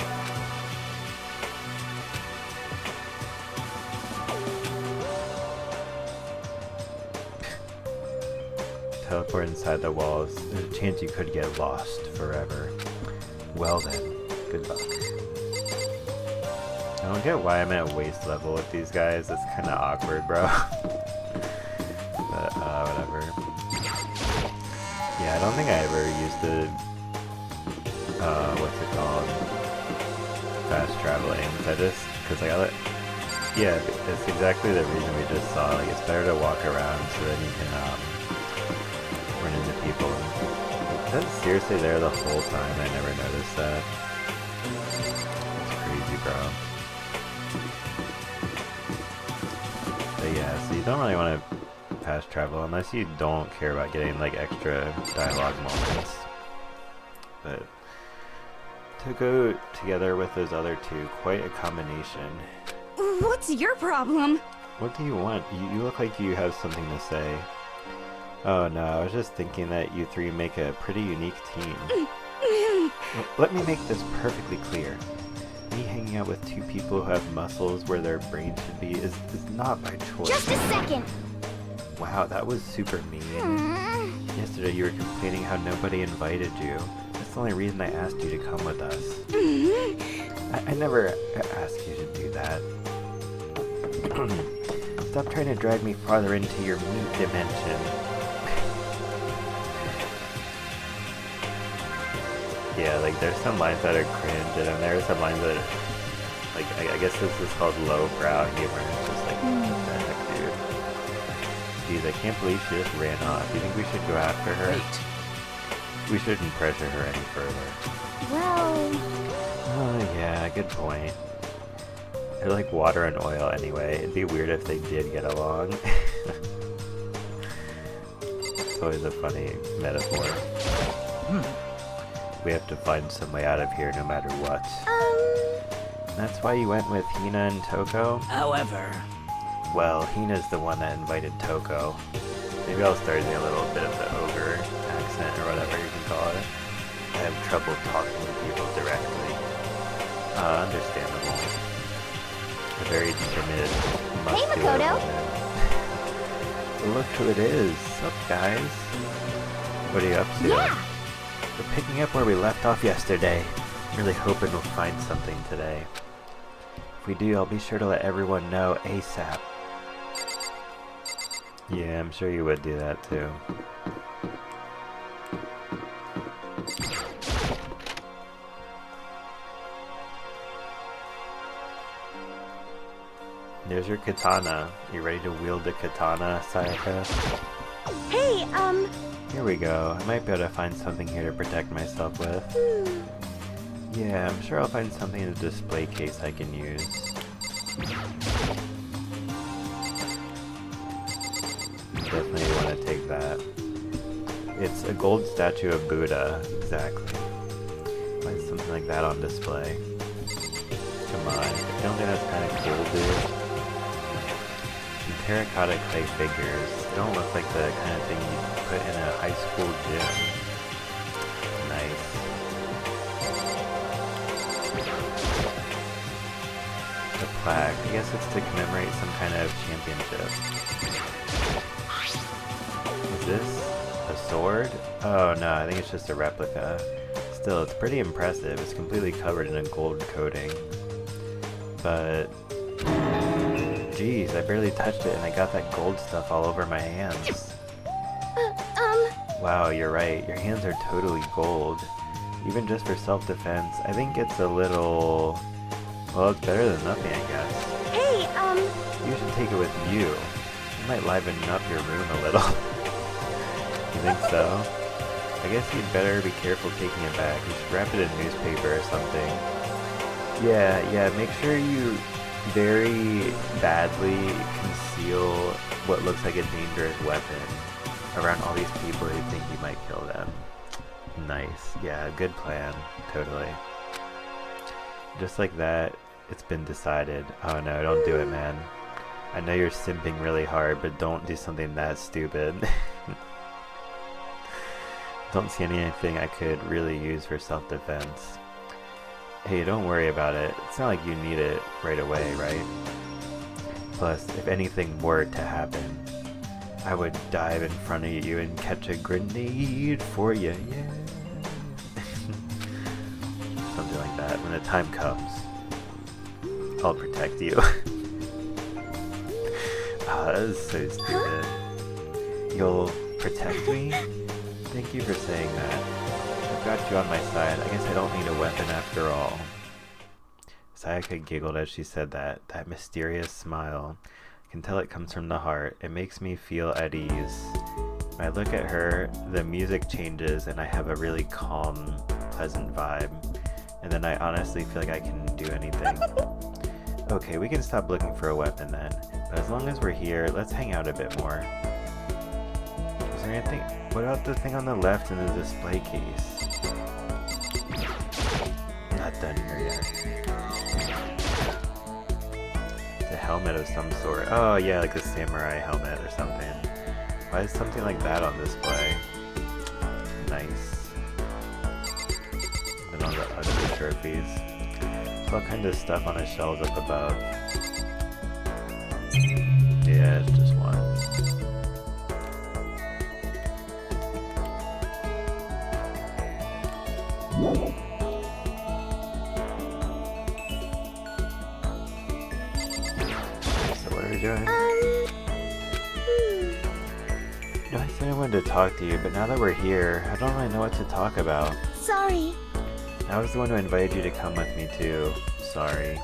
Teleport inside the walls. There's a chance you could get lost forever. Well then, good luck. I don't get why I'm at waist level with these guys. That's kind of awkward, bro. But, whatever. Yeah, I don't think I ever used the, what's it called? Fast traveling. Cause I got it. Yeah, it's exactly the reason we just saw. Like, it's better to walk around so then you can, run into people. Is that seriously there the whole time? I never noticed that. It's crazy, bro. But yeah, so you don't really want to fast travel unless you don't care about getting like extra dialogue moments. But to go together with those other two, quite a combination. What's your problem? What do you want? You look like you have something to say. Oh no, I was just thinking that you three make a pretty unique team. Let me make this perfectly clear. Me hanging out with two people who have muscles where their brain should be is not by choice. Just a second! Wow, that was super mean. Yesterday you were complaining how nobody invited you. That's the only reason I asked you to come with us. I never asked you to do that. Stop trying to drag me farther into your meat dimension. Yeah, like there's some lines that are cringe, and then there's some lines that are, like, I guess this is called lowbrow humor. It's just like, what the heck, dude? Jeez, I can't believe she just ran off. Do you think we should go after her? Wait. We shouldn't pressure her any further. Well... Oh, yeah, good point. They're like water and oil anyway. It'd be weird if they did get along. It's always a funny metaphor. We have to find some way out of here no matter what. That's why you went with Hina and Toko? However... Well, Hina's the one that invited Toko. Maybe I'll start using a little bit of the ogre accent or whatever you can call it. I have trouble talking to people directly. Understandable. A very timid, muscular Makoto. woman. Look who it is. Sup, guys? What are you up to? Yeah! We're picking up where we left off yesterday. Really hoping we'll find something today. If we do, I'll be sure to let everyone know ASAP. Yeah, I'm sure you would do that too. Here's your katana. You ready to wield the katana, Sayaka? Hey, Here we go. I might be able to find something here to protect myself with. Yeah, I'm sure I'll find something in the display case I can use. Definitely want to take that. It's a gold statue of Buddha. Exactly. Find something like that on display. Come on. I don't think that's kind of cool, dude. Some terracotta clay figures. They don't look like the kind of thing you put in a high school gym. Nice. The plaque. I guess it's to commemorate some kind of championship. Is this a sword? Oh no, I think it's just a replica. Still, it's pretty impressive. It's completely covered in a gold coating. But geez, I barely touched it and I got that gold stuff all over my hands. Wow, you're right. Your hands are totally gold. Even just for self-defense, I think it's a little... Well, it's better than nothing, I guess. Hey, You should take it with you. It might liven up your room a little. You think so? I guess you'd better be careful taking it back. You should wrap it in newspaper or something. Yeah, make sure you very badly conceal what looks like a dangerous weapon around all these people who think you might kill them. Nice. Yeah, good plan. Totally. Just like that, it's been decided. Oh no, don't do it, man. I know you're simping really hard, but don't do something that stupid. Don't see anything I could really use for self-defense. Hey, don't worry about it. It's not like you need it right away, right? Plus, if anything were to happen, I would dive in front of you and catch a grenade for you, yeah. Something like that. When the time comes, I'll protect you. Ah, that is so stupid. You'll protect me? Thank you for saying that. I've got you on my side. I guess I don't need a weapon after all. Sayaka giggled as she said that. That mysterious smile. I can tell it comes from the heart. It makes me feel at ease. When I look at her, the music changes and I have a really calm, pleasant vibe. And then I honestly feel like I can do anything. Okay, we can stop looking for a weapon then. But as long as we're here, let's hang out a bit more. Is there anything? What about the thing on the left in the display case? Not done here yet. It's a helmet of some sort. Oh yeah, like a samurai helmet or something. Why is something like that on display? Nice. And then all the other trophies. There's all kinds of stuff on the shelves up above. Yeah, it's just one. So what are we doing? You know, I said I wanted to talk to you, but now that we're here, I don't really know what to talk about. sorry. I was the one who invited you to come with me too. Sorry.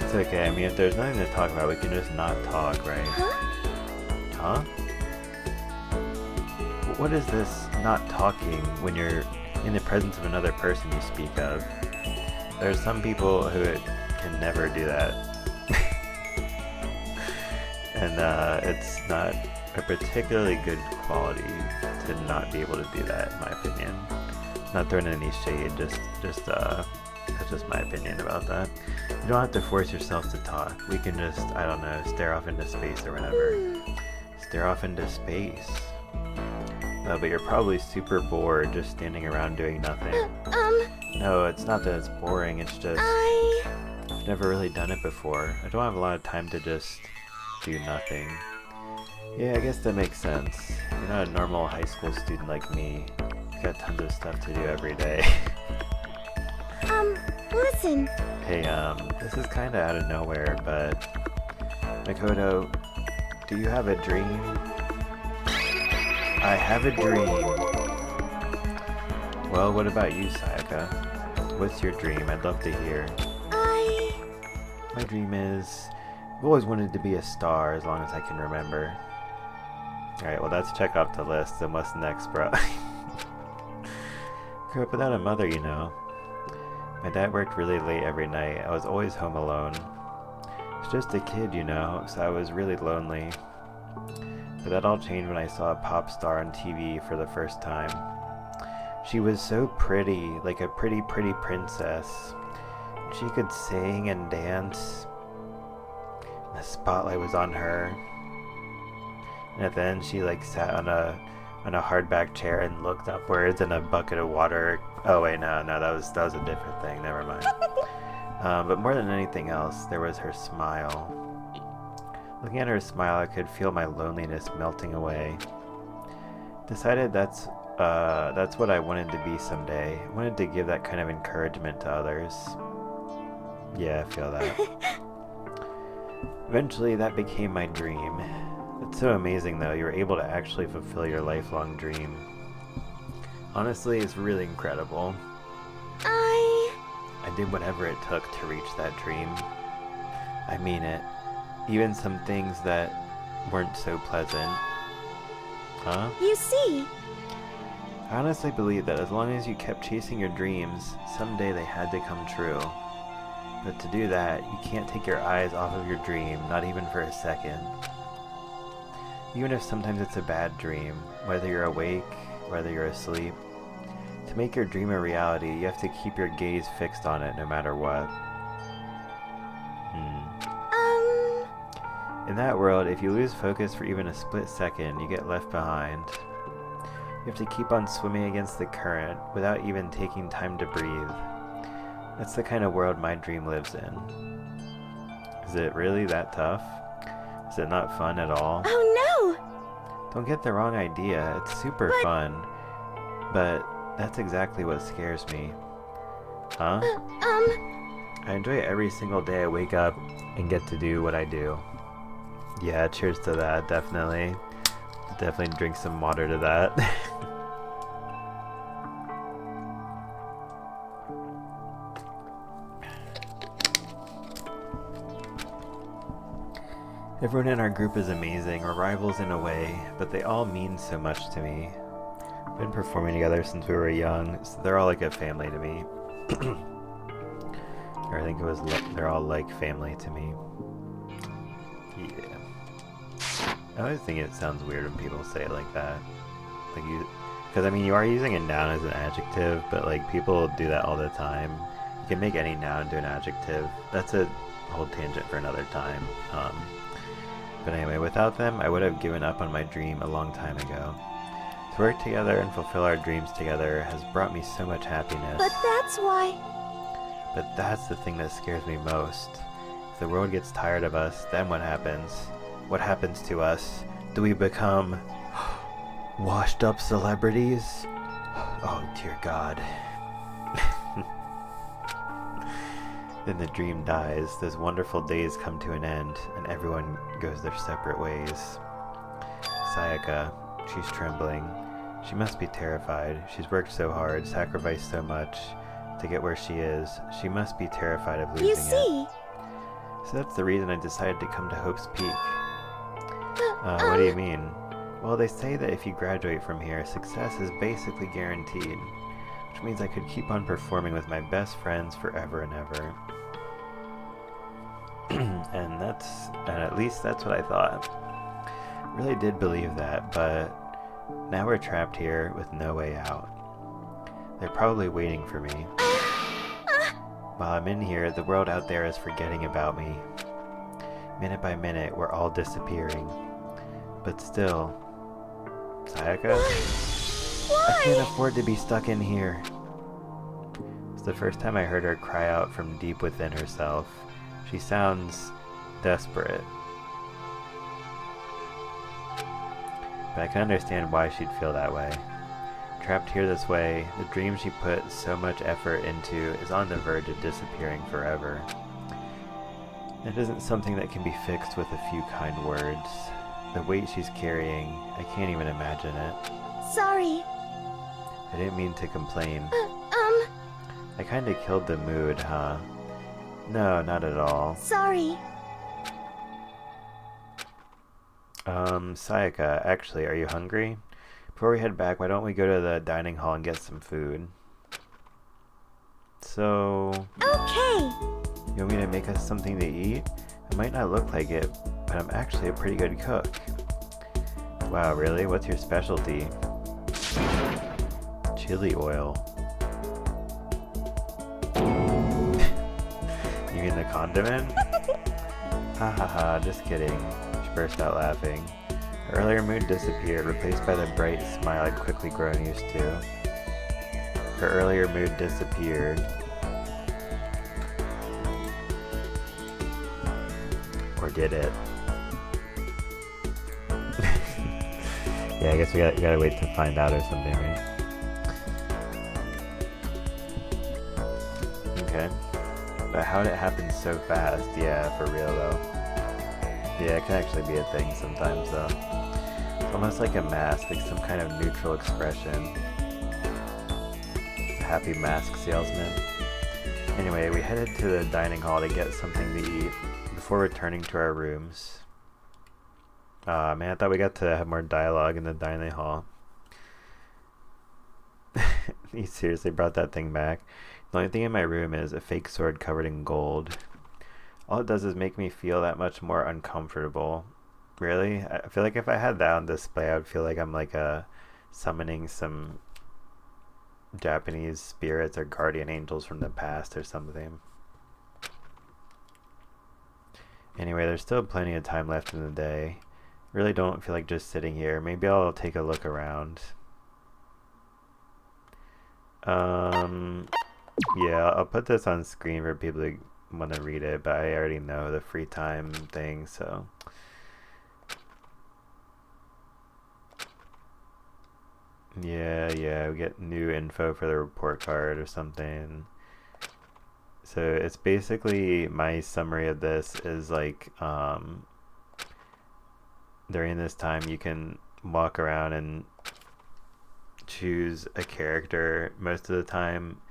It's okay, I mean if there's nothing to talk about, we can just not talk, right? Huh? What is this not talking when you're in the presence of another person you speak of? There's some people who can never do that. And it's not a particularly good quality to not be able to do that, in my opinion. Not throwing any shade, just that's just my opinion about that. You don't have to force yourself to talk. We can just, I don't know, stare off into space or whatever. Stare off into space. But you're probably super bored just standing around doing nothing. No, it's not that it's boring, it's just I've never really done it before. I don't have a lot of time to just do nothing. Yeah, I guess that makes sense. You're not a normal high school student like me. You've got tons of stuff to do every day. Listen. Hey, this is kinda out of nowhere, but Makoto, do you have a dream? I have a dream. Well, what about you, Sayaka? What's your dream? I'd love to hear. My dream is I've always wanted to be a star as long as I can remember. Alright, well let's check off the list. And what's next, bro? Grew up without a mother, you know. My dad worked really late every night. I was always home alone. I was just a kid, you know, so I was really lonely. But that all changed when I saw a pop star on TV for the first time. She was so pretty, like a pretty princess. She could sing and dance. The spotlight was on her. And at the end she like sat on a hardback chair and looked upwards in a bucket of water. Oh wait, no, that was a different thing. Never mind. But more than anything else, there was her smile. Looking at her smile, I could feel my loneliness melting away. Decided that's what I wanted to be someday. I wanted to give that kind of encouragement to others. Yeah, I feel that. Eventually, that became my dream. It's so amazing, though. You're able to actually fulfill your lifelong dream. Honestly, it's really incredible. I did whatever it took to reach that dream. I mean it. Even some things that weren't so pleasant. Huh? You see? I honestly believe that as long as you kept chasing your dreams, someday they had to come true. But to do that, you can't take your eyes off of your dream, not even for a second. Even if sometimes it's a bad dream, whether you're awake, whether you're asleep, to make your dream a reality, you have to keep your gaze fixed on it no matter what. In that world, if you lose focus for even a split second, you get left behind. You have to keep on swimming against the current without even taking time to breathe. That's the kind of world my dream lives in. Is it really that tough? Is it not fun at all? Oh no! Don't get the wrong idea, it's super fun. But that's exactly what scares me. Huh? I enjoy it every single day I wake up and get to do what I do. Yeah, cheers to that, definitely. Definitely drink some water to that. Everyone in our group is amazing. We're rivals in a way, but they all mean so much to me. We've been performing together since we were young, so they're all like a family to me. Or I think it was they're all like family to me. Yeah. I always think it sounds weird when people say it like that. Like because I mean you are using a noun as an adjective, but like people do that all the time. You can make any noun into an adjective. That's a whole tangent for another time. But anyway, without them, I would have given up on my dream a long time ago. To work together and fulfill our dreams together has brought me so much happiness. But that's why... But that's the thing that scares me most. If the world gets tired of us, then what happens? What happens to us? Do we become washed up celebrities? Oh dear God. Then the dream dies, those wonderful days come to an end, and everyone goes their separate ways. Sayaka, she's trembling. She must be terrified. She's worked so hard, sacrificed so much to get where she is. She must be terrified of losing You see? it. So that's the reason I decided to come to Hope's Peak. What do you mean? Well, they say that if you graduate from here, success is basically guaranteed. Which means I could keep on performing with my best friends forever and ever. and at least that's what I thought. Really did believe that, but now we're trapped here with no way out. They're probably waiting for me. While I'm in here, the world out there is forgetting about me. Minute by minute, we're all disappearing. But still... Sayaka? Why? I can't afford to be stuck in here. It's the first time I heard her cry out from deep within herself. She sounds desperate. But I can understand why she'd feel that way. Trapped here this way, the dream she put so much effort into is on the verge of disappearing forever. It isn't something that can be fixed with a few kind words. The weight she's carrying, I can't even imagine it. Sorry. I didn't mean to complain. I kinda killed the mood, huh? No, not at all. Sorry. Sayaka, actually, are you hungry? Before we head back, why don't we go to the dining hall and get some food? So... Okay! You want me to make us something to eat? I might not look like it, but I'm actually a pretty good cook. Wow, really? What's your specialty? Chili oil. You mean the condiment? Ha ha ha, just kidding. She burst out laughing. Her earlier mood disappeared, replaced by the bright smile I'd quickly grown used to. Her earlier mood disappeared. Or did it? Yeah, I guess we gotta wait to find out or something, right? Okay. But how did it happen so fast? Yeah, for real though. Yeah, it can actually be a thing sometimes though. It's almost like a mask, like some kind of neutral expression. Happy mask salesman. Anyway, we headed to the dining hall to get something to eat before returning to our rooms. Man, I thought we got to have more dialogue in the dining hall. He seriously brought that thing back. The only thing in my room is a fake sword covered in gold. All it does is make me feel that much more uncomfortable. Really? I feel like if I had that on display, I would feel like I'm like summoning some Japanese spirits or guardian angels from the past or something. Anyway, there's still plenty of time left in the day. Really don't feel like just sitting here. Maybe I'll take a look around. Yeah, I'll put this on screen for people who want to read it, but I already know the free time thing, so. Yeah, we get new info for the report card or something. So it's basically, my summary of this is like, during this time you can walk around and choose a character most of the time.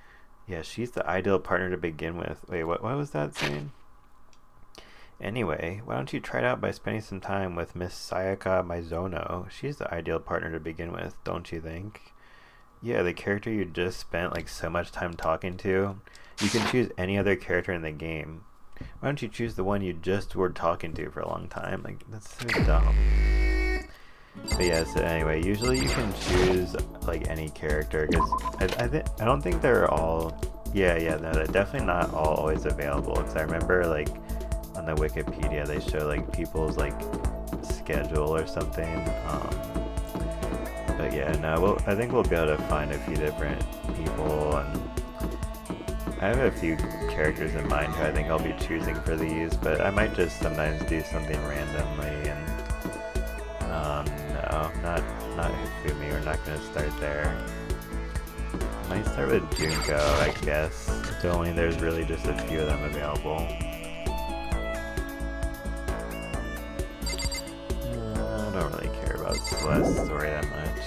Yeah, she's the ideal partner to begin with. Wait, what was that saying? Anyway, why don't you try it out by spending some time with Miss Sayaka Maizono? She's the ideal partner to begin with, don't you think? Yeah, the character you just spent like so much time talking to. You can choose any other character in the game. Why don't you choose the one you just were talking to for a long time? Like, that's so dumb. But yeah, so anyway, usually you can choose like any character, because I don't think they're all, no, they're definitely not all always available, because I remember like on the Wikipedia they show like people's like schedule or something. But yeah, no, I think we'll be able to find a few different people, and I have a few characters in mind who I think I'll be choosing for these, but I might just sometimes do something randomly. And no, not Hifumi. We're not gonna start there. Might start with Junko, I guess. There's really just a few of them available. I don't really care about Celeste's story that much.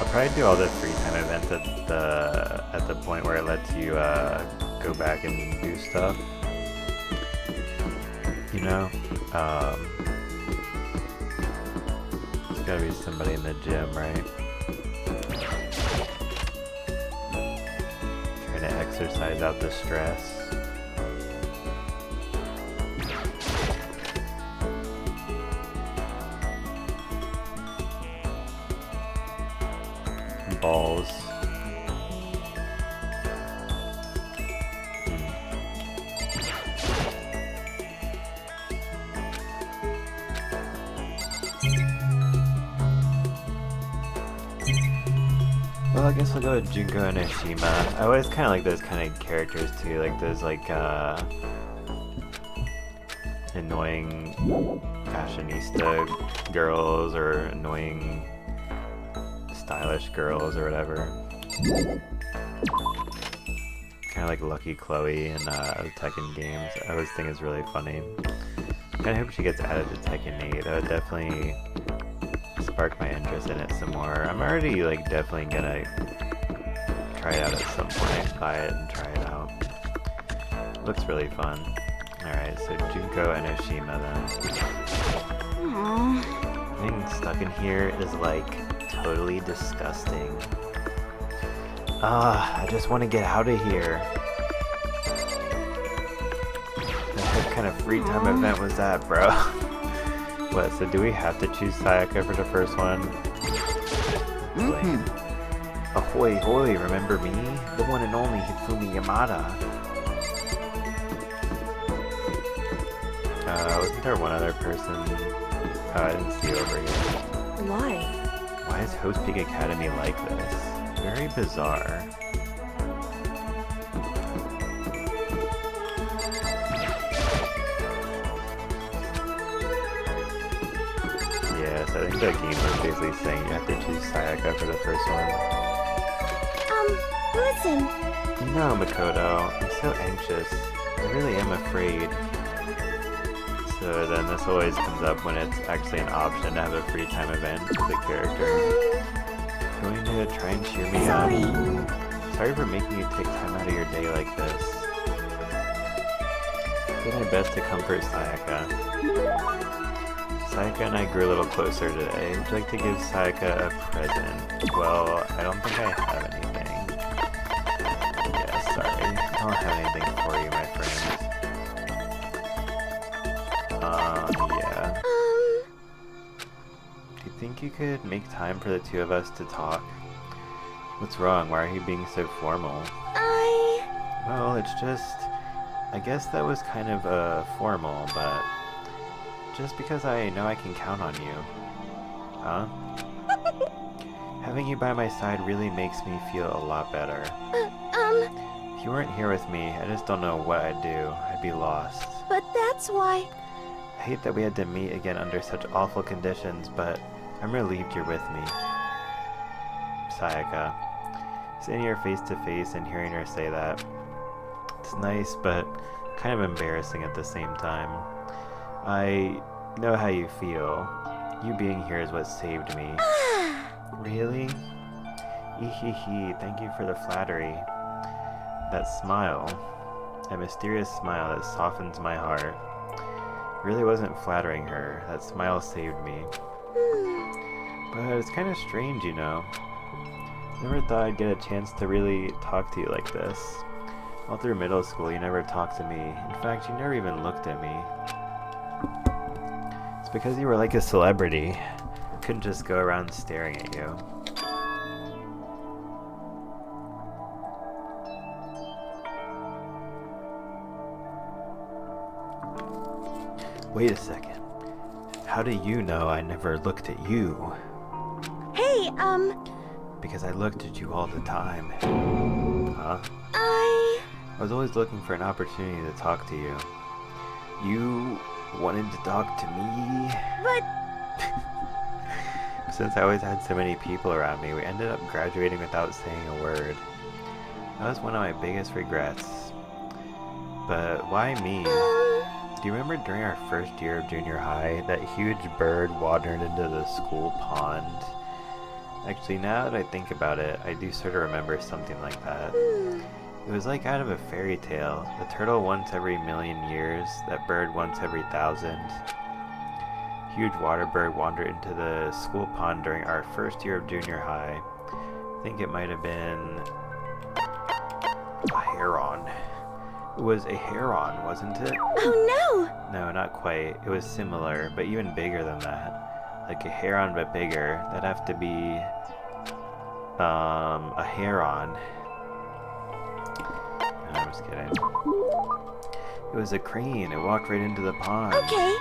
I'll probably do all the free time events at the point where it lets you go back and do stuff. You know, there's gotta be somebody in the gym, right? Trying to exercise out the stress. Balls. Well, I guess we'll go with Junko and Oshima. I always kind of like those kind of characters too, like those like annoying fashionista girls or annoying stylish girls or whatever. Kind of like Lucky Chloe in Tekken games. I always think it's really funny. I hope she gets added to Tekken 8. That would definitely spark my interest in it some more. I'm already like definitely gonna try it out at some point, buy it and try it out. Looks really fun. Alright, so Junko and Oshima then. Aww. Being stuck in here is like totally disgusting. I just want to get out of here. What kind of free time event was that, bro? What, so do we have to choose Sayaka for the first one? Lame. Ahoy hoy, remember me? The one and only Hifumi Yamada. Wasn't there one other person? Oh, I didn't see over here. Why? Why is Host Peak Academy like this? Very bizarre. Yes, I think the game was basically saying you have to choose Sayaka for the first one. Listen. No, Makoto, I'm so anxious. I really am afraid. So then this always comes up when it's actually an option to have a free time event with the character. Going to try and cheer me up. Sorry for making you take time out of your day like this. Did my best to comfort Sayaka. Sayaka and I grew a little closer today. Would you like to give Sayaka a present? Well, I don't think I have anything. Yeah, sorry. I don't have anything for you, my friend. Yeah. Do you think you could make time for the two of us to talk? What's wrong? Why are you being so formal? Well, it's just... I guess that was kind of, formal, but... Just because I know I can count on you. Huh? Having you by my side really makes me feel a lot better. If you weren't here with me, I just don't know what I'd do. I'd be lost. But that's why... I hate that we had to meet again under such awful conditions, but I'm relieved you're with me. Sayaka. Seeing her face to face and hearing her say that. It's nice, but kind of embarrassing at the same time. I know how you feel. You being here is what saved me. Really? Ehehe, thank you for the flattery. That smile. That mysterious smile that softens my heart. Really wasn't flattering her. That smile saved me. But it's kind of strange, you know. Never thought I'd get a chance to really talk to you like this. All through middle school, you never talked to me. In fact, you never even looked at me. It's because you were like a celebrity. I couldn't just go around staring at you. Wait a second. How do you know I never looked at you? Hey, Because I looked at you all the time. Huh? I was always looking for an opportunity to talk to you. You wanted to talk to me? But... Since I always had so many people around me, we ended up graduating without saying a word. That was one of my biggest regrets. But why me? Do you remember during our first year of junior high, that huge bird wandered into the school pond? Actually, now that I think about it, I do sort of remember something like that. It was like out of a fairy tale. The turtle once every million years, that bird once every 1,000. Huge water bird wandered into the school pond during our first year of junior high. I think it might have been a heron. It was a heron, wasn't it? Oh no! No, not quite. It was similar, but even bigger than that. Like a heron, but bigger. That'd have to be a heron. No, I'm just kidding. It was a crane. It walked right into the pond. Okay.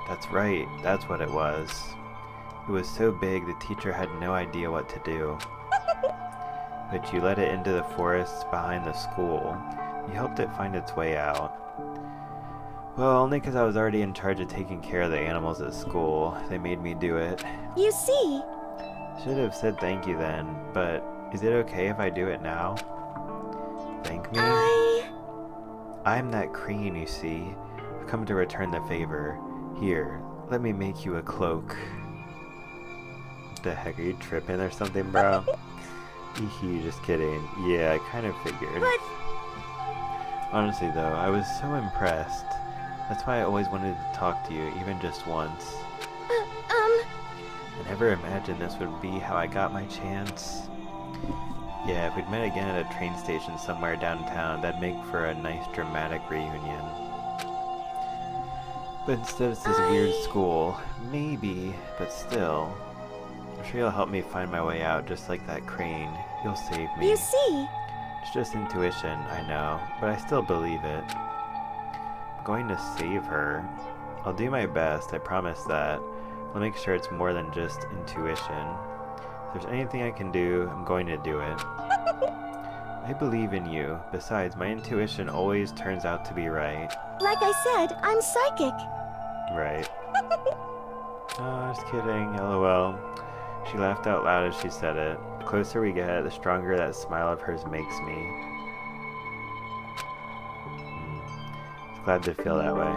That's right. That's what it was. It was so big the teacher had no idea what to do. But you let it into the forests behind the school. You helped it find its way out. Well, only because I was already in charge of taking care of the animals at school. They made me do it. You see. Should have said thank you then, but is it okay if I do it now? Thank me? I'm that crane, you see. I've come to return the favor. Here, let me make you a cloak. What the heck, are you tripping or something, bro? Eehee, just kidding. Yeah, I kind of figured. But... Honestly though, I was so impressed. That's why I always wanted to talk to you, even just once. I never imagined this would be how I got my chance. Yeah, if we'd met again at a train station somewhere downtown, that'd make for a nice dramatic reunion. But instead it's this weird school. Maybe, but still. I'm sure you'll help me find my way out, just like that crane. You'll save me. You see? It's just intuition, I know, but I still believe it. I'm going to save her. I'll do my best, I promise that. I'll make sure it's more than just intuition. If there's anything I can do, I'm going to do it. I believe in you. Besides, my intuition always turns out to be right. Like I said, I'm psychic. Right. Oh, just kidding, lol. She laughed out loud as she said it. The closer we get, the stronger that smile of hers makes me. It's glad to feel that way.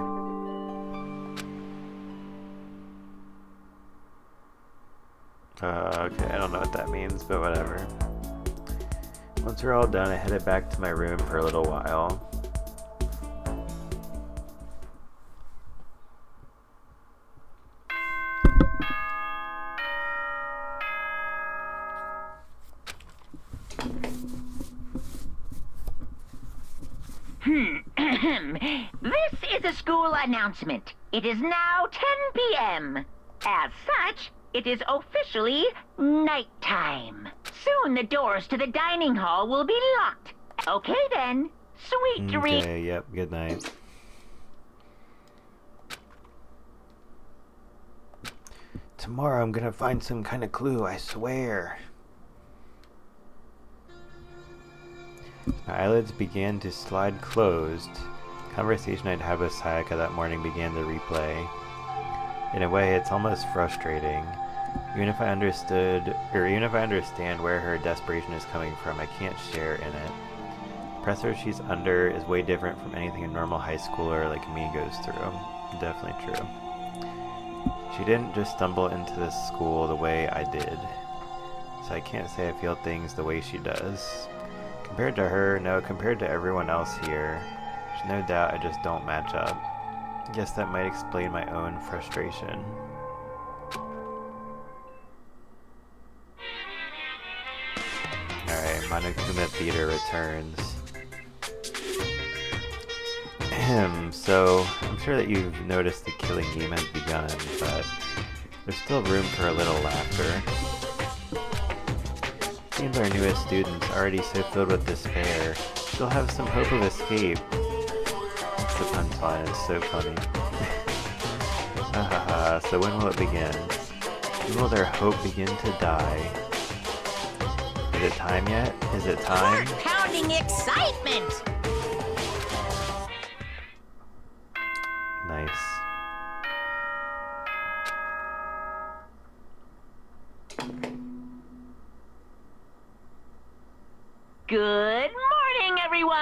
Okay, I don't know what that means, but whatever. Once we're all done, I headed back to my room for a little while. This is a school announcement. It is now 10 p.m. As such, it is officially nighttime. Soon the doors to the dining hall will be locked. Okay then, sweet dreams. Okay, yep, good night. Tomorrow I'm gonna find some kind of clue, I swear. My eyelids began to slide closed. The conversation I'd had with Sayaka that morning began to replay. In a way, it's almost frustrating. Even if I understand where her desperation is coming from, I can't share in it. The pressure she's under is way different from anything a normal high schooler like me goes through. Definitely true. She didn't just stumble into this school the way I did, so I can't say I feel things the way she does. Compared to her, no, compared to everyone else here, there's no doubt I just don't match up. I guess that might explain my own frustration. Alright, Monokuma Theater returns. So, I'm sure that you've noticed the killing game has begun, but there's still room for a little laughter. Seems our newest students, already so filled with despair, still have some hope of escape. The punchline is so funny. So when will it begin? When will their hope begin to die? Is it time yet? Is it time? Heart-pounding excitement! Nice. Good morning, everyone!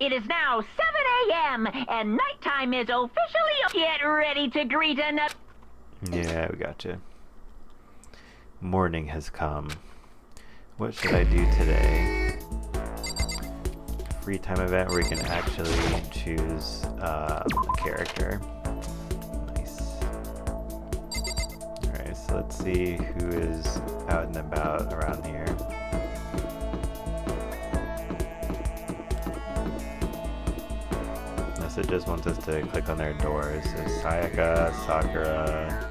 It is now 7 a.m. and nighttime is officially... Get ready to greet another... Yeah, we gotcha. Morning has come. What should I do today? Free time event where we can actually choose a character. Nice. Alright, so let's see who is out and about around here. Unless it just wants us to click on their doors. So Sayaka, Sakura...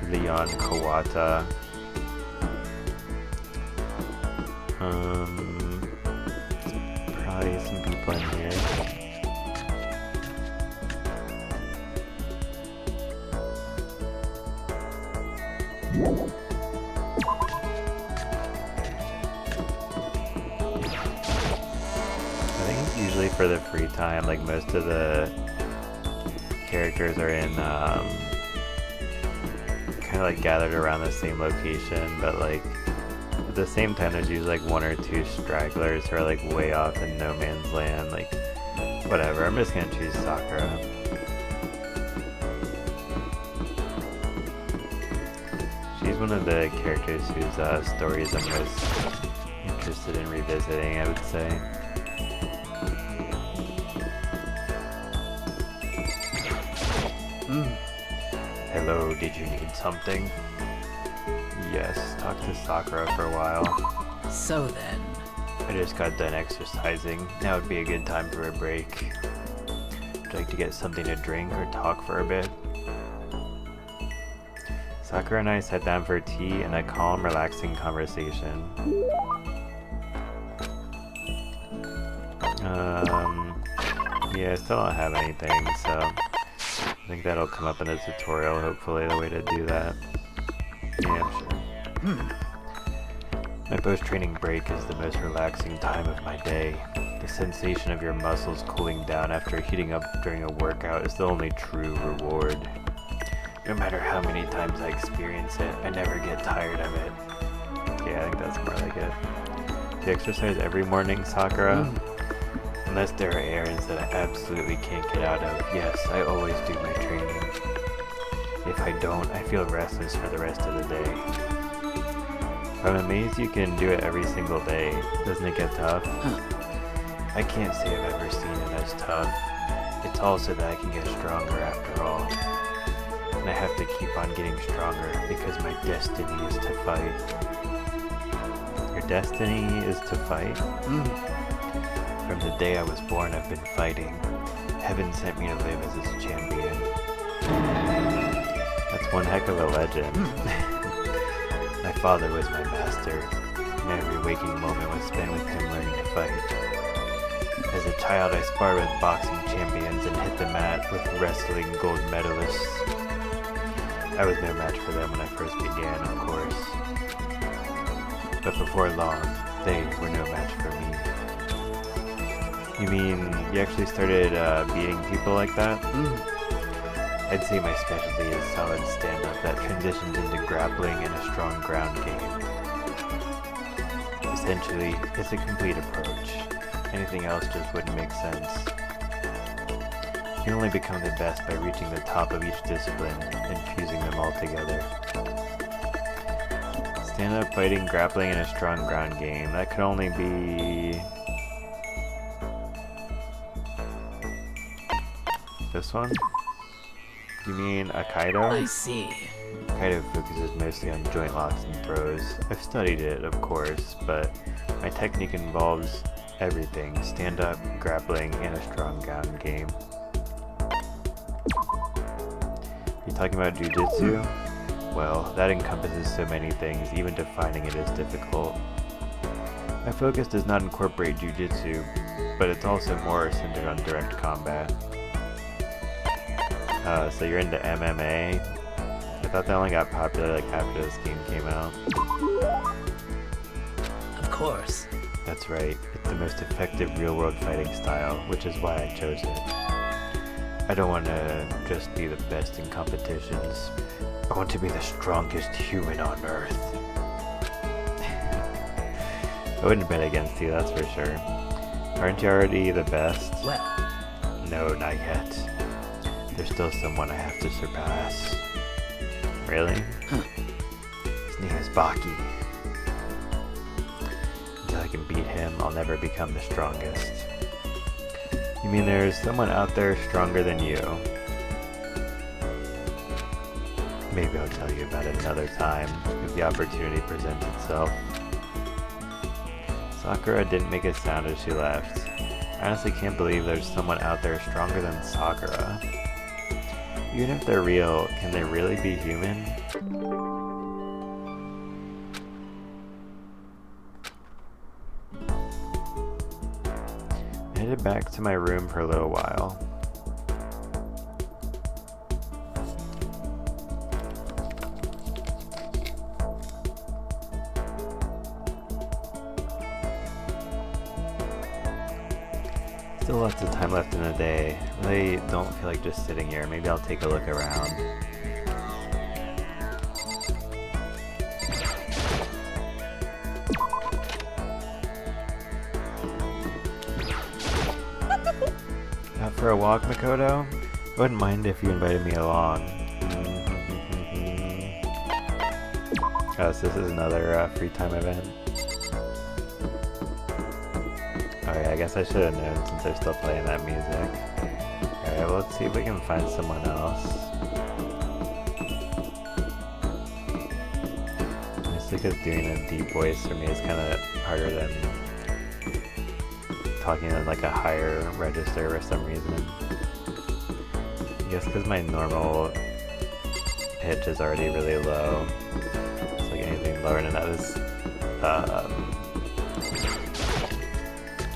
Leon Kawata. Probably some people in here. I think it's usually for the free time, like most of the characters are in kind of like gathered around the same location, but like at the same time there's usually like one or two stragglers who are like way off in no man's land, like whatever. I'm just gonna choose Sakura. She's one of the characters whose stories I'm most interested in revisiting, I would say. Hello, did you need something? Yes, talk to Sakura for a while. So then... I just got done exercising. Now would be a good time for a break. Would you like to get something to drink or talk for a bit? Sakura and I sat down for tea and a calm, relaxing conversation. Yeah, I still don't have anything, so I think that'll come up in the tutorial, hopefully, the way to do that. Yeah, I'm sure. My post-training break is the most relaxing time of my day. The sensation of your muscles cooling down after heating up during a workout is the only true reward. No matter how many times I experience it, I never get tired of it. Yeah, I think that's more like it. Do you exercise every morning, Sakura? Unless there are errands that I absolutely can't get out of, yes, I always do my training. If I don't, I feel restless for the rest of the day. I'm amazed you can do it every single day. Doesn't it get tough? I can't say I've ever seen it as tough. It's also that I can get stronger after all. And I have to keep on getting stronger because my destiny is to fight. Your destiny is to fight? From the day I was born, I've been fighting. Heaven sent me to live as its champion. That's one heck of a legend. My father was my master, and every waking moment was spent with him learning to fight. As a child, I sparred with boxing champions and hit the mat with wrestling gold medalists. I was no match for them when I first began, of course. But before long, they were no match for me. You mean you actually started beating people like that? I'd say my specialty is solid stand-up that transitions into grappling and a strong ground game. Essentially, it's a complete approach. Anything else just wouldn't make sense. You can only become the best by reaching the top of each discipline and fusing them all together. Stand-up fighting, grappling, and a strong ground game. That could only be... this one? You mean a Kaido? I see. Kaido focuses mostly on joint locks and throws. I've studied it, of course, but my technique involves everything. Stand-up, grappling, and a strong ground game. You talking about jujitsu? Well, that encompasses so many things, even defining it is difficult. My focus does not incorporate jujitsu, but it's also more centered on direct combat. So you're into MMA? I thought that only got popular like after this game came out. Of course. That's right, it's the most effective real-world fighting style, which is why I chose it. I don't want to just be the best in competitions. I want to be the strongest human on Earth. I wouldn't bet against you, that's for sure. Aren't you already the best? Well... no, not yet. There's still someone I have to surpass. Really? His name is Baki. Until I can beat him, I'll never become the strongest. You mean there's someone out there stronger than you? Maybe I'll tell you about it another time, if the opportunity presents itself. Sakura didn't make a sound as she left. I honestly can't believe there's someone out there stronger than Sakura. Even if they're real, can they really be human? I headed back to my room for a little while. Still lots of time left in the day. I really don't feel like just sitting here. Maybe I'll take a look around. Out for a walk, Makoto? I wouldn't mind if you invited me along. Oh, so this is another free time event. Alright, I guess I should have known since they're still playing that music. Alright, well, let's see if we can find someone else. Just because doing a deep voice for me is kind of harder than talking in like a higher register for some reason. I guess because my normal pitch is already really low. So like anything lower than that is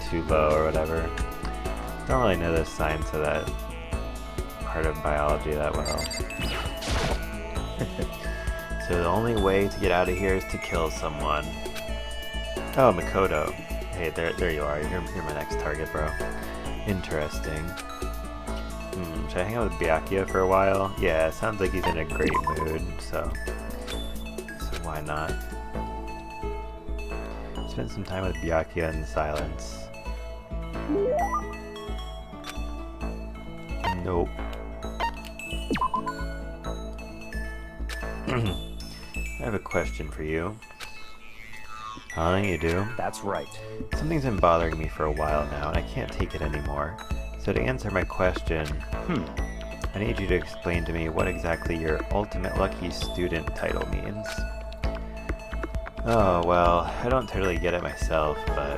too low or whatever. Don't really know the science of that part of biology that well. So the only way to get out of here is to kill someone. Oh, Makoto. Hey, there you are. You're my next target, bro. Interesting. Should I hang out with Byakuya for a while? Yeah, sounds like he's in a great mood, so why not? Spend some time with Byakuya in silence. Nope. I have a question for you. Huh, you do? That's right. Something's been bothering me for a while now, and I can't take it anymore. So to answer my question, I need you to explain to me what exactly your Ultimate Lucky Student title means. Oh, well, I don't totally get it myself, but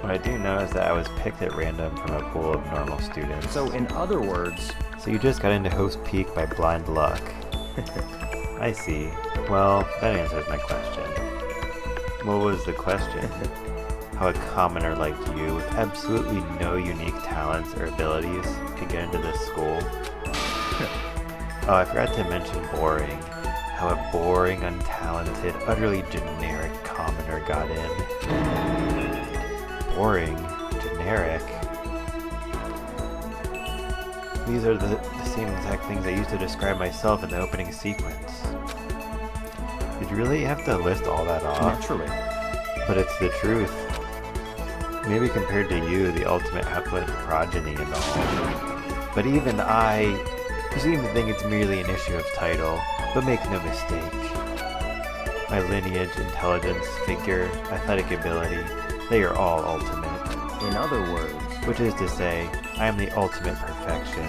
what I do know is that I was picked at random from a pool of normal students. So in other words... So you just got into Host Peak by blind luck. I see. Well, that answers my question. What was the question? How a commoner like you, with absolutely no unique talents or abilities, could get into this school? Oh, I forgot to mention boring. How a boring, untalented, utterly generic commoner got in. Boring? Generic? These are the same exact things I used to describe myself in the opening sequence. Did you really have to list all that off? Naturally. But it's the truth. Maybe compared to you, the ultimate Heplet progeny and all. But even you seem to think it's merely an issue of title, but make no mistake. My lineage, intelligence, figure, athletic ability, they are all ultimate. In other words... Which is to say, I am the ultimate perfection.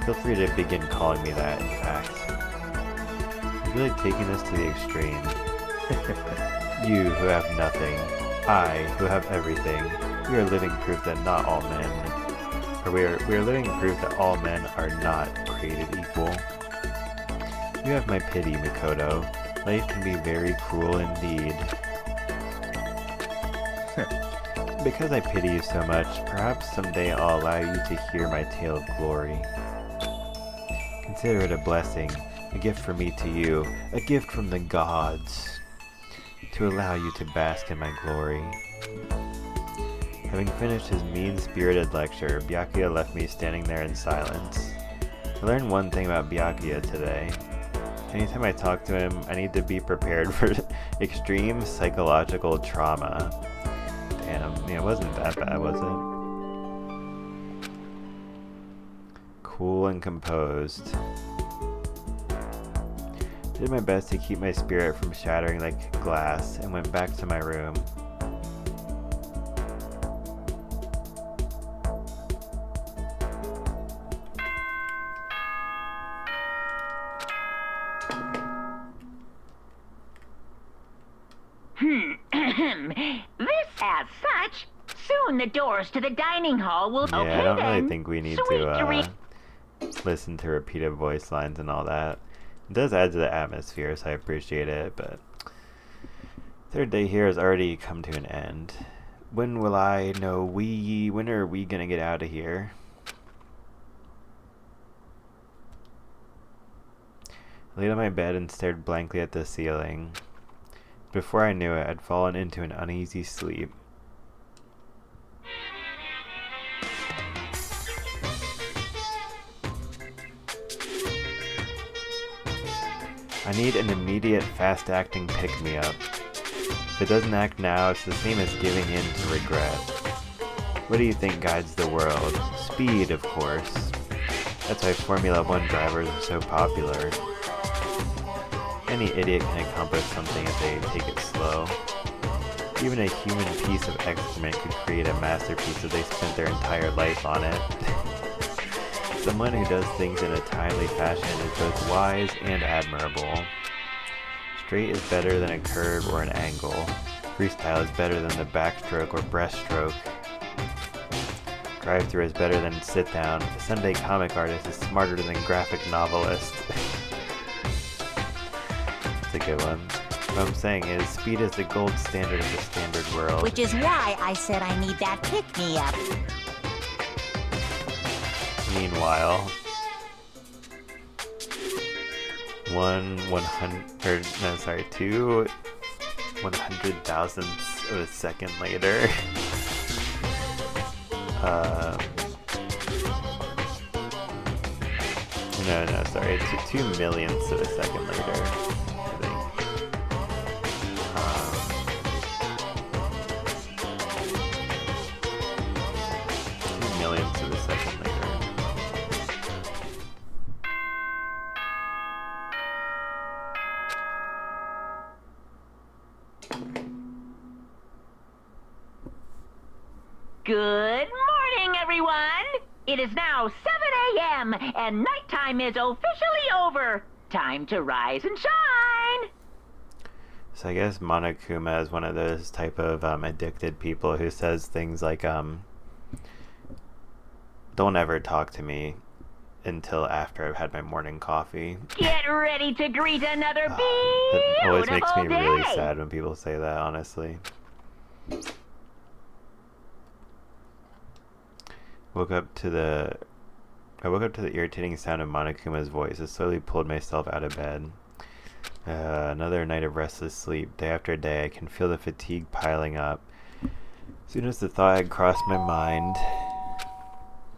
Feel free to begin calling me that, in fact. You're really taking this to the extreme. You who have nothing, I who have everything, we are living proof that not all men, or we are living proof that all men are not created equal. You have my pity, Makoto. Life can be very cruel indeed. Because I pity you so much, perhaps someday I'll allow you to hear my tale of glory. Consider it a blessing, a gift from me to you, a gift from the gods, to allow you to bask in my glory. Having finished his mean-spirited lecture, Byakuya left me standing there in silence. I learned one thing about Byakuya today. Anytime I talk to him, I need to be prepared for extreme psychological trauma. Damn, it wasn't that bad, was it? Cool and composed. Did my best to keep my spirit from shattering like glass and went back to my room. This as such, soon the doors to the dining hall will Yeah, okay, I don't then. really think we need to listen to repeated voice lines and all that. It does add to the atmosphere, so I appreciate it, but third day here has already come to an end. When will I know when are we gonna get out of here? I laid on my bed and stared blankly at the ceiling. Before I knew it, I'd fallen into an uneasy sleep. I need an immediate, fast-acting pick-me-up. If it doesn't act now, it's the same as giving in to regret. What do you think guides the world? Speed, of course. That's why Formula 1 drivers are so popular. Any idiot can accomplish something if they take it slow. Even a human piece of excrement could create a masterpiece if they spent their entire life on it. Someone who does things in a timely fashion is both wise and admirable. Straight is better than a curve or an angle. Freestyle is better than the backstroke or breaststroke. Drive-thru is better than sit-down. A Sunday comic artist is smarter than graphic novelist. That's a good one. What I'm saying is, speed is the gold standard of the standard world. Which is why I said I need that pick-me-up. Meanwhile, two 100,000ths of a second later. It's 2 millionths of a second later, I think. 2 millionths of a second later. Good morning, everyone! It is now 7 a.m. and nighttime is officially over. Time to rise and shine! So I guess Monokuma is one of those type of addicted people who says things like, don't ever talk to me until after I've had my morning coffee. Get ready to greet another beautiful It always makes me day. really sad when people say that, honestly. I woke up to the irritating sound of Monokuma's voice. I slowly pulled myself out of bed. Another night of restless sleep. Day after day, I can feel the fatigue piling up. As soon as the thought had crossed my mind,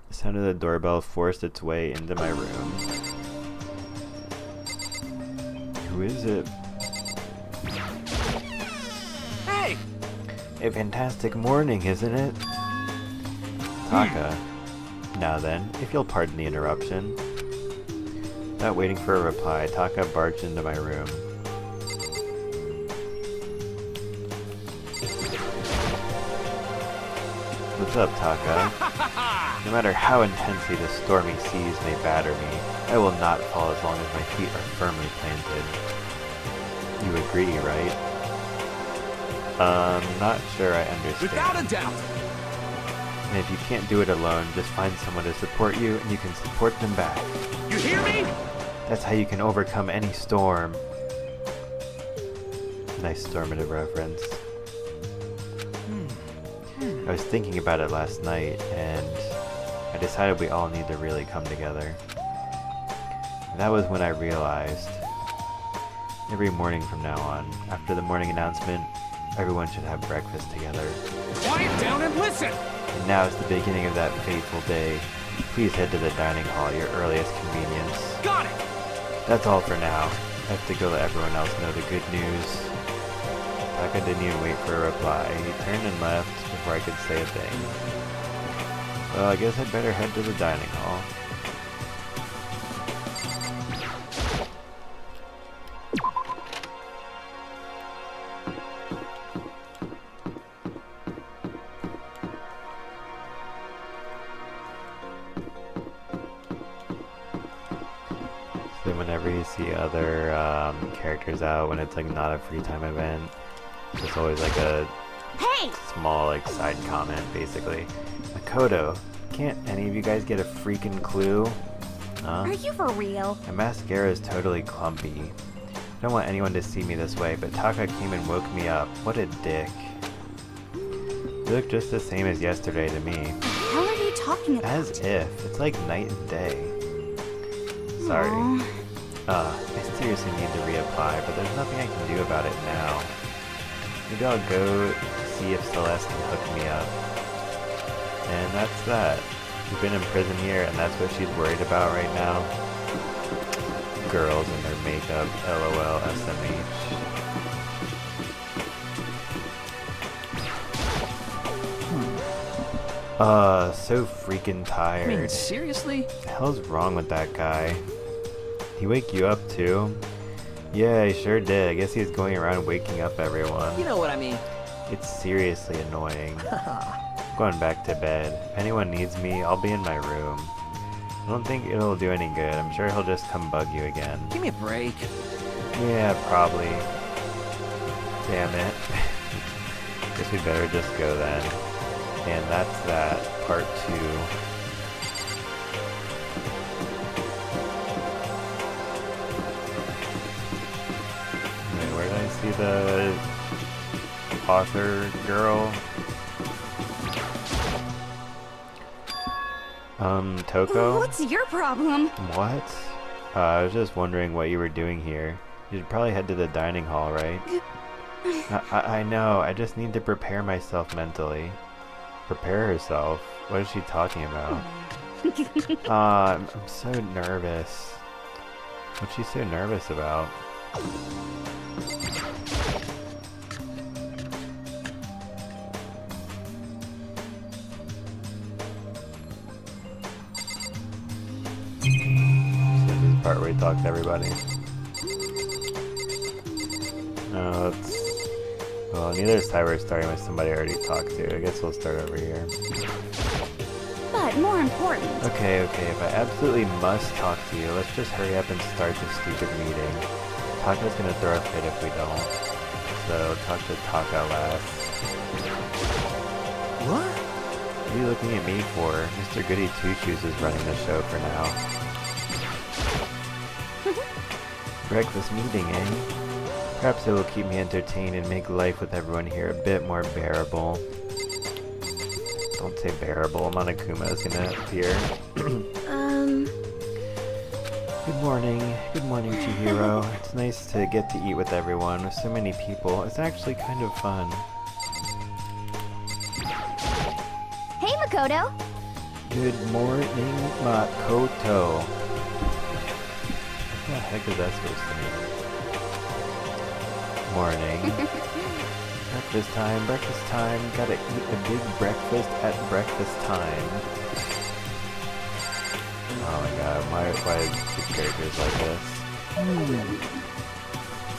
the sound of the doorbell forced its way into my room. Who is it? Hey! A fantastic morning, isn't it? Taka. Now then, if you'll pardon the interruption. Without waiting for a reply, Taka barged into my room. What's up, Taka? No matter how intensely the stormy seas may batter me, I will not fall as long as my feet are firmly planted. You agree, right? Not sure I understand. Without a doubt! And if you can't do it alone, just find someone to support you and you can support them back. You hear me? That's how you can overcome any storm. Nice stormative reference. I was thinking about it last night, and I decided we all need to really come together. And that was when I realized, every morning from now on, after the morning announcement, everyone should have breakfast together. Quiet down and listen! And now is the beginning of that fateful day. Please head to the dining hall at your earliest convenience. Got it! That's all for now. I have to go let everyone else know the good news. Taka didn't even wait for a reply. He turned and left before I could say a thing. Well, I guess I'd better head to the dining hall. Whenever you see other characters out, when it's like not a free time event, it's just always like a small like side comment, basically. Makoto, can't any of you guys get a freaking clue? Huh? Are you for real? My mascara is totally clumpy. I don't want anyone to see me this way, but Taka came and woke me up. What a dick. You look just the same as yesterday to me. What the hell are you talking about? As if. It's like night and day. Sorry. Aww. I seriously need to reapply, but there's nothing I can do about it now. Maybe I'll go see if Celeste can hook me up. And that's that. She's been in prison here, and that's what she's worried about right now. Girls and their makeup, LOL, SMH. So freaking tired. I mean, seriously? What the hell's wrong with that guy? He wake you up too? Yeah, he sure did. I guess he's going around waking up everyone. You know what I mean. It's seriously annoying. Going back to bed. If anyone needs me, I'll be in my room. I don't think it'll do any good. I'm sure he'll just come bug you again. Give me a break. Yeah, probably. Damn it. Guess we better just go then. And that's that. Part 2. Wait, where did I see the author girl? Toko? What's your problem? What? I was just wondering what you were doing here. You should probably head to the dining hall, right? I know, I just need to prepare myself mentally. Prepare herself? What is she talking about? I'm so nervous. What's she so nervous about? Part where we talk to everybody. No, well, neither side we're starting with somebody I already talked to. I guess we'll start over here. But more important. Okay, if I absolutely must talk to you, let's just hurry up and start this stupid meeting. Taka's gonna throw a fit if we don't. So, talk to Taka last. What? What are you looking at me for? Mr. Goody Two-Shoes is running the show for now. Breakfast meeting, eh? Perhaps it will keep me entertained and make life with everyone here a bit more bearable. Don't say bearable, Monokuma is gonna appear. Good morning, Chihiro. It's nice to get to eat with everyone. With so many people, it's actually kind of fun. Hey, Makoto. Good morning, Makoto. What the heck is that supposed to mean? Morning. breakfast time. Gotta eat a big breakfast at breakfast time. Oh my god, why is the characters like this?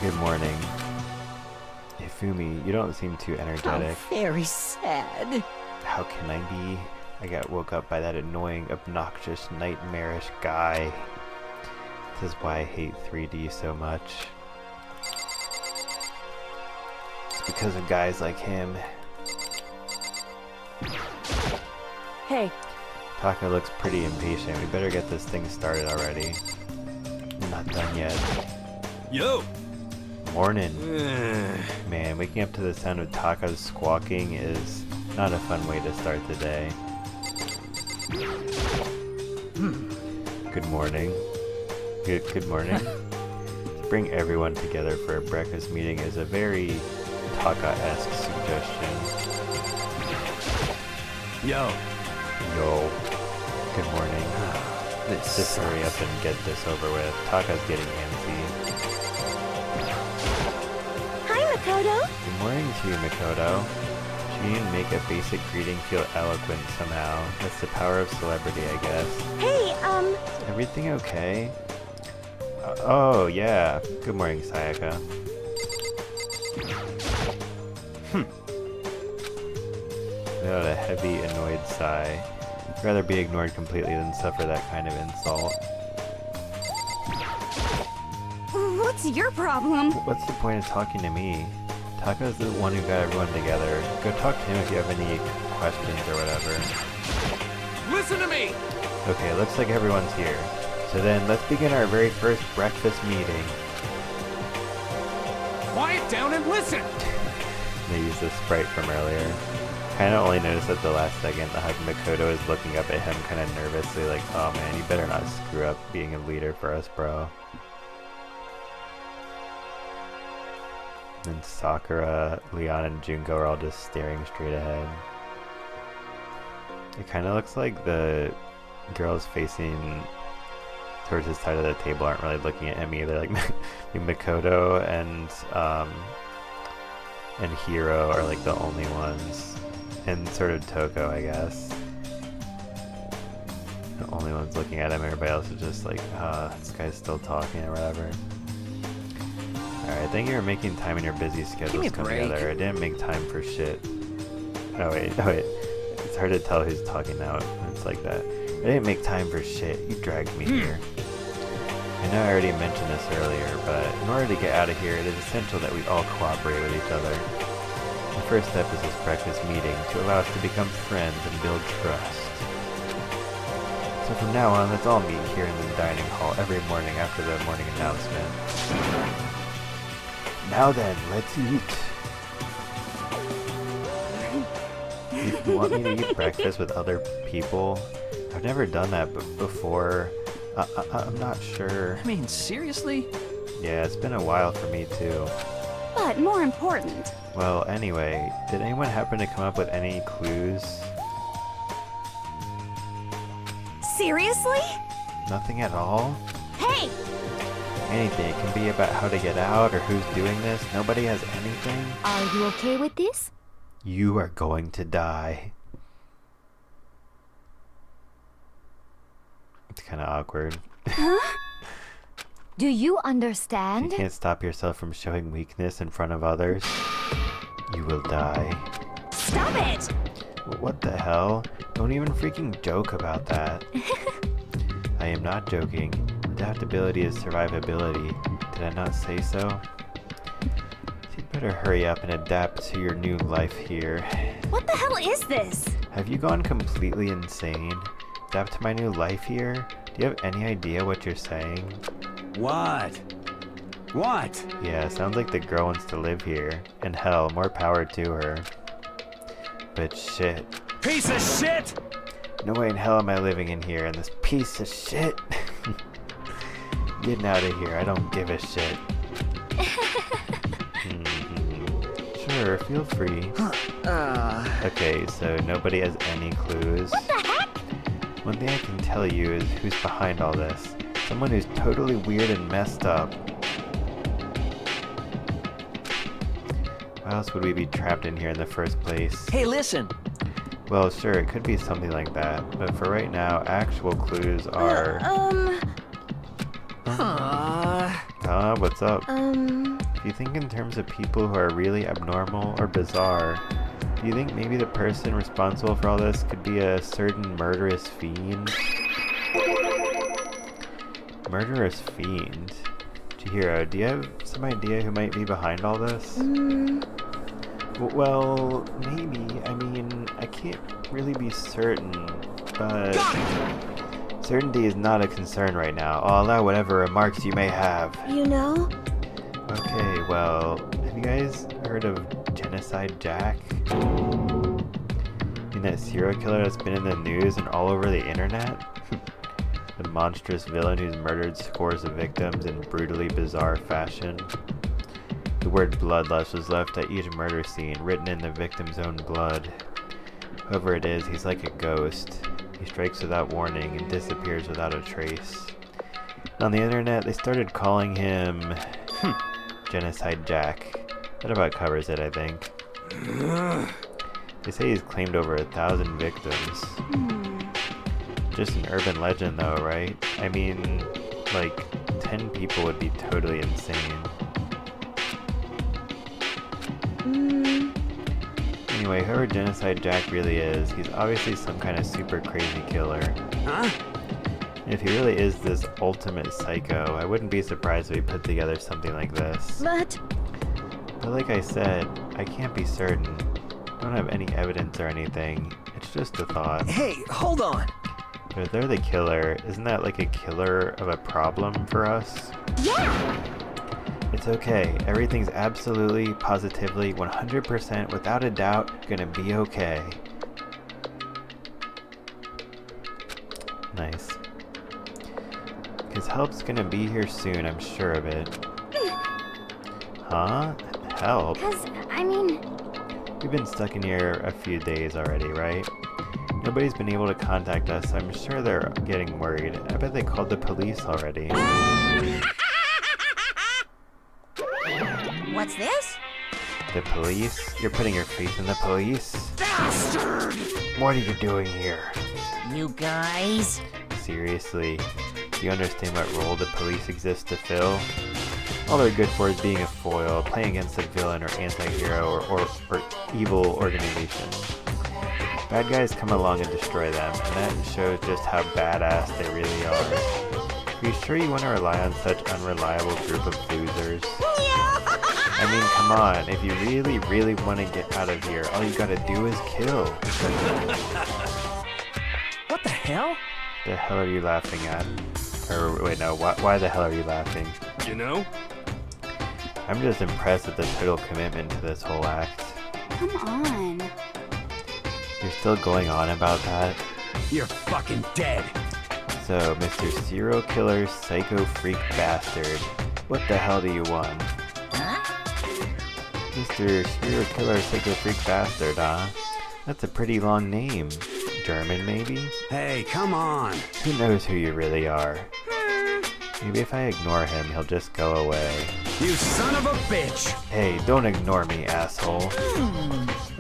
Good morning. Ifumi, you don't seem too energetic. How very sad. How can I be? I woke up by that annoying, obnoxious, nightmarish guy. This is why I hate 3D so much. It's because of guys like him. Hey. Taka looks pretty impatient. We better get this thing started already. I'm not done yet. Yo! Morning. Man, waking up to the sound of Taka's squawking is not a fun way to start the day. Good morning. Good morning. To bring everyone together for a breakfast meeting is a very Taka-esque suggestion. Yo. Good morning. Just hurry up and get this over with. Taka's getting antsy. Hi, Makoto. Good morning to you, Makoto. She didn't make a basic greeting feel eloquent somehow. That's the power of celebrity, I guess. Hey, Is everything okay? Oh, yeah. Good morning, Sayaka. Without a heavy, annoyed sigh. I'd rather be ignored completely than suffer that kind of insult. What's your problem? What's the point of talking to me? Taka's the one who got everyone together. Go talk to him if you have any questions or whatever. Listen to me! Okay, looks like everyone's here. So then, let's begin our very first breakfast meeting. Quiet down and listen! They used the sprite from earlier. Kinda only noticed at the last second that Makoto is looking up at him kinda nervously like, oh man, you better not screw up being a leader for us, bro. And Sakura, Leon, and Junko are all just staring straight ahead. It kinda looks like the girls facing towards his side of the table aren't really looking at him either. Like Makoto and Hiro are like the only ones, and sort of Toko, I guess. The only ones looking at him. Everybody else is just like, this guy's still talking or whatever. Alright, thank you for making time in your busy schedules me a come break. together. I didn't make time for shit. Oh wait. It's hard to tell who's talking now. It's like that. I didn't make time for shit. You dragged me here. I know I already mentioned this earlier, but in order to get out of here, it is essential that we all cooperate with each other. The first step is this breakfast meeting to allow us to become friends and build trust. So from now on, let's all meet here in the dining hall every morning after the morning announcement. Now then, let's eat. You want me to eat breakfast with other people? I've never done that before. I'm not sure. I mean, seriously? Yeah, it's been a while for me too. But more important, Well, anyway, did anyone happen to come up with any clues? seriously? Nothing at all? Hey! Anything. It can be about how to get out or who's doing this. Nobody has anything? Are you okay with this? You are going to die. It's kind of awkward. Do you If understand? you can't stop yourself from showing weakness in front of others, you will die. Stop it! What the hell? Don't even freaking joke about that. I am not joking. Adaptability is survivability. Did I not say so? You better hurry up and adapt to your new life here. What the hell is this? Have you gone completely insane? Adapt to my new life here? Do you have any idea what you're saying? What? What? Yeah, sounds like the girl wants to live here. And hell, more power to her. But shit. Piece of shit! No way in hell am I living in here, and this piece of shit. Getting out of here, I don't give a shit. Sure, feel free. Okay, so nobody has any clues. What the heck? One thing I can tell you is who's behind all this. Someone who's totally weird and messed up. Why else would we be trapped in here in the first place? Hey, listen! Well, sure, it could be something like that, but for right now, actual clues are... what's up? If you think in terms of people who are really abnormal or bizarre, do you think maybe the person responsible for all this could be a certain murderous fiend? Murderous fiend? Chihiro, do you have some idea who might be behind all this? Well, maybe. I mean, I can't really be certain, but certainty is not a concern right now. I'll allow whatever remarks you may have. You know? Okay, well, have you guys heard of Genocide Jack? I mean, that serial killer that's been in the news and all over the internet? The monstrous villain who's murdered scores of victims in brutally bizarre fashion. The word bloodlust was left at each murder scene, written in the victim's own blood. Whoever it is, he's like a ghost. He strikes without warning and disappears without a trace. On the internet, they started calling him Genocide Jack. That about covers it, I think. They say he's claimed over 1,000 victims. Just an urban legend though, right? I mean, like, 10 people would be totally insane. Anyway, whoever Genocide Jack really is, he's obviously some kind of super crazy killer. Huh? And if he really is this ultimate psycho, I wouldn't be surprised if he put together something like this. But But like I said, I can't be certain. I don't have any evidence or anything. It's just a thought. Hey, hold on! But if they're the killer, isn't that like a killer of a problem for us? Yeah! It's okay. Everything's absolutely, positively, 100%, without a doubt, gonna be okay. Nice. Because help's gonna be here soon, I'm sure of it. Huh? Help? Cause, I mean... We've been stuck in here a few days already, right? Nobody's been able to contact us, so I'm sure they're getting worried. I bet they called the police already. What's this? The police? You're putting your faith in the police? Bastard! What are you doing here? You guys? Seriously, do you understand what role the police exist to fill? All they're good for is being a foil, playing against a villain or anti-hero or evil organization. Bad guys come along and destroy them, and that shows just how badass they really are. Are you sure you want to rely on such unreliable group of losers? I mean, come on, if you really, really want to get out of here, all you gotta do is kill. What the hell? The hell are you laughing at? Or, wait, no, why the hell are you laughing? You know? I'm just impressed at the total commitment to this whole act. Come on. You're still going on about that? You're fucking dead. So, Mr. Serial Killer Psycho Freak Bastard, what the hell do you want? Mr. Serial Killer Psycho Freak Bastard, huh? That's a pretty long name. German, maybe? Hey, come on. Who knows who you really are? Maybe if I ignore him, he'll just go away. You son of a bitch! Hey, don't ignore me, asshole.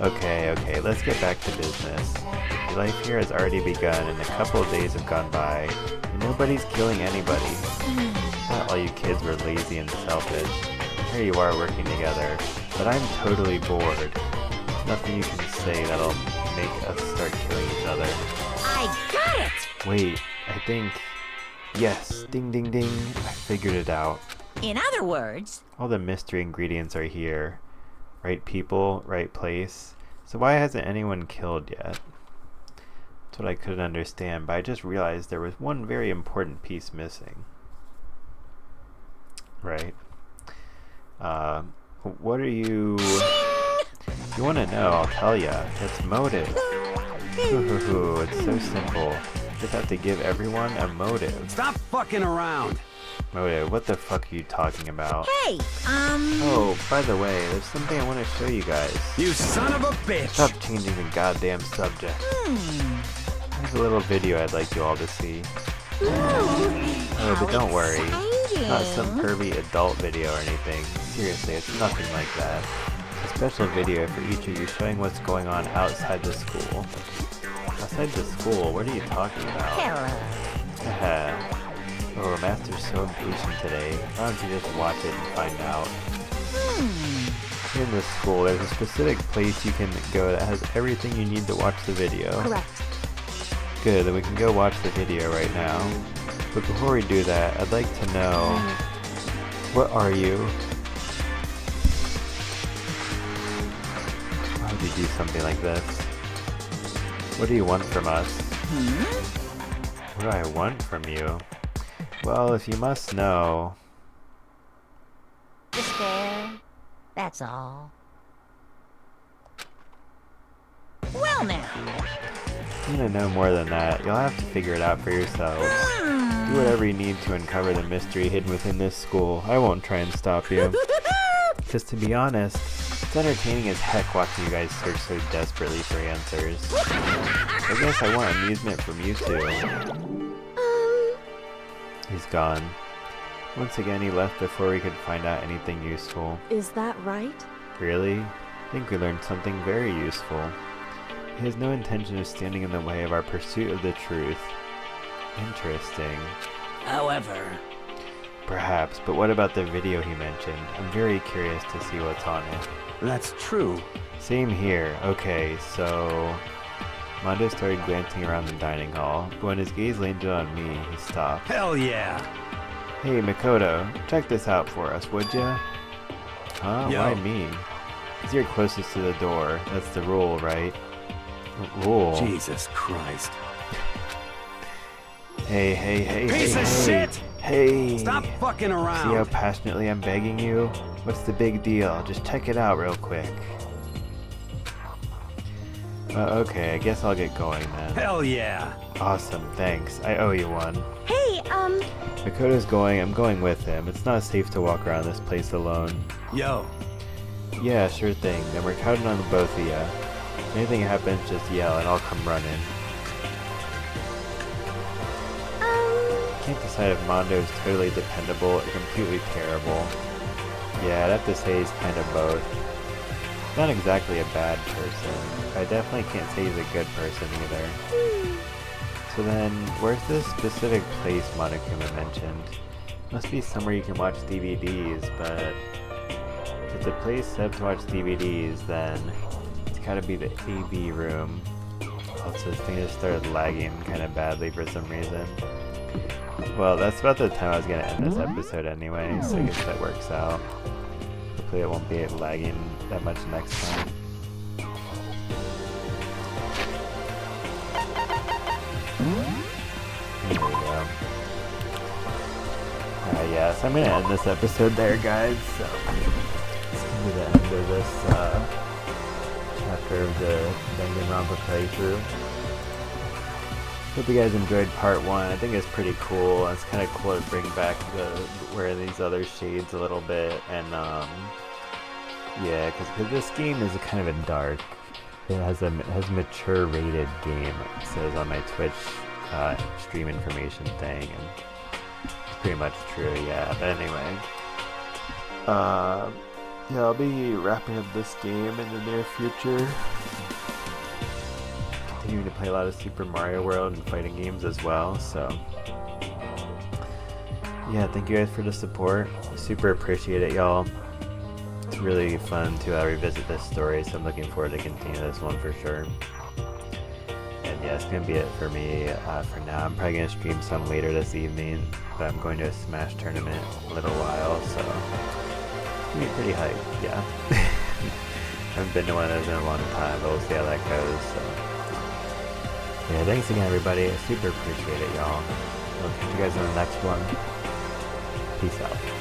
Okay, let's get back to business. Your life here has already begun, and a couple of days have gone by, and nobody's killing anybody. Not all you kids were lazy and selfish. Here you are working together, but I'm totally bored. Nothing you can say that'll make us start killing each other. I got it! Wait, I think... Yes, ding ding ding, I figured it out. In other words... All the mystery ingredients are here. Right people, right place. So why hasn't anyone killed yet? That's what I couldn't understand, but I just realized there was one very important piece missing. Right. What are you... If you want to know, I'll tell ya. It's motive. It's so simple. Just have to give everyone a motive. Stop fucking around! Motive? What the fuck are you talking about? Hey, Oh, by the way, there's something I want to show you guys. You son of a bitch! Stop changing the goddamn subject. There's a little video I'd like you all to see. Oh, but don't worry. It's not some pervy adult video or anything. Seriously, it's nothing like that. A special video for each of you showing what's going on outside the school. Outside the school? What are you talking about? hello. Oh, Master's so impatient today. Why don't you just watch it and find out? Here in this school, there's a specific place you can go that has everything you need to watch the video. Correct. Good, then we can go watch the video right now. But before we do that, I'd like to know... What are you? Why would you do something like this? What do you want from us? What do I want from you? Well, if you must know... Despair. That's all. Well now. You want to know more than that, you'll have to figure it out for yourselves. Do whatever you need to uncover the mystery hidden within this school. I won't try and stop you. Because to be honest, it's entertaining as heck watching you guys search so desperately for answers. I guess I want amusement from you two. He's gone. Once again, he left before we could find out anything useful. Is that right? Really? I think we learned something very useful. He has no intention of standing in the way of our pursuit of the truth. Interesting. However... Perhaps, but what about the video he mentioned? I'm very curious to see what's on it. That's true. Same here. Okay, so... Mondo started glancing around the dining hall, but when his gaze landed on me, he stopped. Hell yeah! Hey, Makoto, check this out for us, would ya? Huh? Yo. Why me? Because you're closest to the door. That's the rule, right? Rule? Jesus Christ. Hey, Piece hey, of hey. shit! Hey! Stop fucking around! See how passionately I'm begging you? What's the big deal? Just check it out real quick. Okay, I guess I'll get going then. Hell yeah! Awesome, thanks. I owe you one. Hey, Makoto's going, I'm going with him. It's not safe to walk around this place alone. Yo. Yeah, sure thing. Then we're counting on the both of ya. If anything happens, just yell and I'll come running. Can't decide if Mondo is totally dependable or completely terrible. Yeah, I'd have to say he's kind of both. Not exactly a bad person, but I definitely can't say he's a good person either. So then, where's this specific place Monokuma mentioned? Must be somewhere you can watch DVDs, but if it's a place set up to watch DVDs, then it's gotta be the AV room. Also, this thing just started lagging kind of badly for some reason. Well, that's about the time I was gonna end this episode anyway, so I guess that works out. Hopefully it won't be lagging that much next time. There we go. Yeah, so I'm gonna end this episode there, guys. So it's gonna be the end of this chapter of the Danganronpa playthrough. Hope you guys enjoyed part 1. I think it's pretty cool. It's kind of cool to bring back wearing these other shades a little bit, and yeah, because this game is kind of a dark. It has a mature rated game. It says on my Twitch stream information thing, and it's pretty much true. Yeah, but anyway, yeah, I'll be wrapping up this game in the near future. Continuing to play a lot of Super Mario World and fighting games as well. So yeah, thank you guys for the support. Super appreciate it, y'all. It's really fun to revisit this story, so I'm looking forward to continue this one for sure. And yeah, it's gonna be it for me for now. I'm probably gonna stream some later this evening, but I'm going to a Smash tournament in a little while, so it's gonna be pretty hype. Yeah. I haven't been to one of those in a long time, but we'll see how that goes. So yeah, thanks again, everybody. I super appreciate it, y'all. I'll catch you guys in the next one. Peace out.